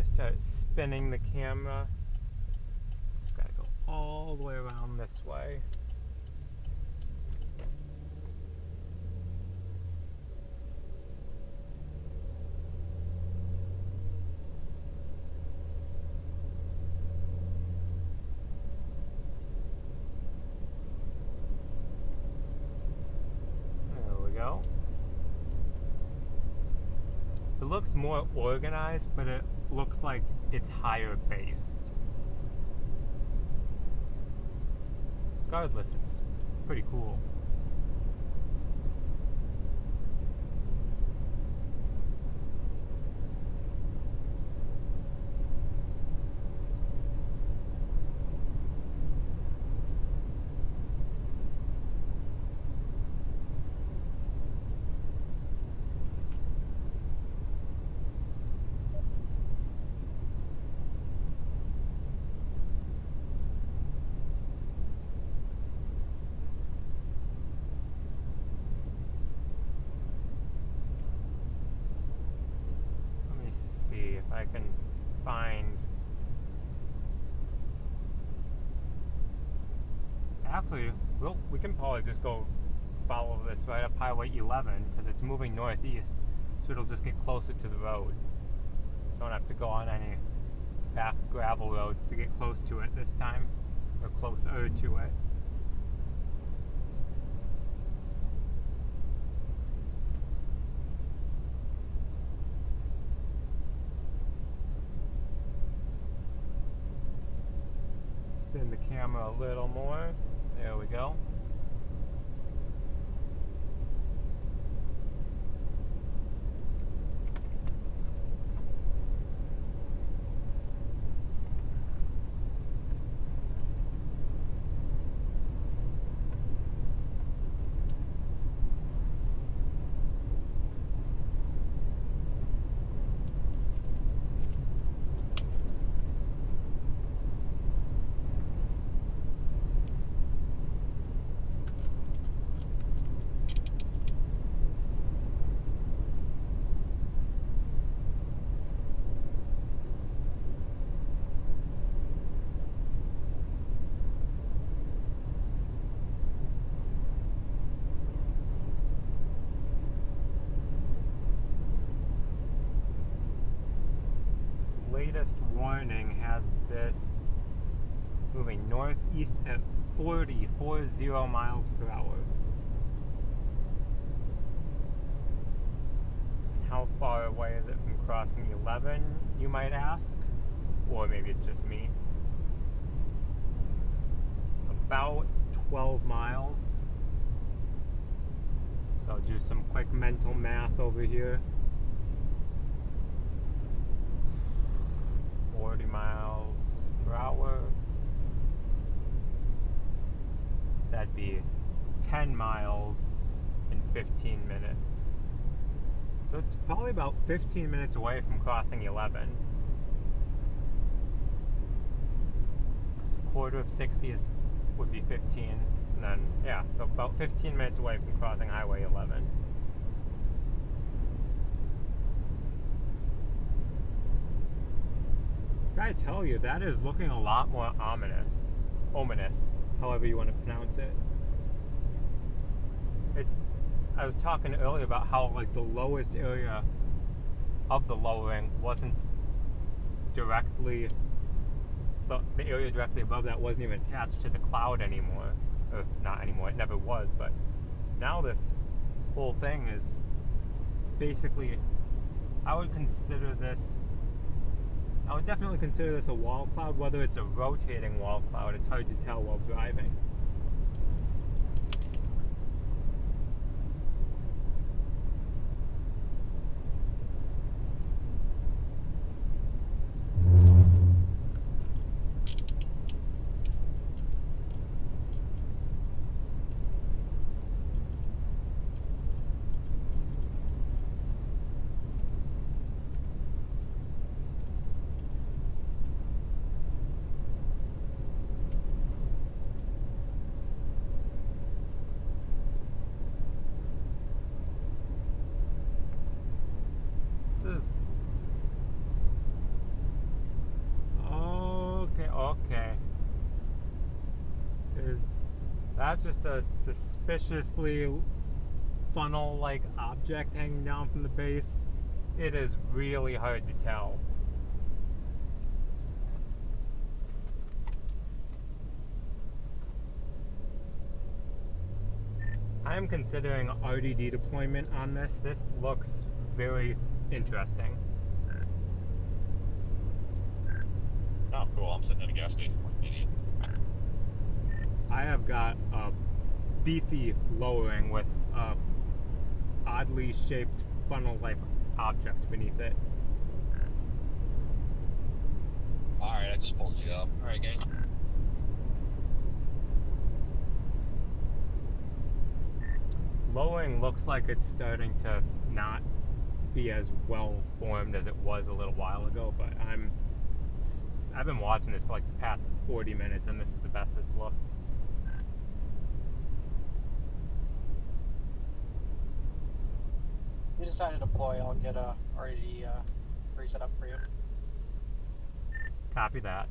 start spinning the camera. Gotta go all the way around this way. There we go. It looks more organized, but it looks like it's higher based. Regardless, it's pretty cool. If I can find... Actually, we can probably just go follow this right up Highway 11 because it's moving northeast, so it'll just get closer to the road. Don't have to go on any back gravel roads to get close to it this time, or closer to it. Spin the camera a little more. There we go. Latest warning has this moving northeast at 40 miles per hour. How far away is it from crossing 11, you might ask? Or maybe it's just me. About 12 miles. So do some quick mental math over here. 40 miles per hour. That'd be 10 miles in 15 minutes. So it's probably about 15 minutes away from crossing 11. So a quarter of 60 would be 15. And then, yeah, so about 15 minutes away from crossing Highway 11. I tell you, that is looking a lot more ominous, however you want to pronounce it. I was talking earlier about how like the lowest area of the lowering wasn't directly, the area directly above that wasn't even attached to the cloud anymore. Or not anymore, it never was, but now this whole thing is basically, I would definitely consider this a wall cloud. Whether it's a rotating wall cloud, it's hard to tell while driving. that just a suspiciously funnel-like object hanging down from the base? It is really hard to tell. I am considering RDD deployment on this. This looks very interesting. Oh, cool. I'm sitting at a gas station like an idiot. I have got a beefy lowering with a oddly shaped funnel-like object beneath it. Alright, I just pulled you up. Alright, guys. Lowering looks like it's starting to not be as well formed as it was a little while ago, but I've been watching this for like the past 40 minutes and this is the best it's looked. We decided to deploy. I'll get a already reset up for you. Copy that.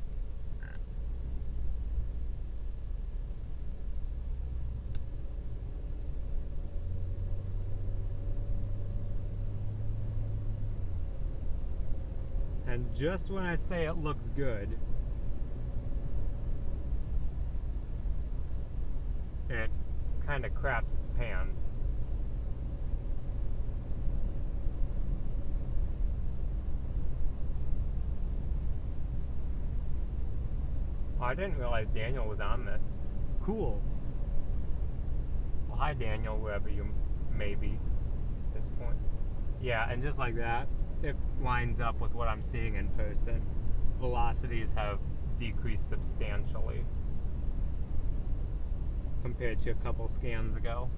And just when I say it looks good, it kind of craps its pants. Oh, I didn't realize Daniel was on this. Cool. Well, hi Daniel, wherever you may be at this point. Yeah, and just like that, it lines up with what I'm seeing in person. Velocities have decreased substantially compared to a couple scans ago.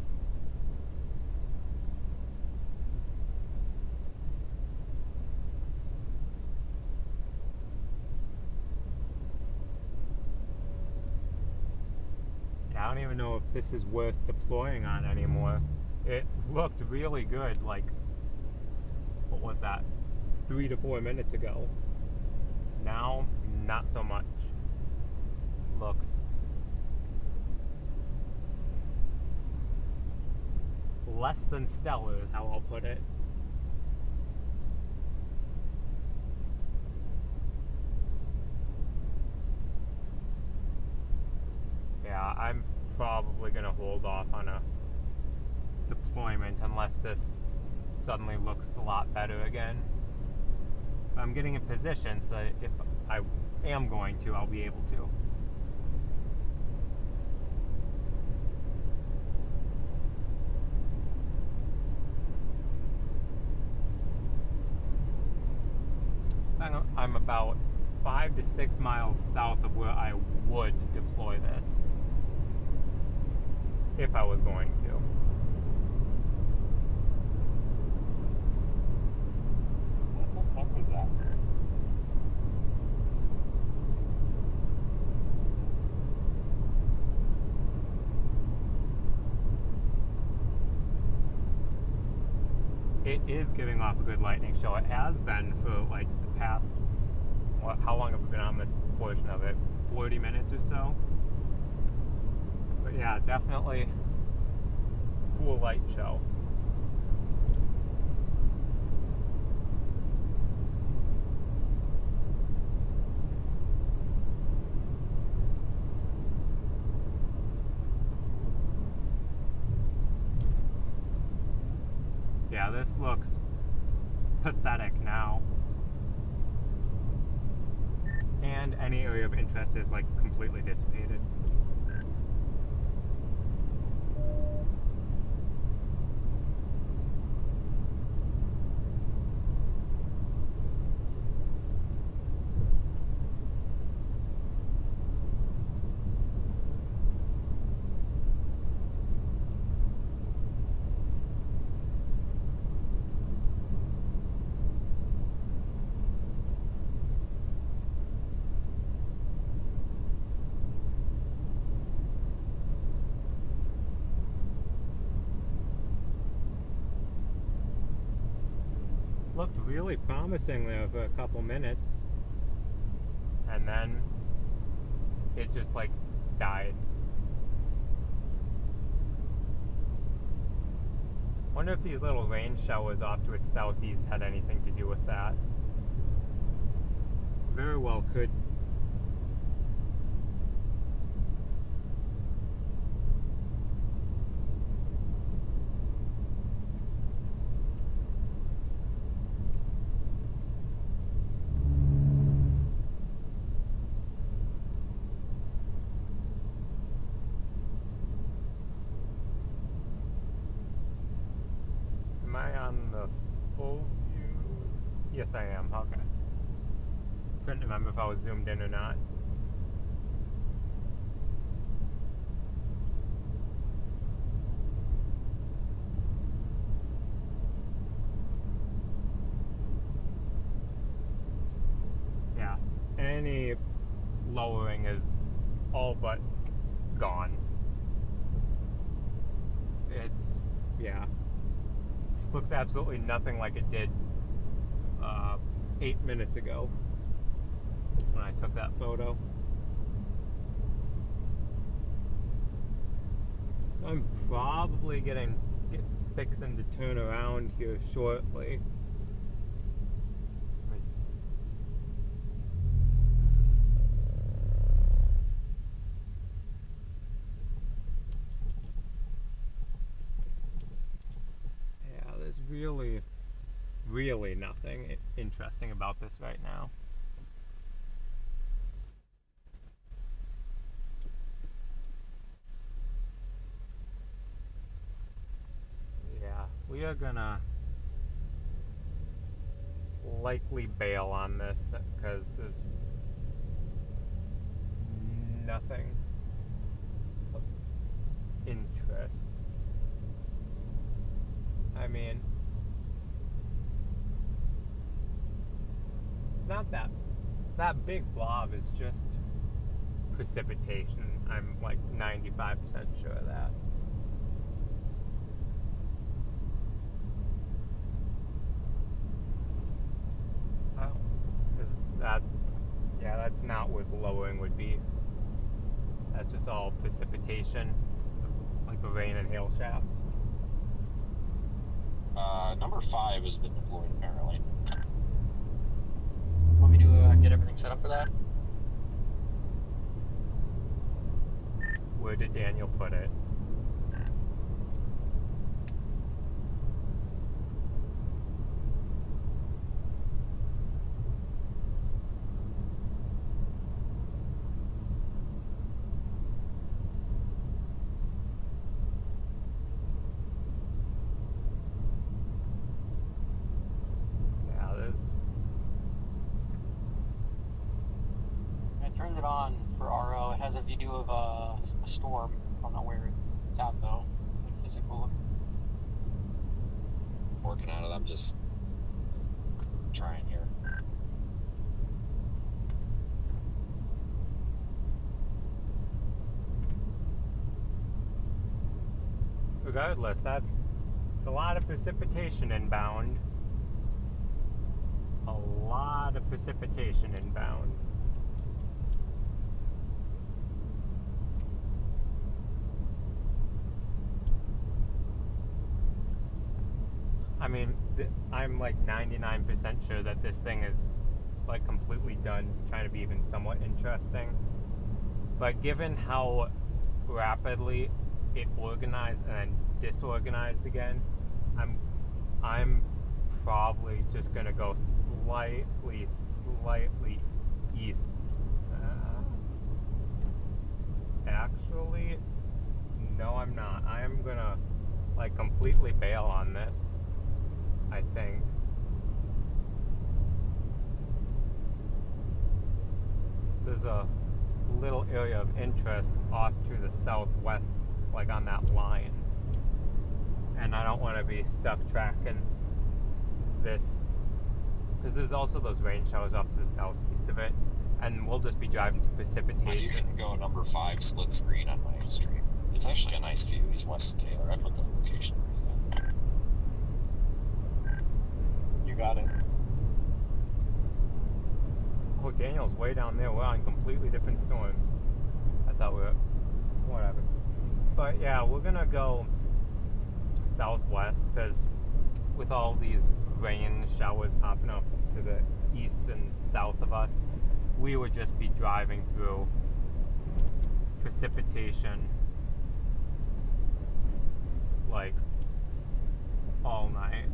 I don't even know if this is worth deploying on anymore. It looked really good, like, what was that, 3 to 4 minutes ago. Now, not so much. Looks less than stellar is how I'll put it. Yeah, I'm probably going to hold off on a deployment unless this suddenly looks a lot better again. I'm getting in position so that if I am going to, I'll be able to. I'm about 5 to 6 miles south of where I would deploy this if I was going to. What the fuck was that? It is giving off a good lightning show. It has been for like the past, how long have we been on this portion of it? 40 minutes or so? But yeah, definitely cool light show. Yeah, this looks pathetic now. And any area of interest is like completely dissipated. Looked really promising there for a couple minutes, and then it just like died. Wonder if these little rain showers off to its southeast had anything to do with that. Very well could. Am I on the full view? Yes, I am. Okay. Couldn't remember if I was zoomed in or not. Yeah. Any lowering is all but gone. It's, yeah. This looks absolutely nothing like it did 8 minutes ago when I took that photo. I'm probably fixing to turn around here shortly. Yeah, there's really nothing interesting about this right now. Yeah, we are gonna likely bail on this because there's nothing of interest. I mean, it's not that big blob is just precipitation. I'm like 95% sure of that. Oh, that's not what lowering would be. That's just all precipitation, like a rain and hail shaft. Number 5 has been deployed apparently. Want me to get everything set up for that? Where did Daniel put it? Turned it on for RO. It has a view of a storm. I don't know where it's at though. Physical. Working on it. I'm just trying here. Regardless, it's a lot of precipitation inbound. A lot of precipitation inbound. I mean, I'm like 99% sure that this thing is like completely done trying to be even somewhat interesting. But given how rapidly it organized and then disorganized again, I'm probably just gonna go slightly east. Actually, no, I'm not. I'm gonna like completely bail on this, I think. So there's a little area of interest off to the southwest, like on that line. And I don't want to be stuck tracking this, because there's also those rain showers off to the southeast of it, and we'll just be driving to precipitation. You can go number 5 split screen on my stream. It's actually a nice view. He's west of Taylor. I put the location right there. You got it. Oh, Daniel's way down there. We're on completely different storms. I thought we were... whatever. But yeah, we're gonna go southwest because with all these rain showers popping up to the east and south of us, we would just be driving through precipitation like all night.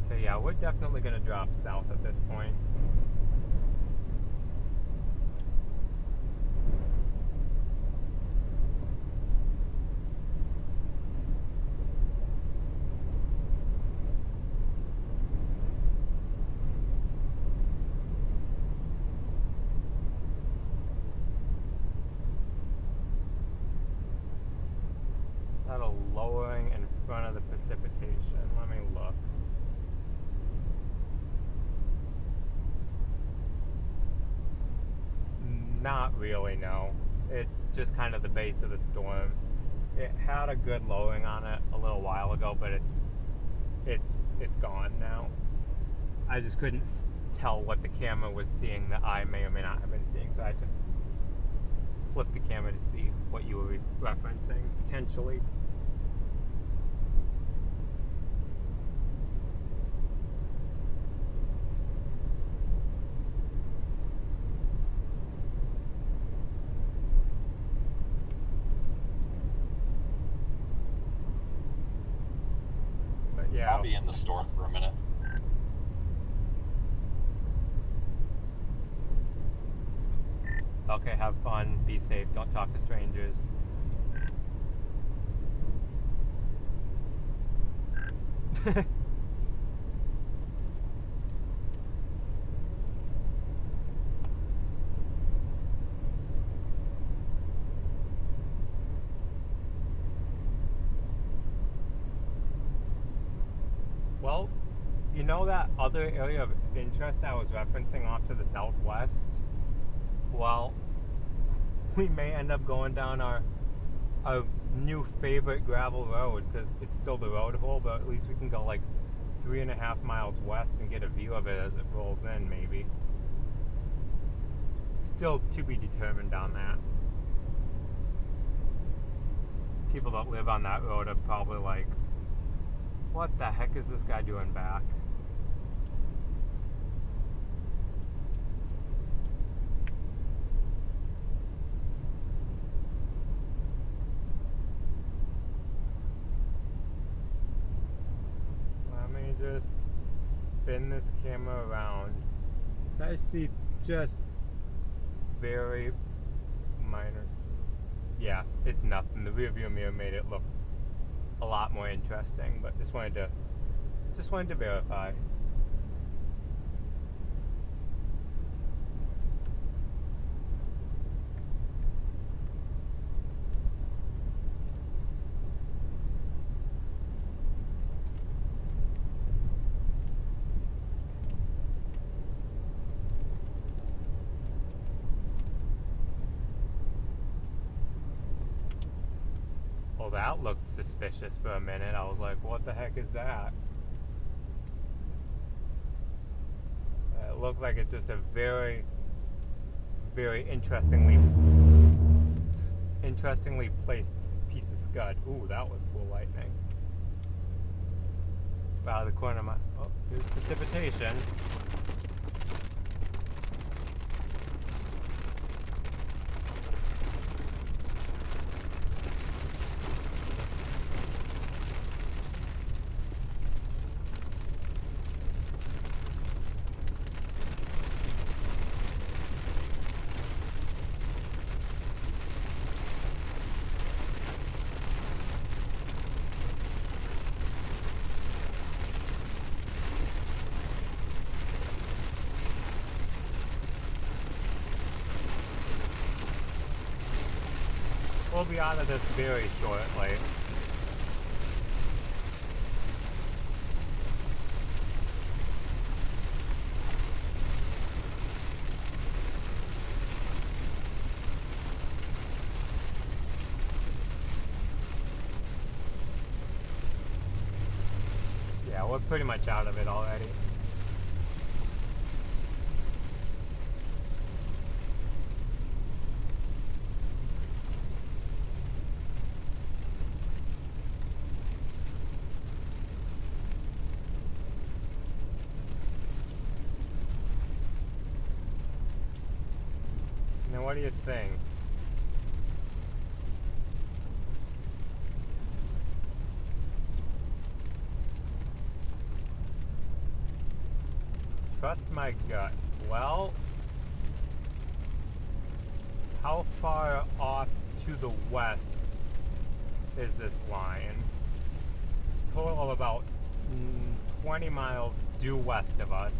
Okay, yeah, we're definitely gonna drop south at this point. Is that a lowering in front of the precipitation? Let me look. Not really, no. It's just kind of the base of the storm. It had a good lowering on it a little while ago, but it's gone now. I just couldn't tell what the camera was seeing that I may or may not have been seeing, so I had to flip the camera to see what you were referencing potentially. But yeah. I'll be in the storm for a minute. Okay, have fun, be safe, don't talk to strangers. Well, you know that other area of interest I was referencing off to the southwest? Well, we may end up going down our new favorite gravel road because it's still the road hole, but at least we can go like 3.5 miles west and get a view of it as it rolls in, maybe. Still to be determined on that. People that live on that road are probably like, what the heck is this guy doing back? Just spin this camera around. I see just very minor. Yeah, it's nothing. The rear view mirror made it look a lot more interesting, but just wanted to verify. Well, that looked suspicious for a minute. I was like, what the heck is that? It looked like it's just a very, very interestingly placed piece of scud. Ooh, that was cool lightning. Out of the corner of my... Oh, here's precipitation. We'll be out of this very shortly. Yeah, we're pretty much out of it already. what do you think? Trust my gut. Well, how far off to the west is this line? It's a total of about 20 miles due west of us,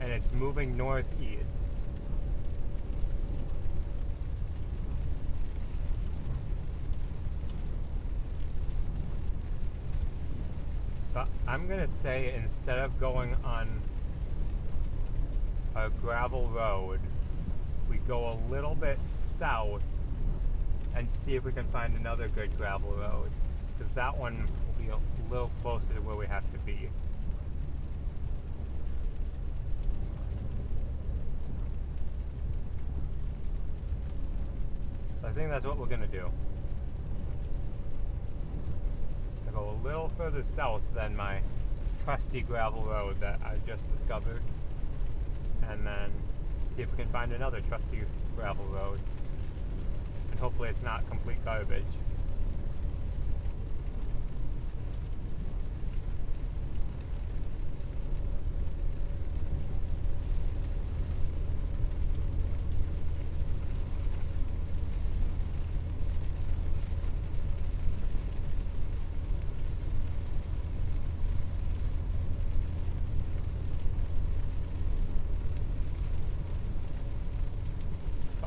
and it's moving northeast. So I'm gonna say, instead of going on a gravel road, we go a little bit south and see if we can find another good gravel road, because that one will be a little closer to where we have to be. So I think that's what we're gonna do. I go a little further south than my trusty gravel road that I just discovered, and then see if we can find another trusty gravel road. And hopefully it's not complete garbage.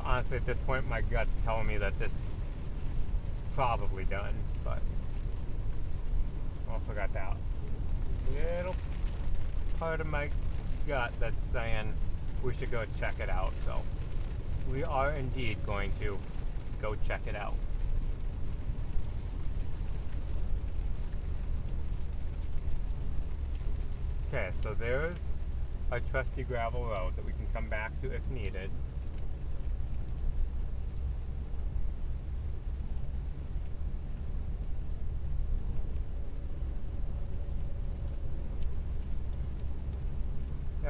Honestly, at this point, my gut's telling me that this is probably done, but also got that little part of my gut that's saying we should go check it out. So we are indeed going to go check it out. Okay, so there's our trusty gravel road that we can come back to if needed.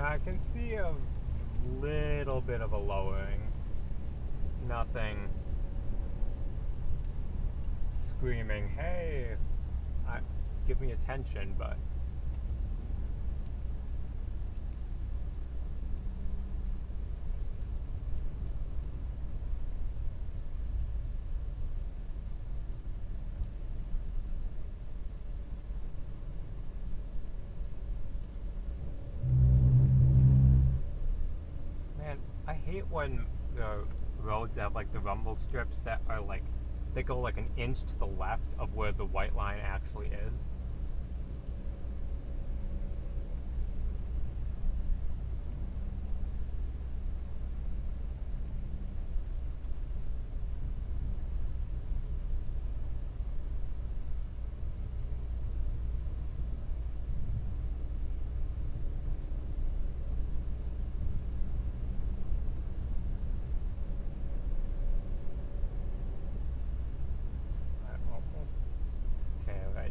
I can see a little bit of a lowering. Nothing screaming, hey, give me attention, but I hate when the roads have like the rumble strips that are like, they go like an inch to the left of where the white line actually is.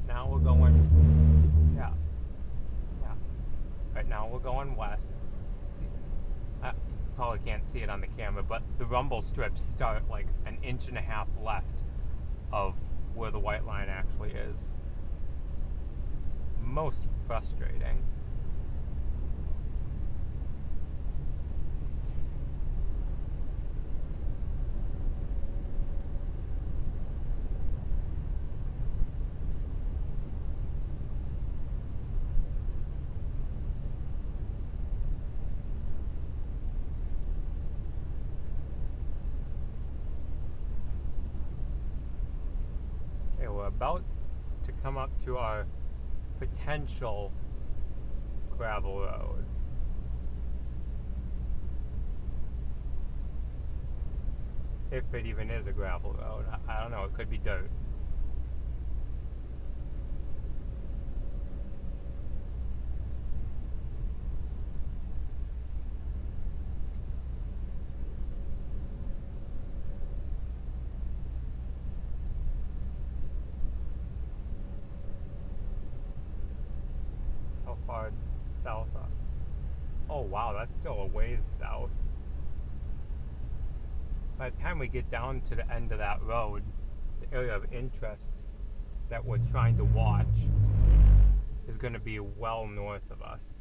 Now we're going, yeah. Right now we're going west. See, I probably can't see it on the camera, but the rumble strips start like an inch and a half left of where the white line actually is. Most frustrating. About to come up to our potential gravel road. If it even is a gravel road. I don't know, it could be dirt. Far south. Oh wow, that's still a ways south. by the time we get down to the end of that road, the area of interest that we're trying to watch is going to be well north of us.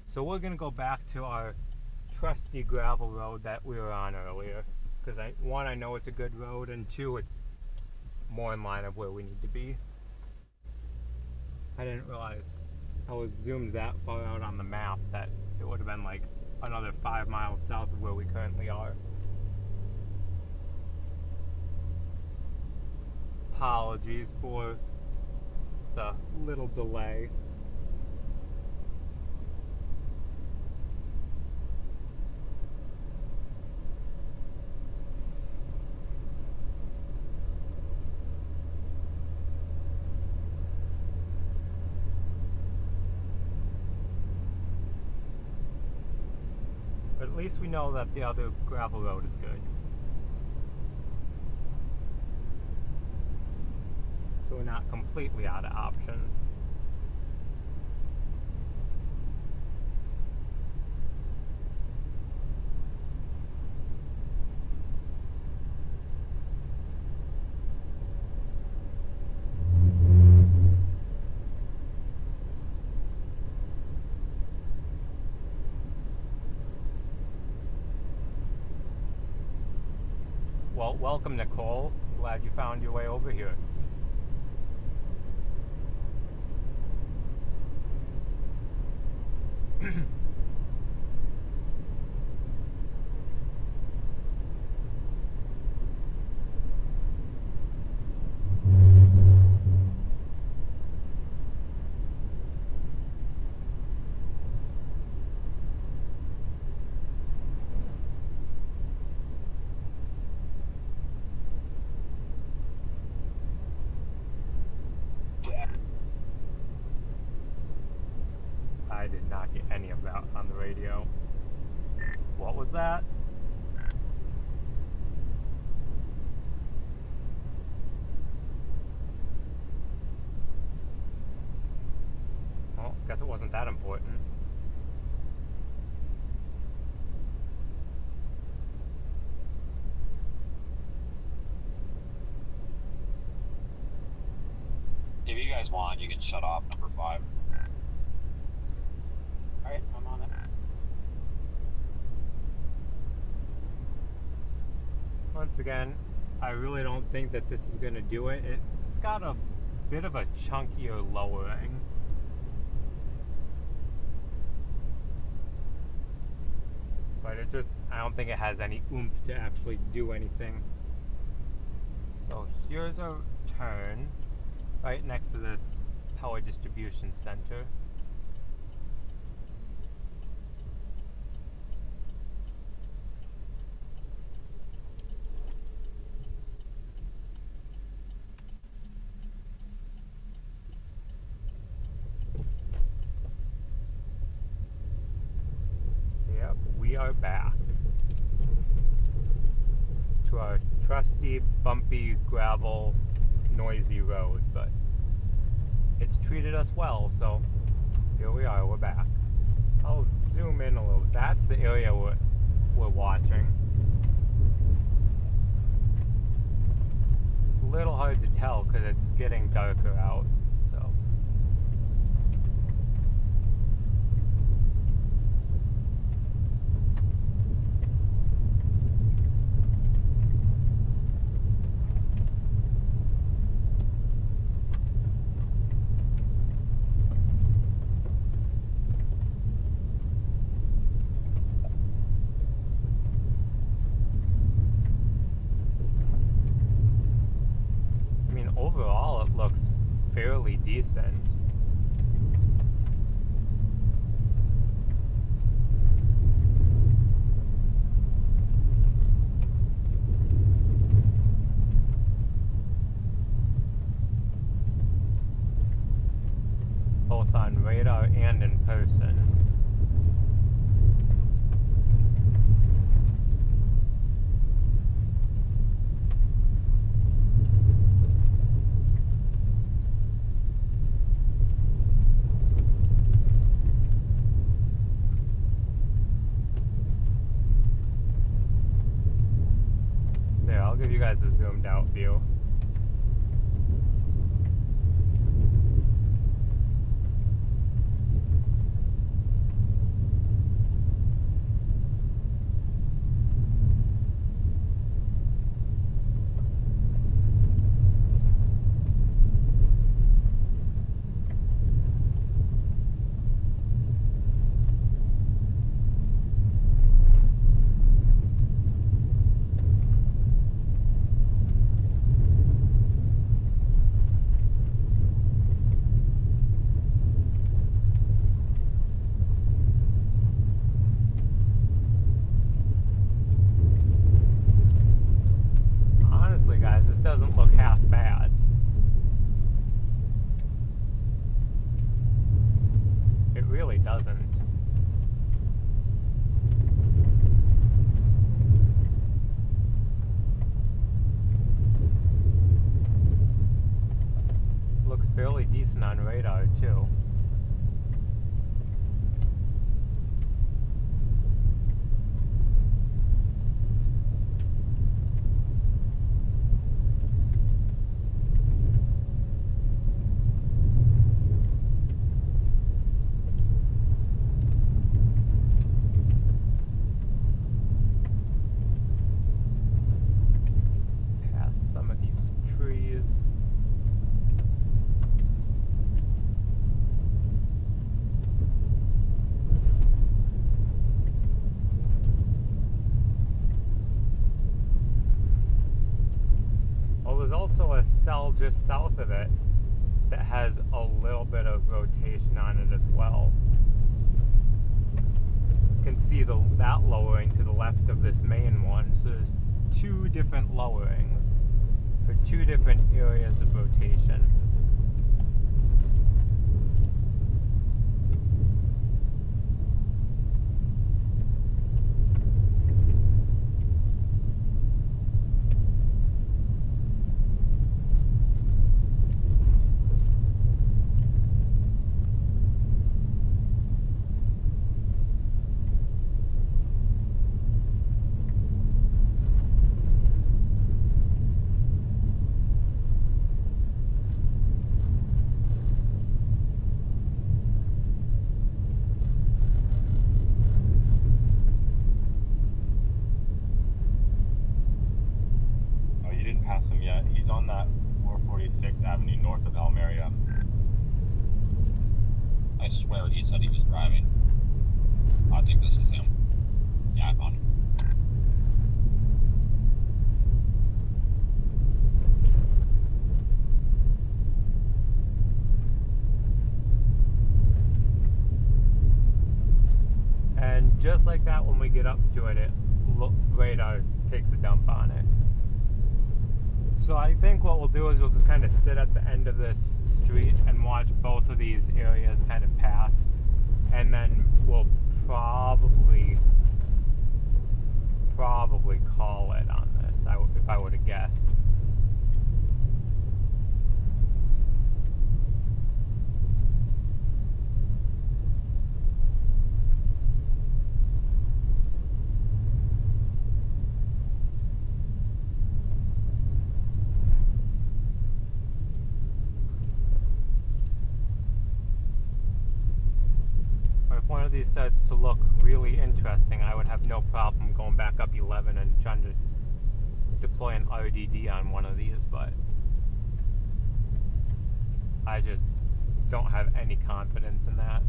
So we're going to go back to our trusty gravel road that we were on earlier, because one, I know it's a good road, and two, it's more in line of where we need to be. I didn't realize I was zoomed that far out on the map that it would have been like another 5 miles south of where we currently are. Apologies for the little delay. But at least we know that the other gravel road is good. So we're not completely out of options. Well, welcome, Nicole. Glad you found your way over here. I did not get any of that on the radio. What was that? Well, guess it wasn't that important. If you guys want, you can shut off number 5. Alright, I'm on it. Once again, I really don't think that this is going to do it. It's got a bit of a chunkier lowering. But I don't think it has any oomph to actually do anything. So here's a turn right next to this power distribution center. Yep, we are back to our trusty, bumpy, gravel, noisy road, but it's treated us well, so here we are, we're back. I'll zoom in a little. That's the area we're watching. A little hard to tell because it's getting darker out, so. Overall, it looks fairly decent. Both on radar and in person. I'll give you guys a zoomed out view. Honestly, guys, this doesn't look half bad. It really doesn't. Looks fairly decent on radar, too. Past some of these trees. Oh, there's also a cell just south of it that has a little bit of rotation on it as well. You can see that lowering to the left of this main one. So there's two different lowerings for two different areas of rotation. Oh, you didn't pass him yet. He's on that 446th Avenue north of Almeria. I swear he said he was driving. I think this is him. Yeah, I found him. And just like that, when we get up to it, radar takes a dump on it. So I think what we'll do is we'll just kind of sit at the end of this street and watch both of these areas kind of pass, and then we'll probably call it on this, if I were to guess. If one of these starts to look really interesting, I would have no problem going back up 11 and trying to deploy an RDD on one of these, but I just don't have any confidence in that.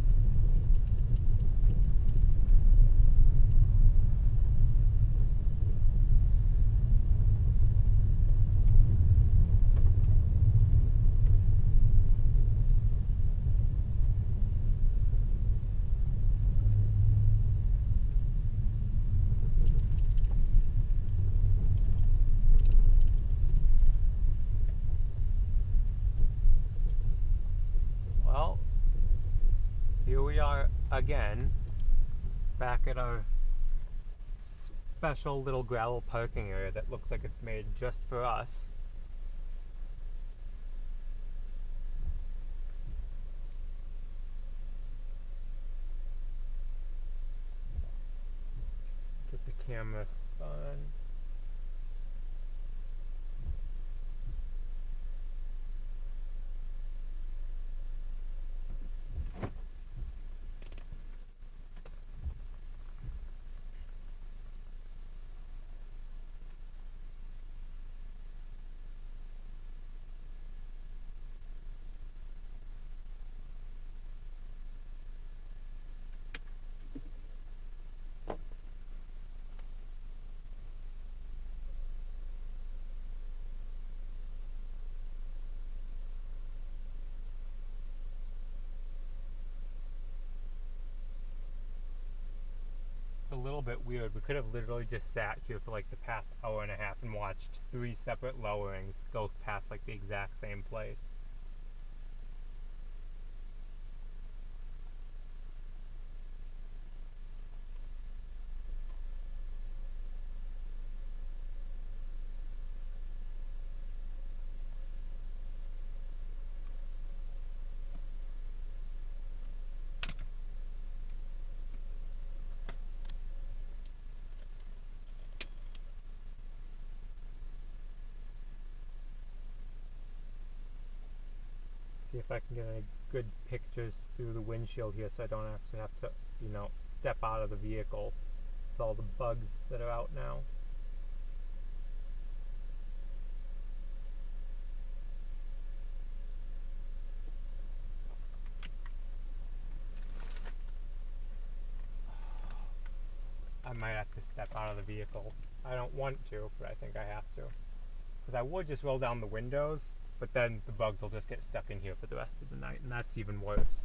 Well, here we are again, back at our special little gravel parking area that looks like it's made just for us. Get the camera spun. little bit weird. We could have literally just sat here for like the past hour and a half and watched 3 separate lowerings go past like the exact same place. See if I can get any good pictures through the windshield here so I don't actually have to, you know, step out of the vehicle with all the bugs that are out now. I might have to step out of the vehicle. I don't want to, but I think I have to. Because I would just roll down the windows, but then the bugs will just get stuck in here for the rest of the night, and that's even worse.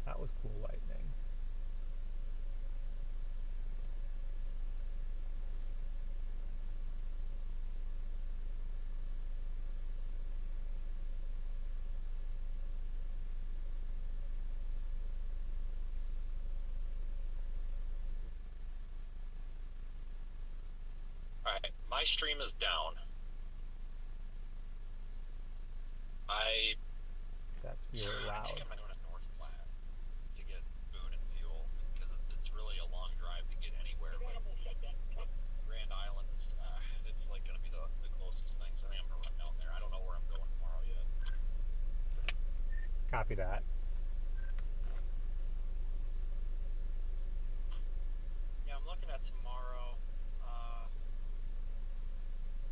That was cool lightning. Alright, my stream is down. That's really I loud. think I'm going to North Platte to get food and fuel, because it's really a long drive to get anywhere, but Grand Island, it's like going to be the closest thing, so I think I'm going to run down there. I don't know where I'm going tomorrow yet. Copy that. Yeah, I'm looking at tomorrow.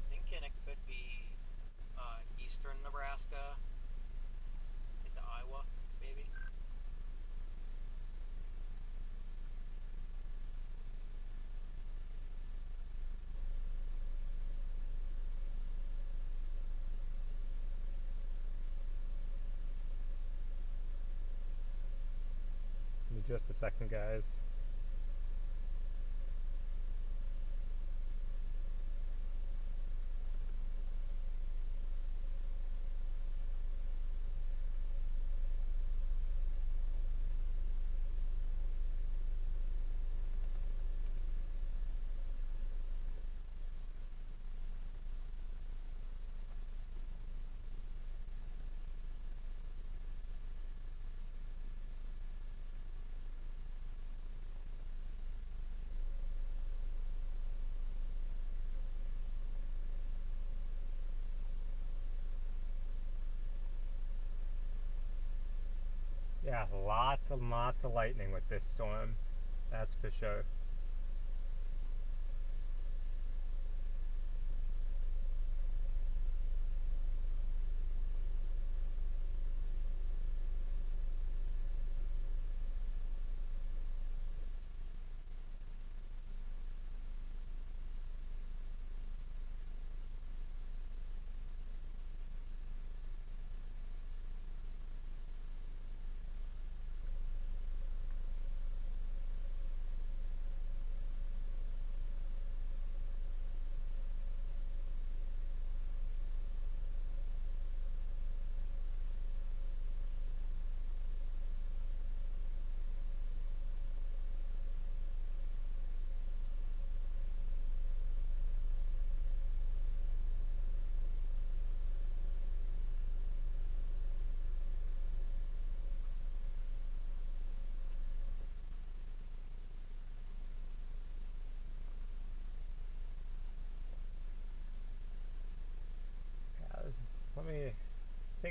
Thinking it could be eastern Nebraska into Iowa, maybe. Give me just a second, guys. Yeah, lots and lots of lightning with this storm. That's for sure.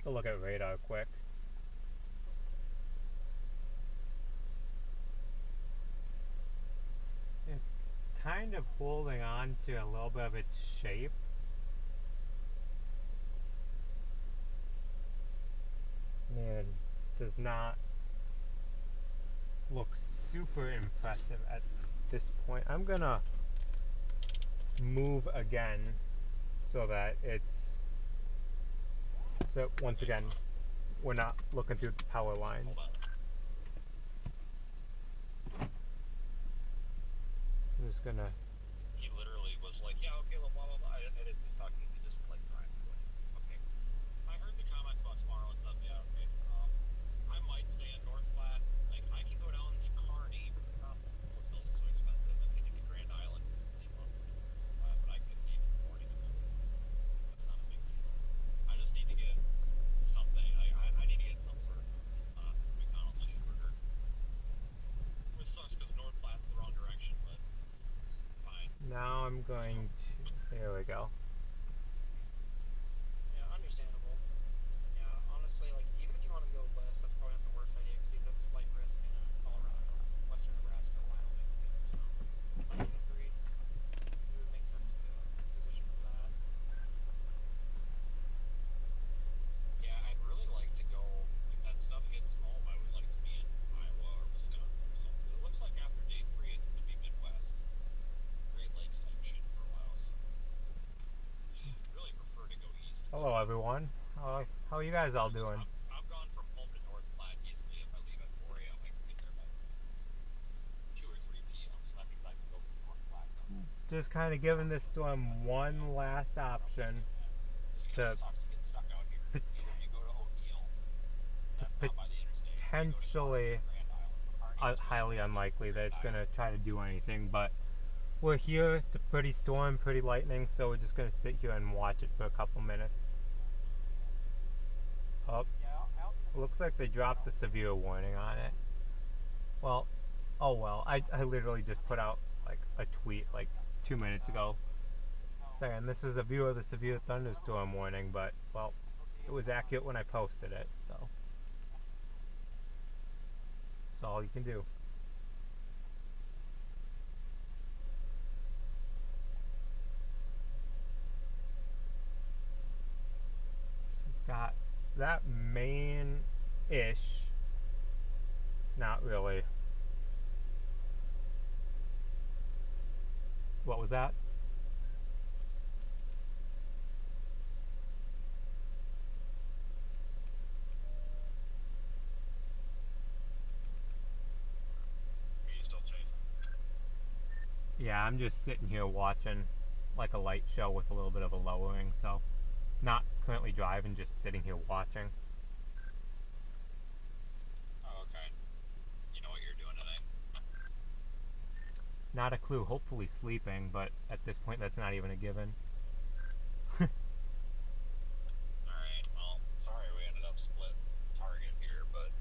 take a look at radar quick. It's kind of holding on to a little bit of its shape. It does not look super impressive at this point. I'm gonna move again so that it's, so once again we're not looking through the power lines. Hold on. I'm just gonna, He literally was like, yeah, okay, well, blah, blah, blah. And as he's talking, he just, like, drives away. Okay. I heard the comments about tomorrow and stuff. Yeah, okay. I might stay in North Platte. Like, I can go down to Kearney. Hotel is so expensive. I mean, to Grand Island is the same month as North Platte, but I could leave in the morning and go east. That's not a big deal. I just need to get something. I need to get some sort of food that's not McDonald's cheeseburger. Which sucks because North Platte's the wrong direction, but it's fine. now I'm going to, there we go. Yeah, understandable. Yeah, honestly, like, even if you want to go west, that's probably not the worst idea, because that's slight risk in Colorado, western Nebraska, Wyoming, too, so, I think three, it would make sense to position for that. Yeah, I'd really like to go, if that stuff hits home, I would like to be in Iowa or Wisconsin or something. It looks like after day 3, it's going to be Midwest, Great Lakes type shit for a while, so I'd really prefer to go east. Hello everyone. How are you guys all doing? I've gone from home to North Platte easily. If I leave at 4 a.m., I can get there by 2 or 3 p.m., so that means I can go from North Platte. Just kind of giving this storm one last option Just to sucks to get stuck out here. Either you go to O'Neill, that's not by the interstate, or you go to potentially Grand Island. Kearney's highly Grand unlikely that it's Island. going to try to do anything, but we're here. It's a pretty storm, pretty lightning, so we're just going to sit here and watch it for a couple minutes. Oh, looks like they dropped the severe warning on it. Well, oh well, I literally just put out like a tweet like 2 minutes ago saying this was a view of the severe thunderstorm warning, but well, it was accurate when I posted it, so that's all you can do. So we've got that main-ish, not really. What was that? Are you still chasing? Yeah, I'm just sitting here watching like a light show with a little bit of a lowering, so not currently driving, just sitting here watching. Oh, okay. You know what you're doing today? Not a clue, hopefully sleeping, but at this point that's not even a given. Alright, well, sorry we ended up split target here, but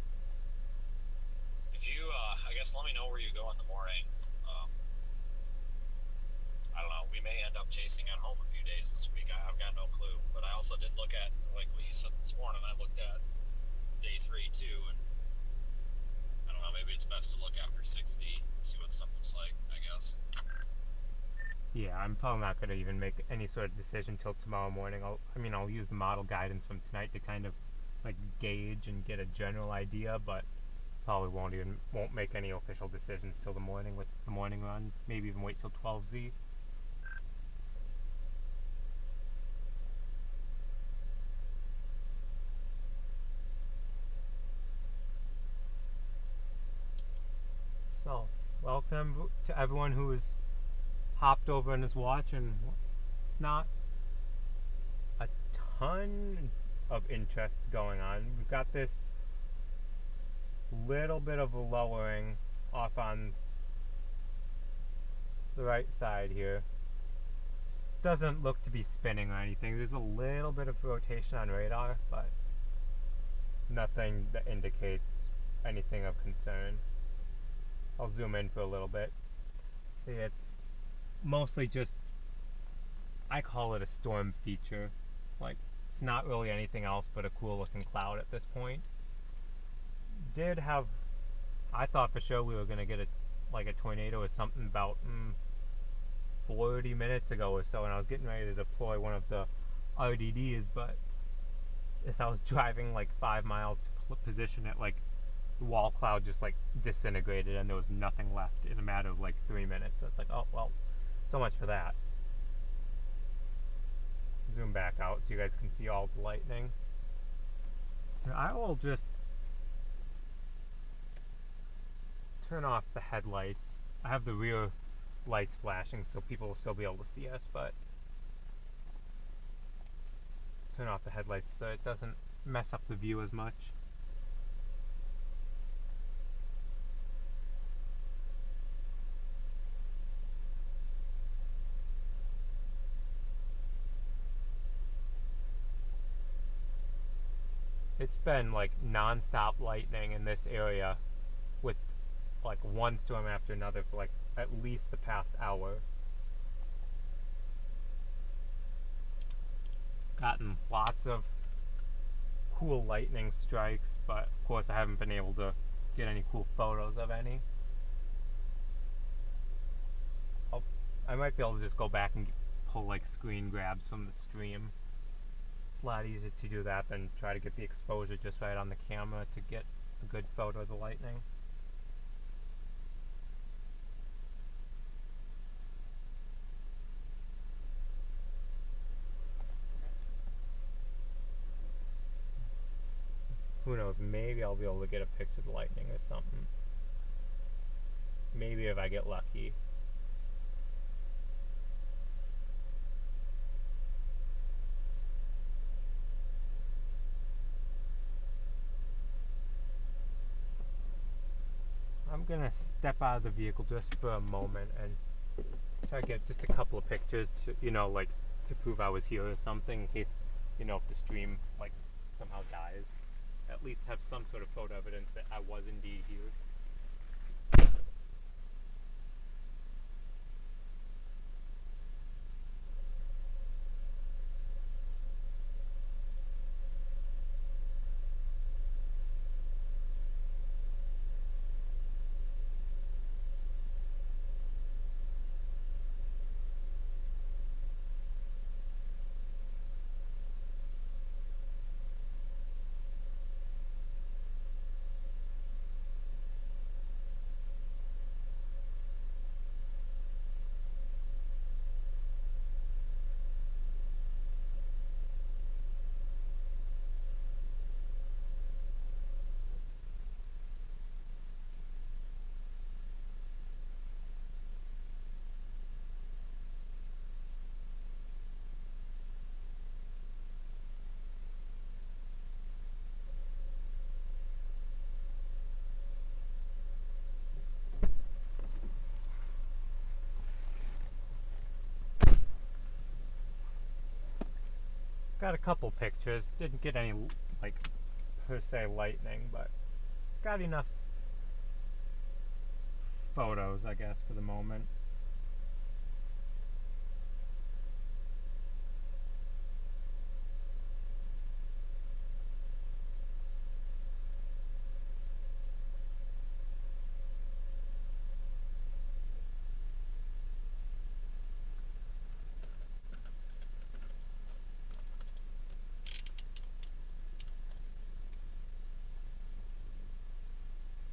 if you, I guess let me know where you go in the morning. I don't know, we may end up chasing at home a few days this week. I've got no clue, but I also did look at, like what you said this morning, I looked at day 3 too, and I don't know, maybe it's best to look after 6Z, see what stuff looks like, I guess. Yeah, I'm probably not going to even make any sort of decision till tomorrow morning. I'll use the model guidance from tonight to kind of like gauge and get a general idea, but probably won't make any official decisions till the morning with the morning runs. Maybe even wait till 12Z. So, welcome to everyone who's hopped over and is watching. It's not a ton of interest going on. We've got this little bit of a lowering off on the right side here. Doesn't look to be spinning or anything. There's a little bit of rotation on radar, but nothing that indicates anything of concern. I'll zoom in for a little bit. See, it's mostly just, I call it a storm feature. Like, It's not really anything else but a cool looking cloud at this point. Did have, I thought for sure we were gonna get a tornado or something about 40 minutes ago or so, and I was getting ready to deploy one of the RDDs, but as I was driving like 5 miles to position it, like the wall cloud just like disintegrated and there was nothing left in a matter of like 3 minutes. So it's like, oh well, so much for that. Zoom back out so you guys can see all the lightning. I will just turn off the headlights. I have the rear lights flashing so people will still be able to see us, but turn off the headlights so it doesn't mess up the view as much. It's been like non-stop lightning in this area with like one storm after another for like at least the past hour. Gotten lots of cool lightning strikes, but of course I haven't been able to get any cool photos of any. I might be able to just go back and pull like screen grabs from the stream. It's a lot easier to do that than try to get the exposure just right on the camera to get a good photo of the lightning. Who knows, maybe I'll be able to get a picture of the lightning or something. Maybe if I get lucky. I'm gonna step out of the vehicle just for a moment and try to get just a couple of pictures to, you know, like to prove I was here or something, in case, you know, if the stream like somehow dies. At least have some sort of photo evidence that I was indeed here. Got a couple pictures, didn't get any like per se lightning, but got enough photos, I guess, for the moment.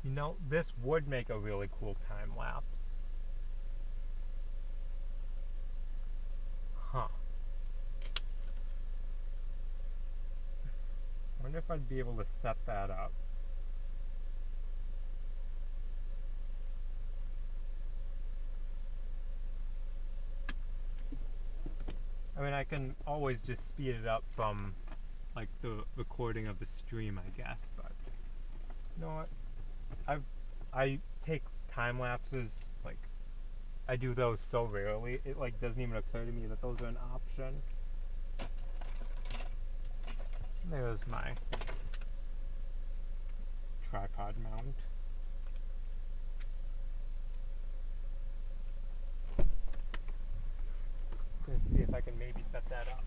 You know, this would make a really cool time lapse. Huh. I wonder if I'd be able to set that up. I mean, I can always just speed it up from like the recording of the stream, I guess, but you know what? I take time lapses, like I do those so rarely, it like doesn't even occur to me that those are an option. There's my tripod mount. Gonna see if I can maybe set that up.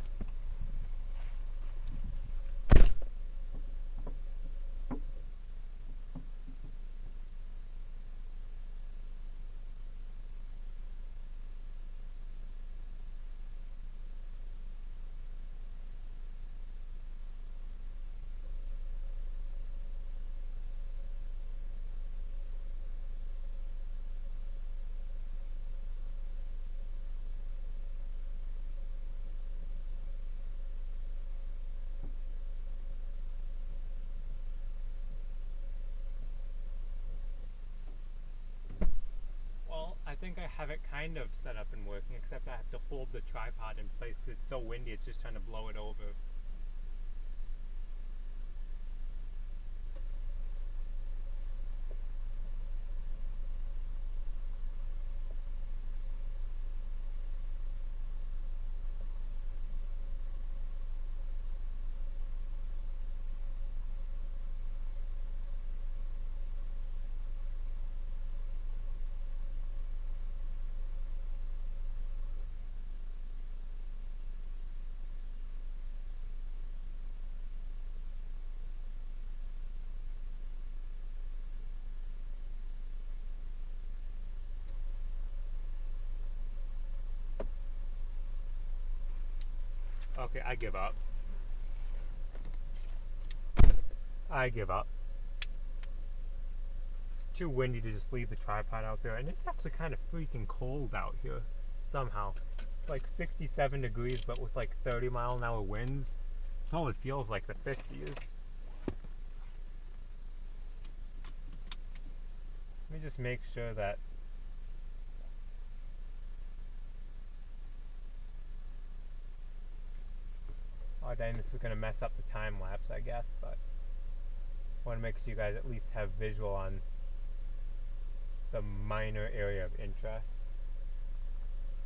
think I have it kind of set up and working, except I have to hold the tripod in place because it's so windy, it's just trying to blow it over. Okay, I give up. I give up. It's too windy to just leave the tripod out there, and it's actually kind of freaking cold out here somehow. It's like 67 degrees, but with like 30-mile-an-hour winds. It totally feels like the 50s. Let me just make sure that oh dang, this is going to mess up the time lapse, I guess, but I want to make sure you guys at least have visual on the minor area of interest.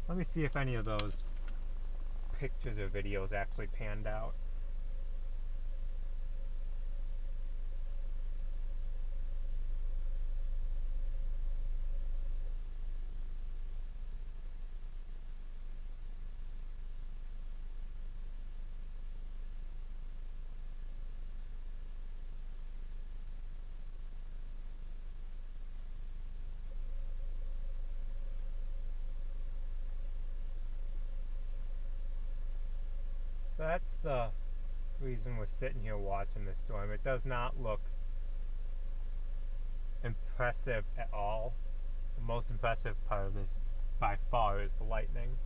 Let me see if any of those pictures or videos actually panned out. So that's the reason we're sitting here watching this storm. It does not look impressive at all. The most impressive part of this by far is the lightning.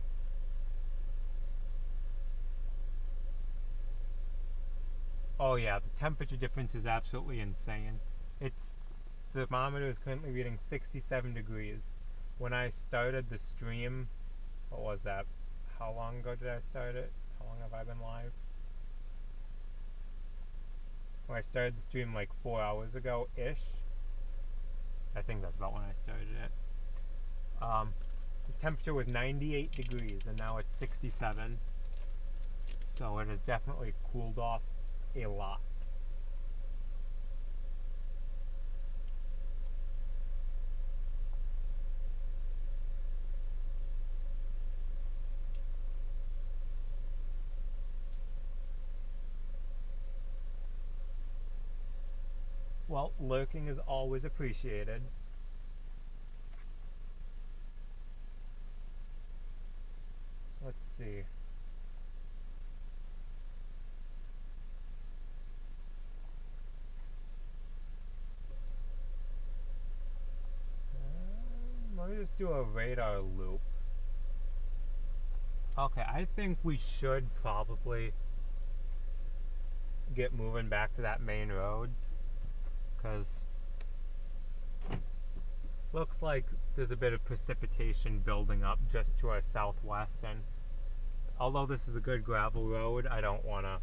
Oh yeah, the temperature difference is absolutely insane. The thermometer is currently reading 67 degrees. When I started the stream, what was that? How long ago did I start it? How long have I been live? When I started the stream like 4 hours ago-ish. I think that's about when I started it. The temperature was 98 degrees and now it's 67. So it has definitely cooled off a lot. Well, lurking is always appreciated. Let's see. Let me just do a radar loop. Okay, I think we should probably get moving back to that main road. Because looks like there's a bit of precipitation building up just to our southwest, and although this is a good gravel road, I don't want to...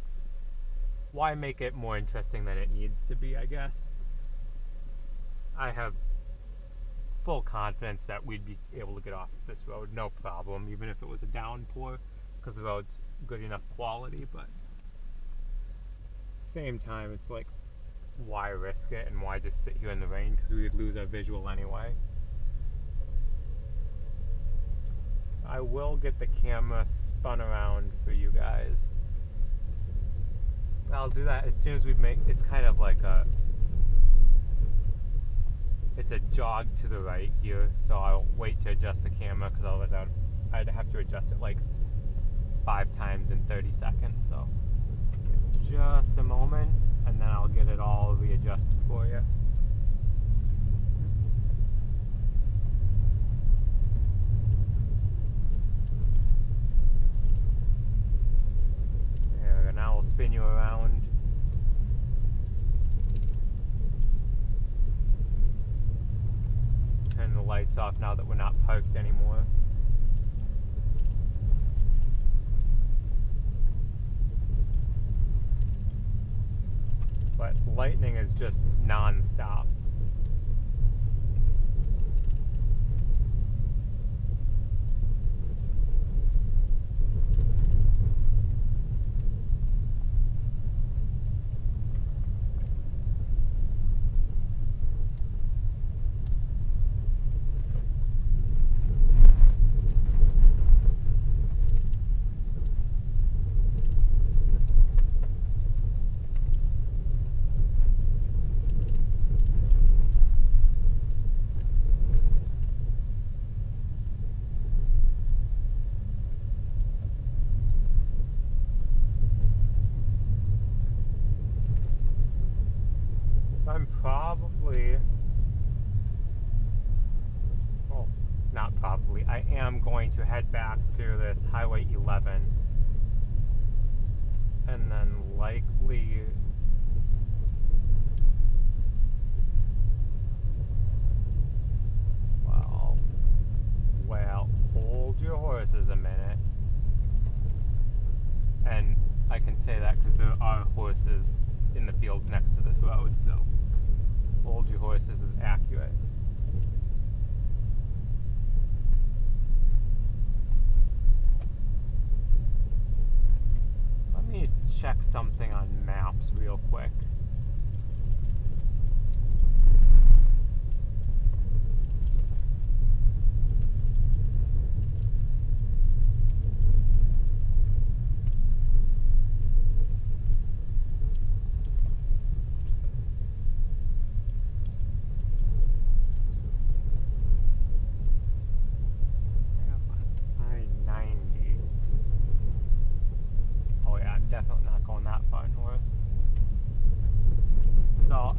Why make it more interesting than it needs to be, I guess? I have full confidence that we'd be able to get off this road, no problem, even if it was a downpour, because the road's good enough quality, but at the same time, it's like, why risk it and why just sit here in the rain, because we would lose our visual anyway. I will get the camera spun around for you guys. I'll do that as soon as we make, it's kind of like it's a jog to the right here, so I'll wait to adjust the camera, because otherwise I'd have to adjust it like 5 times in 30 seconds, so just a moment, and then I'll get it all readjusted for you. There we go, now we'll spin you around. Turn the lights off now that we're not parked anymore. But lightning is just non-stop. I'm probably, well, not probably, I am going to head back to this Highway 11 and then likely, well, hold your horses a minute. And I can say that because there are horses in the fields next to this road, so hold your horses is accurate. Let me check something on maps real quick.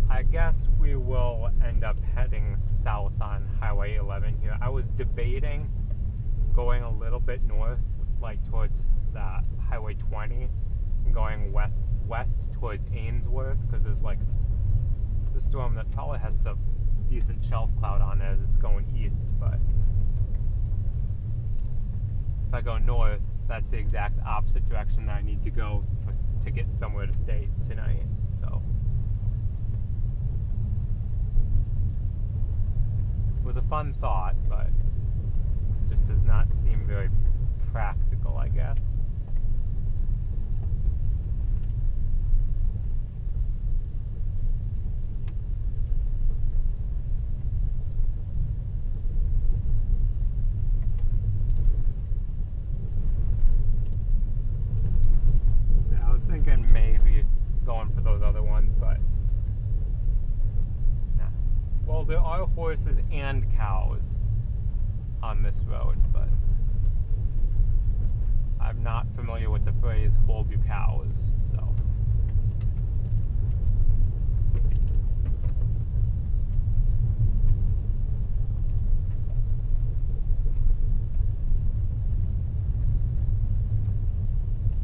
I guess we will end up heading south on Highway 11 here. I was debating going a little bit north, like towards that Highway 20, and going west towards Ainsworth, because there's like the storm that probably has some decent shelf cloud on it as it's going east, but if I go north, that's the exact opposite direction that I need to go to get somewhere to stay tonight, so. It was a fun thought, but just does not seem very practical, I guess. Yeah, I was thinking maybe going for those other ones, but well, there are horses and cows on this road, but I'm not familiar with the phrase hold your cows, so.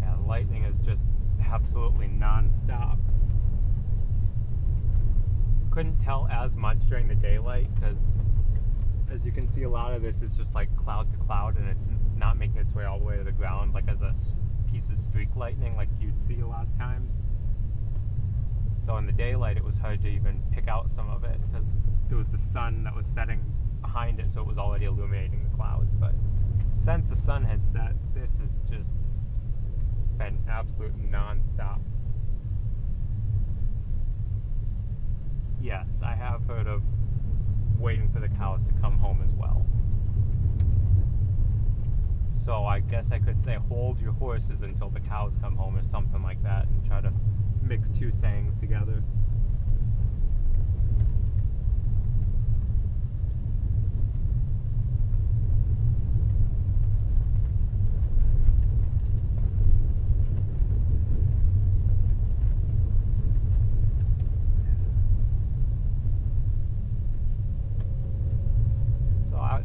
Yeah, lightning is just absolutely non-stop. Couldn't tell as much during the daylight because, as you can see, a lot of this is just like cloud to cloud and it's not making its way all the way to the ground like as a piece of streak lightning like you'd see a lot of times. So in the daylight it was hard to even pick out some of it because there was the sun that was setting behind it, so it was already illuminating the clouds. But since the sun has set, this has just been absolute non-stop. Yes, I have heard of waiting for the cows to come home as well. So I guess I could say hold your horses until the cows come home or something like that and try to mix two sayings together.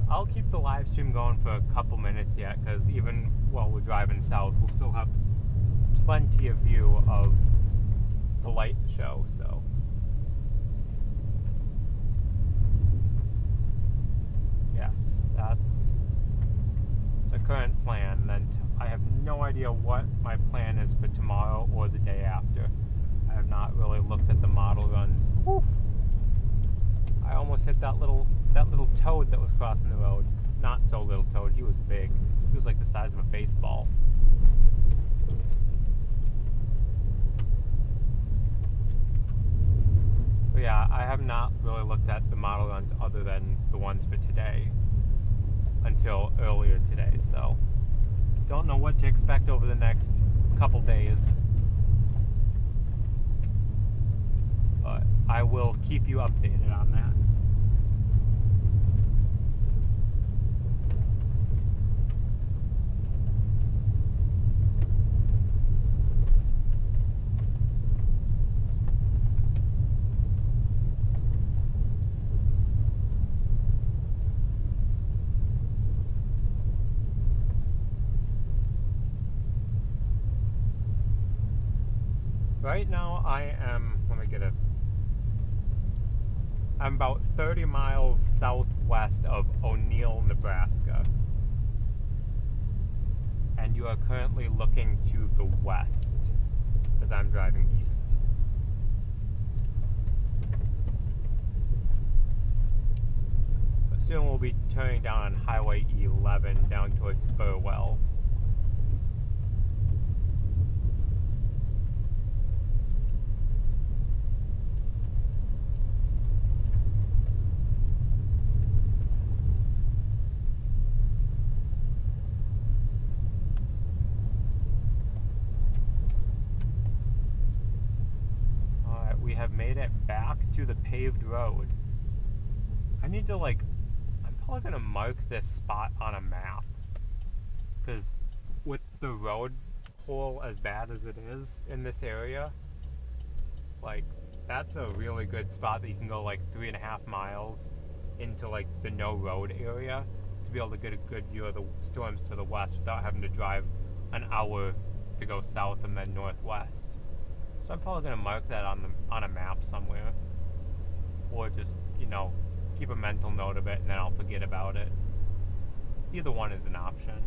I'll keep the live stream going for a couple minutes yet, because even while we're driving south, we'll still have plenty of view of the light show, so. current plan, and I have no idea what my plan is for tomorrow or the day after. I have not really looked at the model runs. Oof! I almost hit that little toad that was crossing the road. Not so little toad, he was big. He was like the size of a baseball. But yeah, I have not really looked at the model runs other than the ones for today until earlier today, so don't know what to expect over the next couple days. But I will keep you updated on that. Right now I'm about 30 miles southwest of O'Neill, Nebraska. And you are currently looking to the west as I'm driving east. But soon we'll be turning down on Highway 11 down towards Burwell. We have made it back to the paved road. I need to I'm probably gonna mark this spot on a map, because with the road hole as bad as it is in this area, that's a really good spot that you can go 3.5 miles into the no road area to be able to get a good view of the storms to the west without having to drive an hour to go south and then northwest. So I'm probably going to mark that on a map somewhere. Or just, keep a mental note of it and then I'll forget about it. Either one is an option.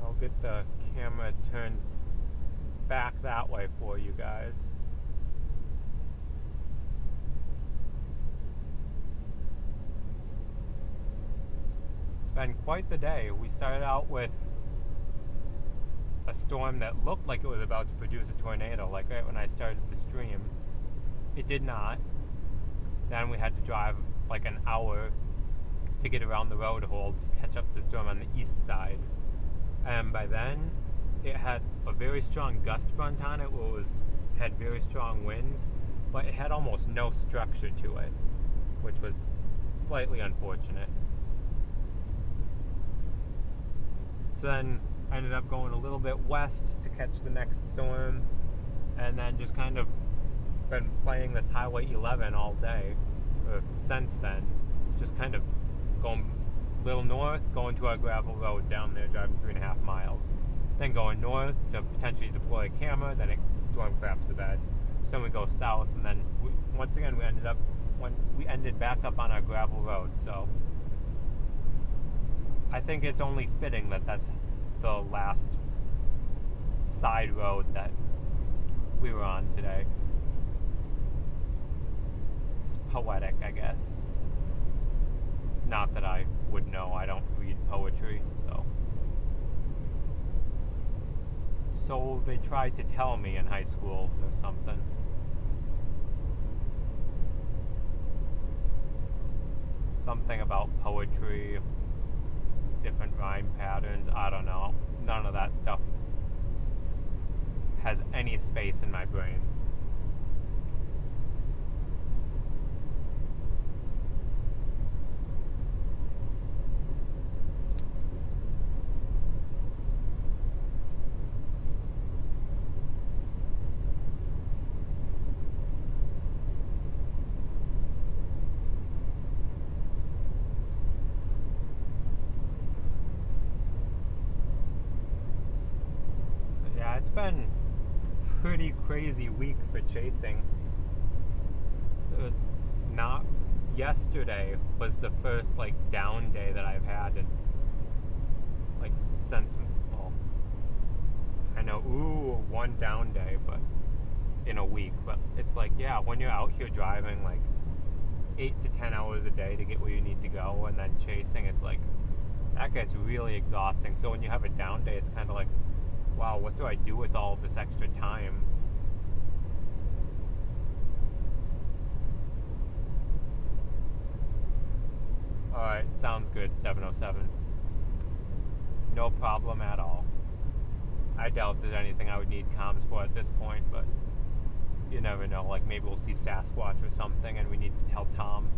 I'll get the camera turned back that way for you guys. It's been quite the day. We started out with a storm that looked like it was about to produce a tornado, right when I started the stream. It did not. Then we had to drive an hour to get around the road hole to catch up to the storm on the east side. And by then, it had a very strong gust front on it, where had very strong winds, but it had almost no structure to it, which was slightly unfortunate. So then I ended up going a little bit west to catch the next storm, and then just kind of been playing this Highway 11 all day, or since then, just kind of going a little north, going to our gravel road down there, driving 3.5 miles. Then going north to potentially deploy a camera, then the storm craps the bed. So then we go south, and then once again we ended back up on our gravel road. So I think it's only fitting that that's the last side road that we were on today. It's poetic, I guess. Not that I would know, I don't read poetry, so. So they tried to tell me in high school or something. Something about poetry, different rhyme patterns, I don't know. None of that stuff has any space in my brain. it's been pretty crazy week for chasing. It was not yesterday was the first like down day that I've had in like since well, I know one down day but in a week, but it's like yeah, when you're out here driving like 8 to 10 hours a day to get where you need to go and then chasing, it's like that gets really exhausting. So when you have a down day, it's kind of like, wow, what do I do with all of this extra time? Alright, sounds good, 707. No problem at all. I doubt there's anything I would need comms for at this point, but you never know. Like maybe we'll see Sasquatch or something and we need to tell Tom.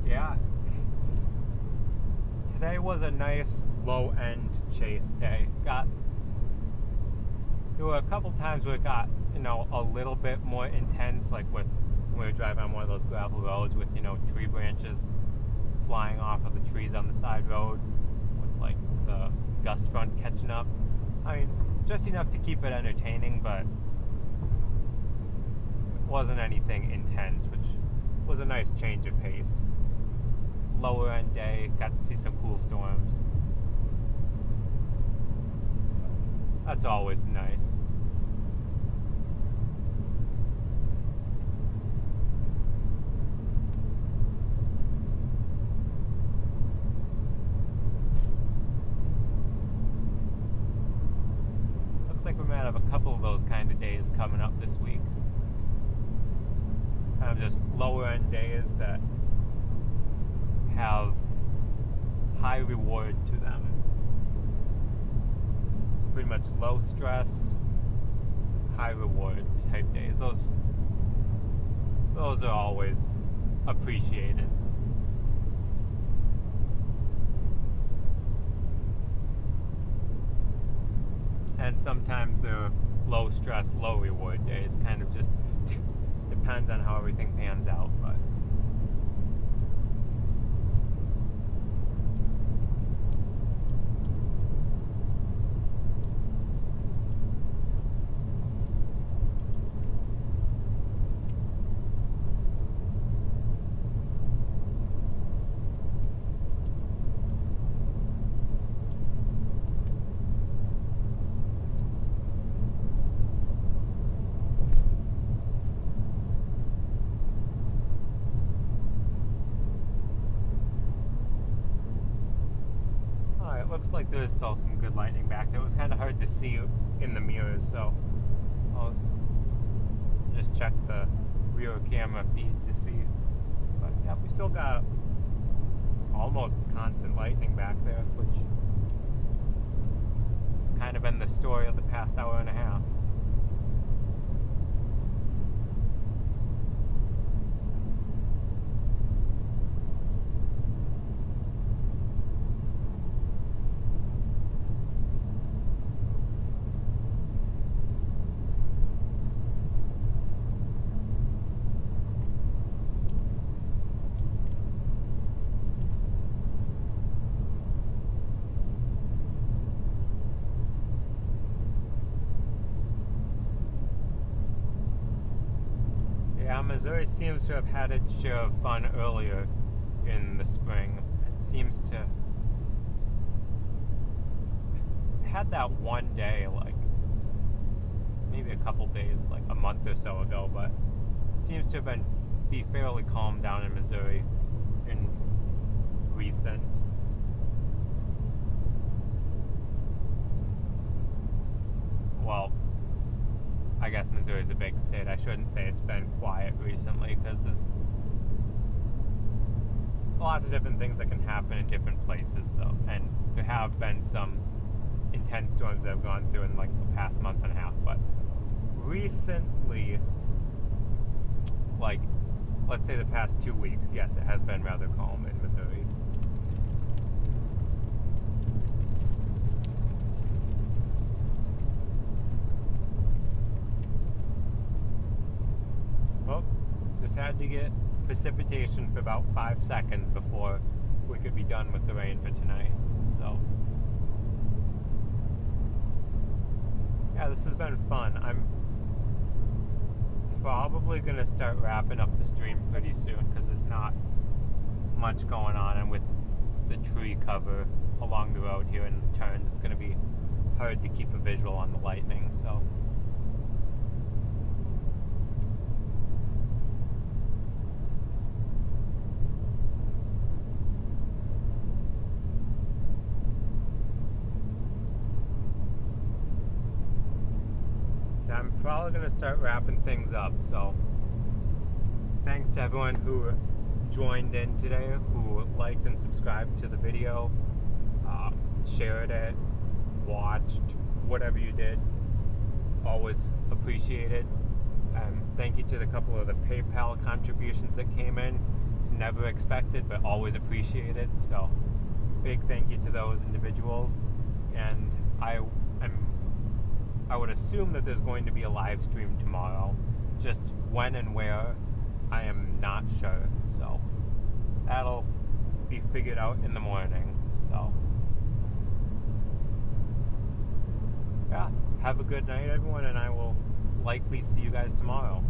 Yeah. Today was a nice low-end chase day. There were a couple times where it got, a little bit more intense, like when we were driving on one of those gravel roads with, tree branches flying off of the trees on the side road with, like, the gust front catching up. I mean, just enough to keep it entertaining, but it wasn't anything intense, which was a nice change of pace. Lower end day, got to see some cool storms. So, that's always nice. Looks like we might have a couple of those kind of days coming up this week. Kind of just lower end days that have high reward to them. Pretty much low stress, high reward type days. Those are always appreciated. And sometimes they're low stress, low reward days. Kind of just depends on how everything pans out, but looks like there's still some good lightning back there. It was kind of hard to see in the mirrors, so I'll just check the rear camera feed to see. But yeah, we still got almost constant lightning back there, which has kind of been the story of the past hour and a half. Missouri seems to have had its share of fun earlier in the spring. It seems to had that one day, like maybe a couple days, like a month or so ago, but it seems to have be fairly calmed down in Missouri in recent. Well, I guess Missouri's a big state. I shouldn't say it's been quiet recently because there's lots of different things that can happen in different places. So, and there have been some intense storms that have gone through in like the past month and a half. But recently, like let's say the past 2 weeks, yes, it has been rather calm in Missouri. Well, just had to get precipitation for about 5 seconds before we could be done with the rain for tonight. So, yeah, this has been fun. I'm probably going to start wrapping up the stream pretty soon because there's not much going on, and with the tree cover along the road here in the turns, it's going to be hard to keep a visual on the lightning. So, I'm probably going to start wrapping things up. So thanks to everyone who joined in today, who liked and subscribed to the video, shared it, watched, whatever you did. Always appreciated. Thank you to the couple of the PayPal contributions that came in. It's never expected, but always appreciated. So big thank you to those individuals. And I would assume that there's going to be a live stream tomorrow. Just when and where, I am not sure. So that'll be figured out in the morning. So yeah, have a good night, everyone, and I will likely see you guys tomorrow.